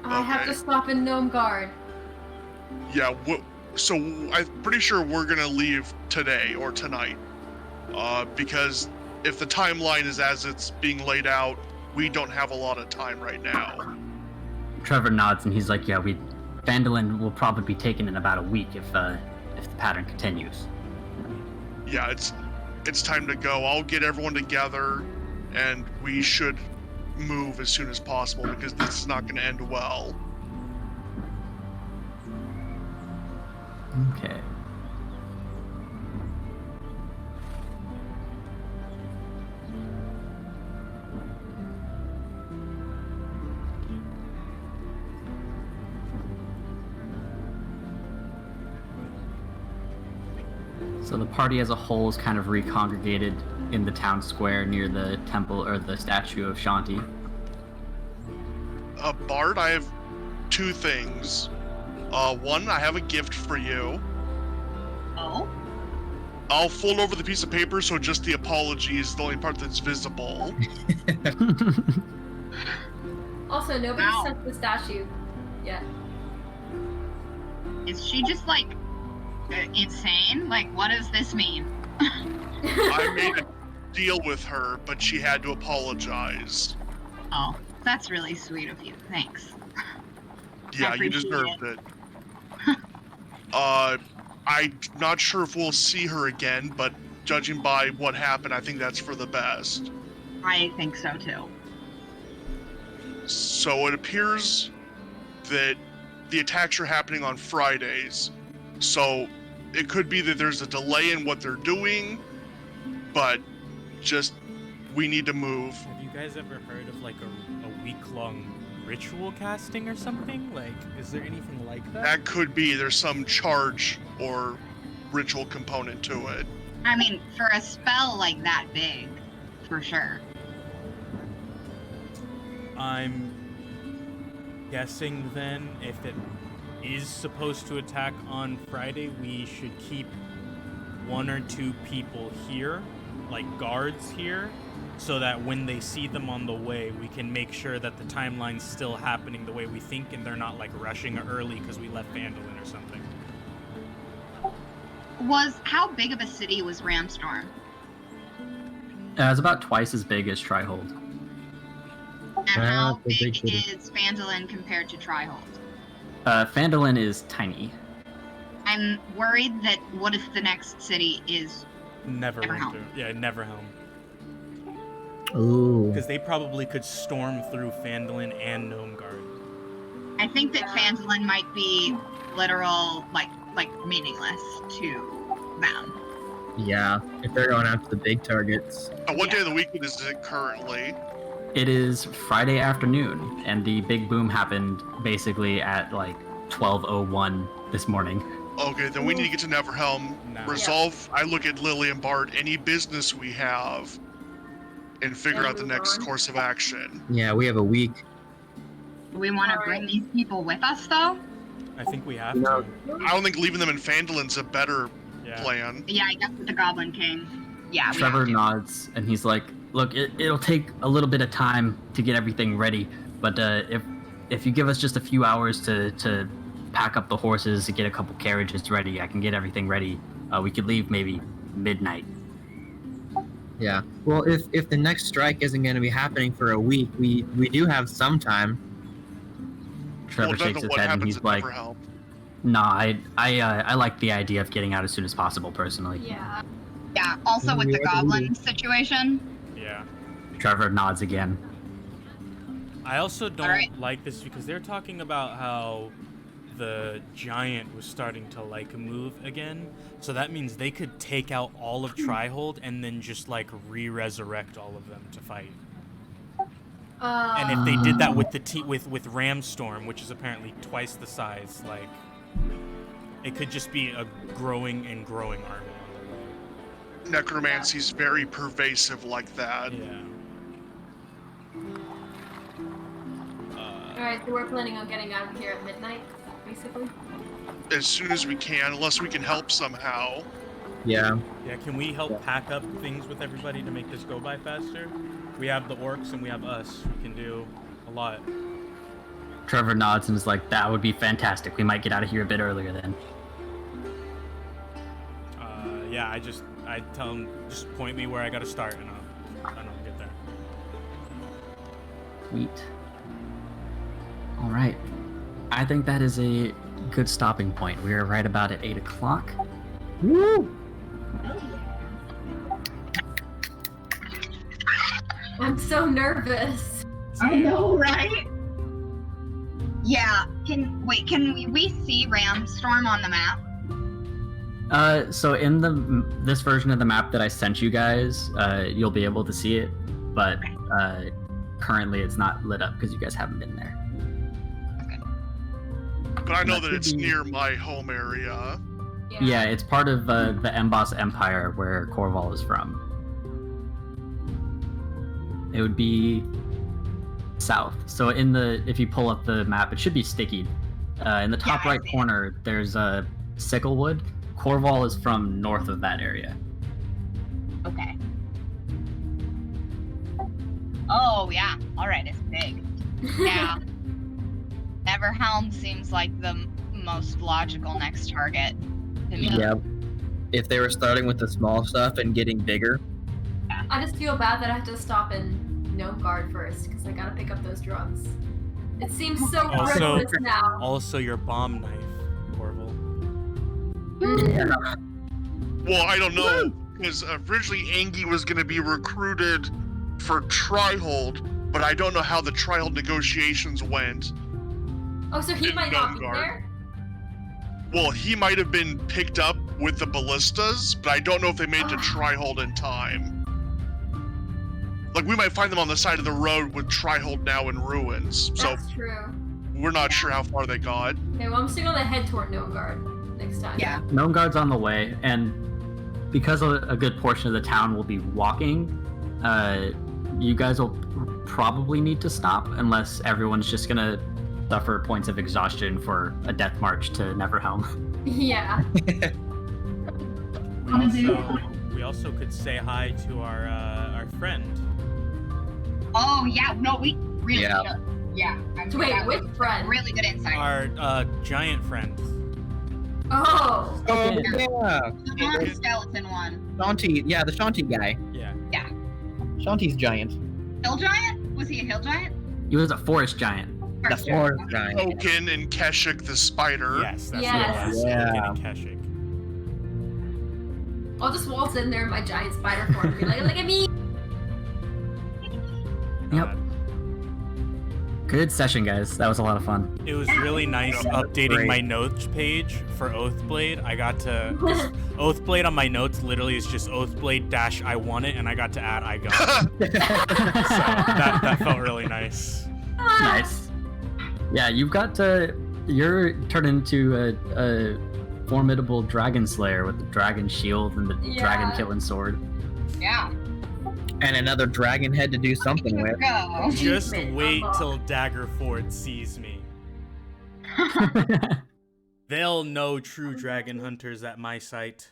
I have to stop in Gnome Guard. Yeah, so I'm pretty sure we're gonna leave today or tonight. Because if the timeline is as it's being laid out, we don't have a lot of time right now. Trevor nods and he's like, yeah, Phandalin will probably be taken in about a week if the pattern continues. Yeah, it's time to go. I'll get everyone together, and we should move as soon as possible because this is not going to end well. Okay. So the party as a whole is kind of recongregated in the town square near the temple or the statue of Shanti. Bard, I have two things. One, I have a gift for you. Oh? I'll fold over the piece of paper so just the apology is the only part that's visible. Also, nobody Wow. sent the statue yet. Is she just like insane? Like, what does this mean? I made a deal with her, but she had to apologize. Oh, that's really sweet of you. Thanks. Yeah, you appreciate deserved it. I'm not sure if we'll see her again, but judging by what happened, I think that's for the best. I think so too. So it appears that the attacks are happening on Fridays. So it could be that there's a delay in what they're doing, but just we need to move. Have you guys ever heard of like a week-long ritual casting or something? Like, is there anything like that? That could be. There's some charge or ritual component to it. I mean, for a spell like that big, for sure. I'm guessing then, if it is supposed to attack on Friday, we should keep 1 or 2 people here, like guards here, so that when they see them on the way, we can make sure that the timeline's still happening the way we think, and they're not like rushing early because we left Phandalin or something. How big of a city was Ramstorm? It's about twice as big as Trihold. And how big is Phandalin compared to Trihold? Phandalin is tiny. I'm worried that what if the next city is Neverhelm. Yeah, Neverhelm. Ooh. Because they probably could storm through Phandalin and Gnomeguard. I think that Phandalin might be literal, like meaningless to them. Yeah, if they're going after the big targets. What day of the week is it currently? It is Friday afternoon, and the big boom happened basically at like 12:01 this morning. Okay, then we need to get to Neverhelm. No. Resolve. I look at Lily and Bart, any business we have, and figure out the next course of action. Yeah, we have a week. Do we want to bring these people with us, though? I think we have No. to. I don't think leaving them in Phandalin's a better plan. Yeah, I guess with the Goblin King. Yeah, we Trevor have to. nods, and he's like, "Look, it'll take a little bit of time to get everything ready, but if you give us just a few hours to pack up the horses, to get a couple carriages ready, I can get everything ready. We could leave maybe midnight." Yeah. Well, if the next strike isn't going to be happening for a week, we do have some time. Trevor Well, shakes his what head, and happens he's at like, Neverhelm? "Nah, I like the idea of getting out as soon as possible, personally." Yeah. Yeah, also with the Goblin situation. Yeah. Trevor nods again. I also don't Alright. like this because they're talking about how the giant was starting to like move again. So that means they could take out all of Trihold and then just like re-resurrect all of them to fight. And if they did that with the with Ramstorm, which is apparently twice the size, like it could just be a growing and growing army. Necromancy's very pervasive like that. Yeah. Alright, so we're planning on getting out of here at midnight, basically. As soon as we can, unless we can help somehow. Yeah. Yeah, can we help pack up things with everybody to make this go by faster? We have the orcs and we have us. We can do a lot. Trevor nods and is like, "That would be fantastic. We might get out of here a bit earlier then." Yeah, I tell him, just point me where I gotta start and I'll get there. Sweet. All right. I think that is a good stopping point. We are right about at 8 o'clock. Woo! I'm so nervous. I know, right? Yeah. Can we see Ramstorm on the map? So in this version of the map that I sent you guys, you'll be able to see it, but currently it's not lit up because you guys haven't been there. But I know That that could it's be- near my home area. Yeah, it's part of the Emboss Empire where Corval is from. It would be south. So if you pull up the map, it should be sticky. In the top Yeah, I right see it. corner, there's a Sicklewood. Corval is from north of that area. Okay. Oh yeah. All right, it's big. Yeah. Neverhelm seems like the most logical next target to me. Yep. If they were starting with the small stuff and getting bigger. I just feel bad that I have to stop in Gnomeguard first, because I gotta pick up those drugs. It seems so Also- frivolous now. Also, your bomb knife, Corval. Well, I don't know, because originally Angie was going to be recruited for Trihold, but I don't know how the Trihold negotiations went. Oh, so he in might not be Gnomeguard. there? Well, he might have been picked up with the ballistas, but I don't know if they made it to Trihold in time. Like, we might find them on the side of the road with Trihold now in ruins. That's true. We're not sure how far they got. Okay, well, I'm still gonna head toward Gnome next time. Yeah. Gnome Guard's on the way, and because a good portion of the town will be walking, you guys will probably need to stop unless everyone's just gonna suffer points of exhaustion for a death march to Neverhelm. Yeah. We also could say hi to our friend. Oh yeah, no, we really Yeah. should. Yeah. Wait, which friend? Really good insight. Our giant friend. Oh. Oh, yeah. The non-skeleton one. Shanti, yeah, the Shanti guy. Yeah. Shanti's giant. Hill giant? Was he a hill giant? He was a forest giant. The forest giant. Oaken and Keshik the spider. Yes, that's Yes. what it was. Yeah. Oaken and Keshik. I'll just waltz in there in my giant spider form and be like, look at me! Yep. Good session, guys. That was a lot of fun. It was really nice updating Great. my notes page for Oathblade. I got to... 'cause Oathblade on my notes literally is just Oathblade - I want it, and I got to add I got it. So that felt really nice. Nice. Yeah, you've got to... You're turned into a formidable dragon slayer with the dragon shield and the dragon killing sword. Yeah. And another dragon head to do something with. Go. Just Achievement wait unlocked. till Daggerford sees me. They'll know true dragon hunters at my sight.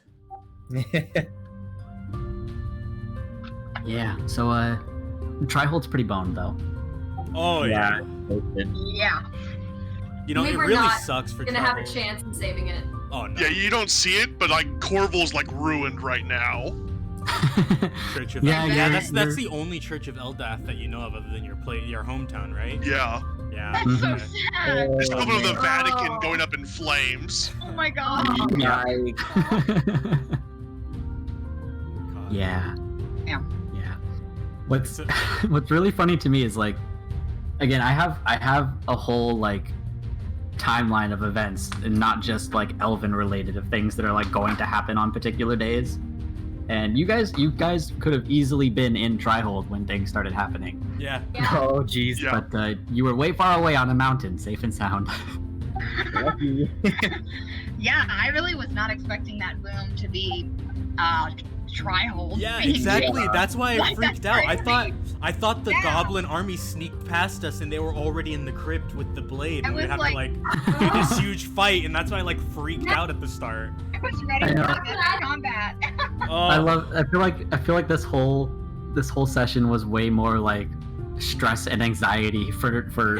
Yeah, so Trihold's pretty boned though. Oh yeah. Yeah. You know, We it were really not sucks for Gonna have a Trihold. chance in saving it. Oh no. Yeah, you don't see it, but like Corval's like ruined right now. Church of Yeah, Eldath. yeah, that's you're- the only Church of Eldath that you know of other than your hometown, right? Yeah. Yeah. That's so Okay. sad. There's Oh, equivalent of the man. Vatican Oh. going up in flames. Oh my god. Yikes. God. Yeah. Yeah. Yeah. What's So- what's really funny to me is like, again, I have a whole like timeline of events and not just like elven related of things that are like going to happen on particular days. And you guys could have easily been in Trihold when things started happening. Yeah. Yeah. Oh, jeez. Yeah. But you were way far away on a mountain, safe and sound. Lucky. Yeah, I really was not expecting that boom to be Trihold. Yeah, being exactly. Yeah. That's why I Like, freaked that's out. crazy. I thought the Yeah. goblin army sneaked past us and they were already in the crypt with the blade I and we'd was have like- to like do this huge fight, and that's why I like freaked out at the start. I was ready I for know. that combat. Oh, I feel like this whole session was way more like stress and anxiety for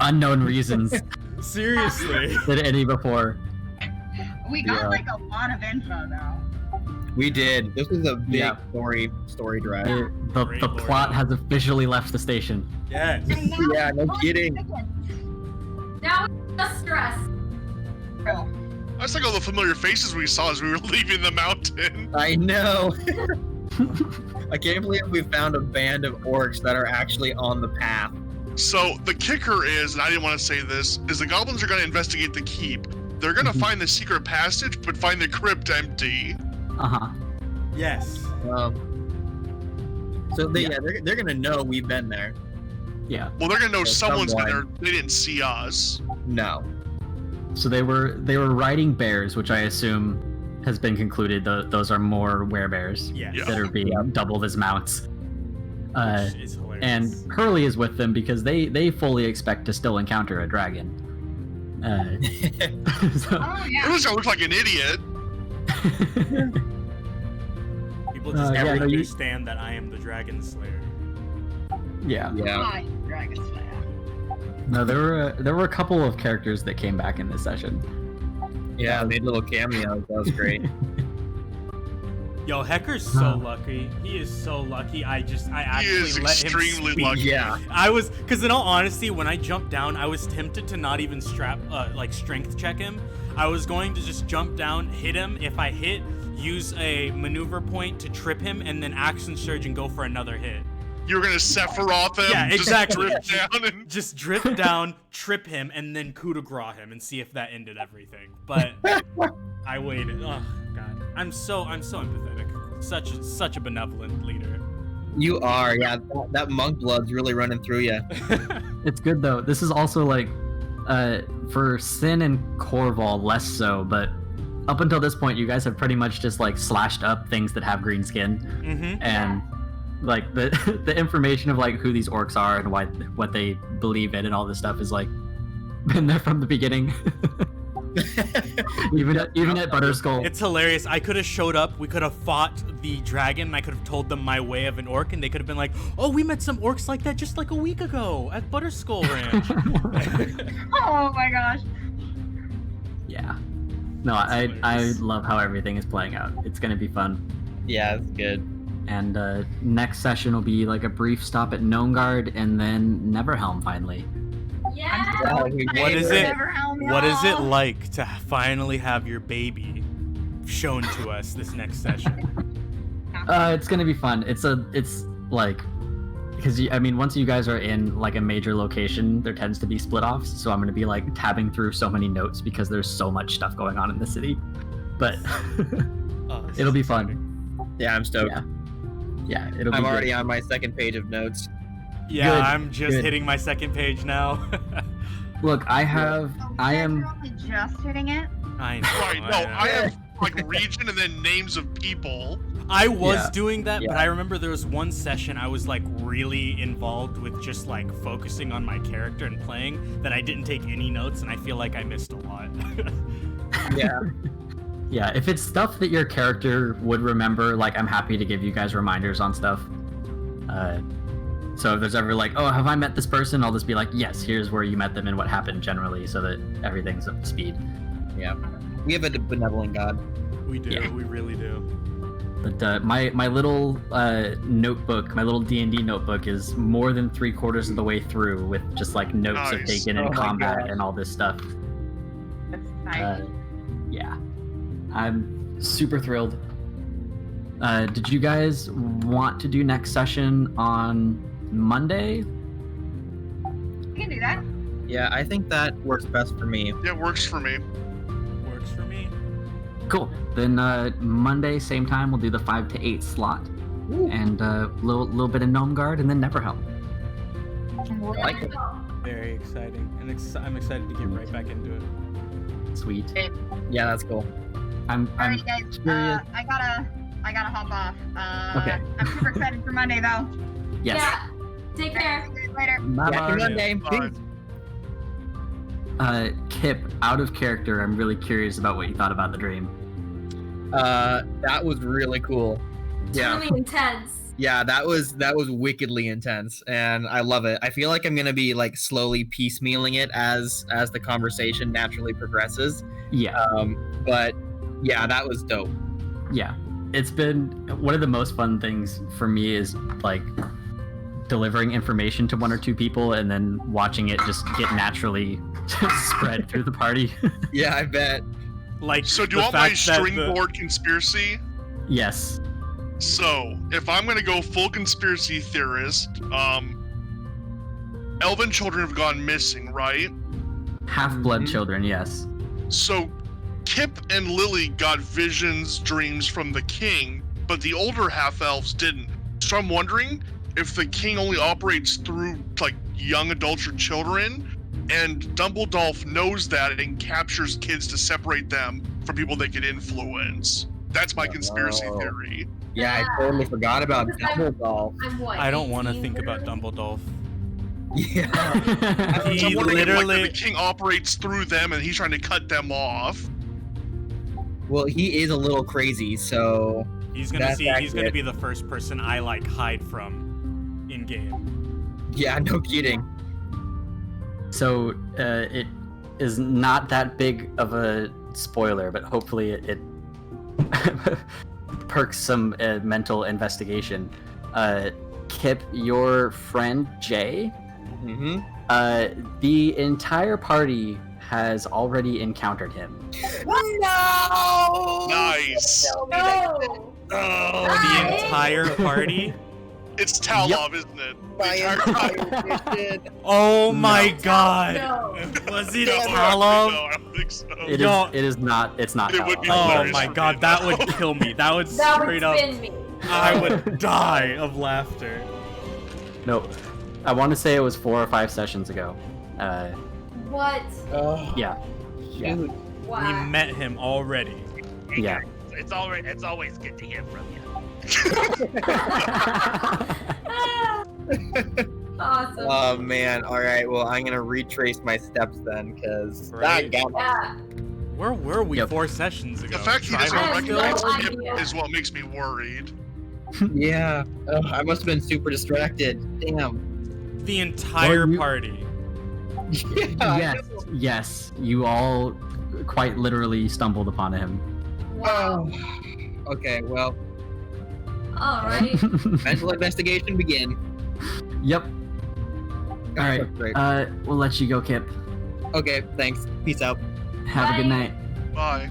unknown reasons seriously. than any before. We got Yeah. like a lot of info though. We did. This was a big Yeah. story drive. The Great the lord. plot has officially left the station. Yes. And now Yeah, no kidding. Now it's just stress. Bro. I was like all the familiar faces we saw as we were leaving the mountain. I know. I can't believe we found a band of orcs that are actually on the path. So the kicker is, and I didn't want to say this, is the goblins are going to investigate the keep. They're going to find the secret passage, but find the crypt empty. Uh-huh. Yes. So they're gonna know we've been there. Yeah. Well, they're going to know So someone's been there. someone- They didn't see us. No. So they were riding bears, which I assume has been concluded. Those are more werebears Yes. Yeah. that are being doubled as mounts. Which is hilarious. And Hurley is with them because they fully expect to still encounter a dragon. So, Oh At yeah. least I look like an idiot. people just yeah, never no, you- understand that I am the dragon slayer. yeah. Yeah. Hi, Dragon Slayer. No, there were a couple of characters that came back in this session. Yeah, made little cameos. That was great. Yo, Heckor's so lucky. He is so lucky. I He actually is let him extremely speak. lucky. Yeah. I was, because in all honesty, when I jumped down, I was tempted to not even strength check him. I was going to just jump down, hit him. If I hit, use a maneuver point to trip him, and then action surge and go for another hit. You were gonna Sephiroth him, Yeah, just exactly. drift down and Just drift down, trip him, and then coup de grace him and see if that ended everything. But I waited. Oh god, I'm so empathetic. Such a benevolent leader. You are, yeah. That monk blood's really running through you. It's good though. This is also like, for Sin and Corval less so, but up until this point, you guys have pretty much just like slashed up things that have green skin, and like the information of like who these orcs are and what they believe in and all this stuff is like been there from the beginning. even at Butterskull. It's hilarious. I could have showed up, we could have fought the dragon, and I could have told them my way of an orc, and they could have been like, oh, we met some orcs like that just like a week ago at Butterskull Ranch. Oh my gosh. Yeah. No, I love how everything is playing out. It's gonna be fun. Yeah, it's good. And next session will be like a brief stop at Gnomeguard and then Neverhelm finally. Yeah. What is it like to finally have your baby shown to us this next session? It's gonna be fun. It's like, because I mean, once you guys are in like a major location, there tends to be split offs. So I'm gonna be like tabbing through so many notes because there's so much stuff going on in the city. But it'll be fun. Yeah, I'm stoked. Yeah, it'll be I'm already good. on my second page of notes. Yeah, Good, I'm just good. hitting my second page now. Look, I am. You're only just hitting it. I know. right. No, I have like region and then names of people. I was Yeah. doing that, but Yeah. I remember there was one session I was like really involved with just like focusing on my character and playing that I didn't take any notes, and I feel like I missed a lot. Yeah. Yeah, if it's stuff that your character would remember, like I'm happy to give you guys reminders on stuff. So if there's ever like, oh, have I met this person? I'll just be like, yes, here's where you met them and what happened generally, so that everything's up to speed. Yeah. We have a benevolent god. We do, Yeah. we really do. But my little notebook, my little D&D notebook is more than 3/4 of the way through with just like notes I've Nice. taken in Oh my combat God. and all this stuff. That's nice. Yeah, I'm super thrilled. Did you guys want to do next session on Monday? We can do that. Yeah, I think that works best for me. Yeah, it works for me. Works for me. Cool. Then Monday, same time, we'll do the 5 to 8 slot, and a little bit of Gnomeguard, and then Neverhelm. I like it. Very exciting, and I'm excited to get right back into it. Sweet. Yeah, that's cool. I'm Alright, guys. curious. I gotta hop off. Okay. I'm super excited for Monday though. Yes. Yeah. Take care. See you later. Happy Bye-bye. Monday. Bye. Peace. Kip, out of character, I'm really curious about what you thought about the dream. That was really cool. It's Yeah. really intense. Yeah, that was wickedly intense, and I love it. I feel like I'm gonna be like slowly piecemealing it as the conversation naturally progresses. Yeah. But yeah, that was dope. Yeah. It's been one of the most fun things for me is like delivering information to one or two people and then watching it just get naturally spread through the party. Yeah, I bet. Like, So do the you want my fact that the- stringboard conspiracy? Yes. So, if I'm gonna go full conspiracy theorist, elven children have gone missing, right? Half-blood Mhm. children, yes. So, Kip and Lily got visions, dreams from the king, but the older half-elves didn't. So I'm wondering if the king only operates through, like, young adults or children, and Dumbledore knows that and captures kids to separate them from people they could influence. That's my conspiracy Oh. theory. Yeah, I totally forgot about Dumbledore. I'm what? I don't want to 18 think about years? Dumbledore. Yeah. He So I'm wondering if, like, literally- the king operates through them and he's trying to cut them off. Well, he is a little crazy, so He's gonna That's he's gonna accurate. be the first person I like hide from in game. yeah, no kidding. So it is not that big of a spoiler, but hopefully it perks some mental investigation. Kip, your friend Jay, Mm-hmm. the entire party has already encountered him. No! Nice. No. Oh, The entire party. It's Talov, isn't it? My entire mission. Oh my No. god! No. Was it No, Talov? No, I don't think so. It Yo. is not. It's not. It would be Oh hilarious my for god, me, that though. would kill me. That would That straight would up. spin me. I would die of laughter. No, I want to say it was 4 or 5 sessions ago. What? Yeah. Yeah. Wow. We met him already. Yeah. It's always good to hear from you. Awesome. Oh man! All right. Well, I'm gonna retrace my steps then, because Right. Yeah. Where were we Yep. 4 sessions ago? The fact he doesn't I have recognize no him idea. is what makes me worried. Yeah. I must have been super distracted. Damn. The entire Well, you- party. Yeah. Yes. Yes. You all quite literally stumbled upon him. Wow. Okay. Well, Alrighty. mental investigation begin. Yep. All right. Great. We'll let you go, Kip. Okay. Thanks. Peace out. Have a good Bye. night. Bye.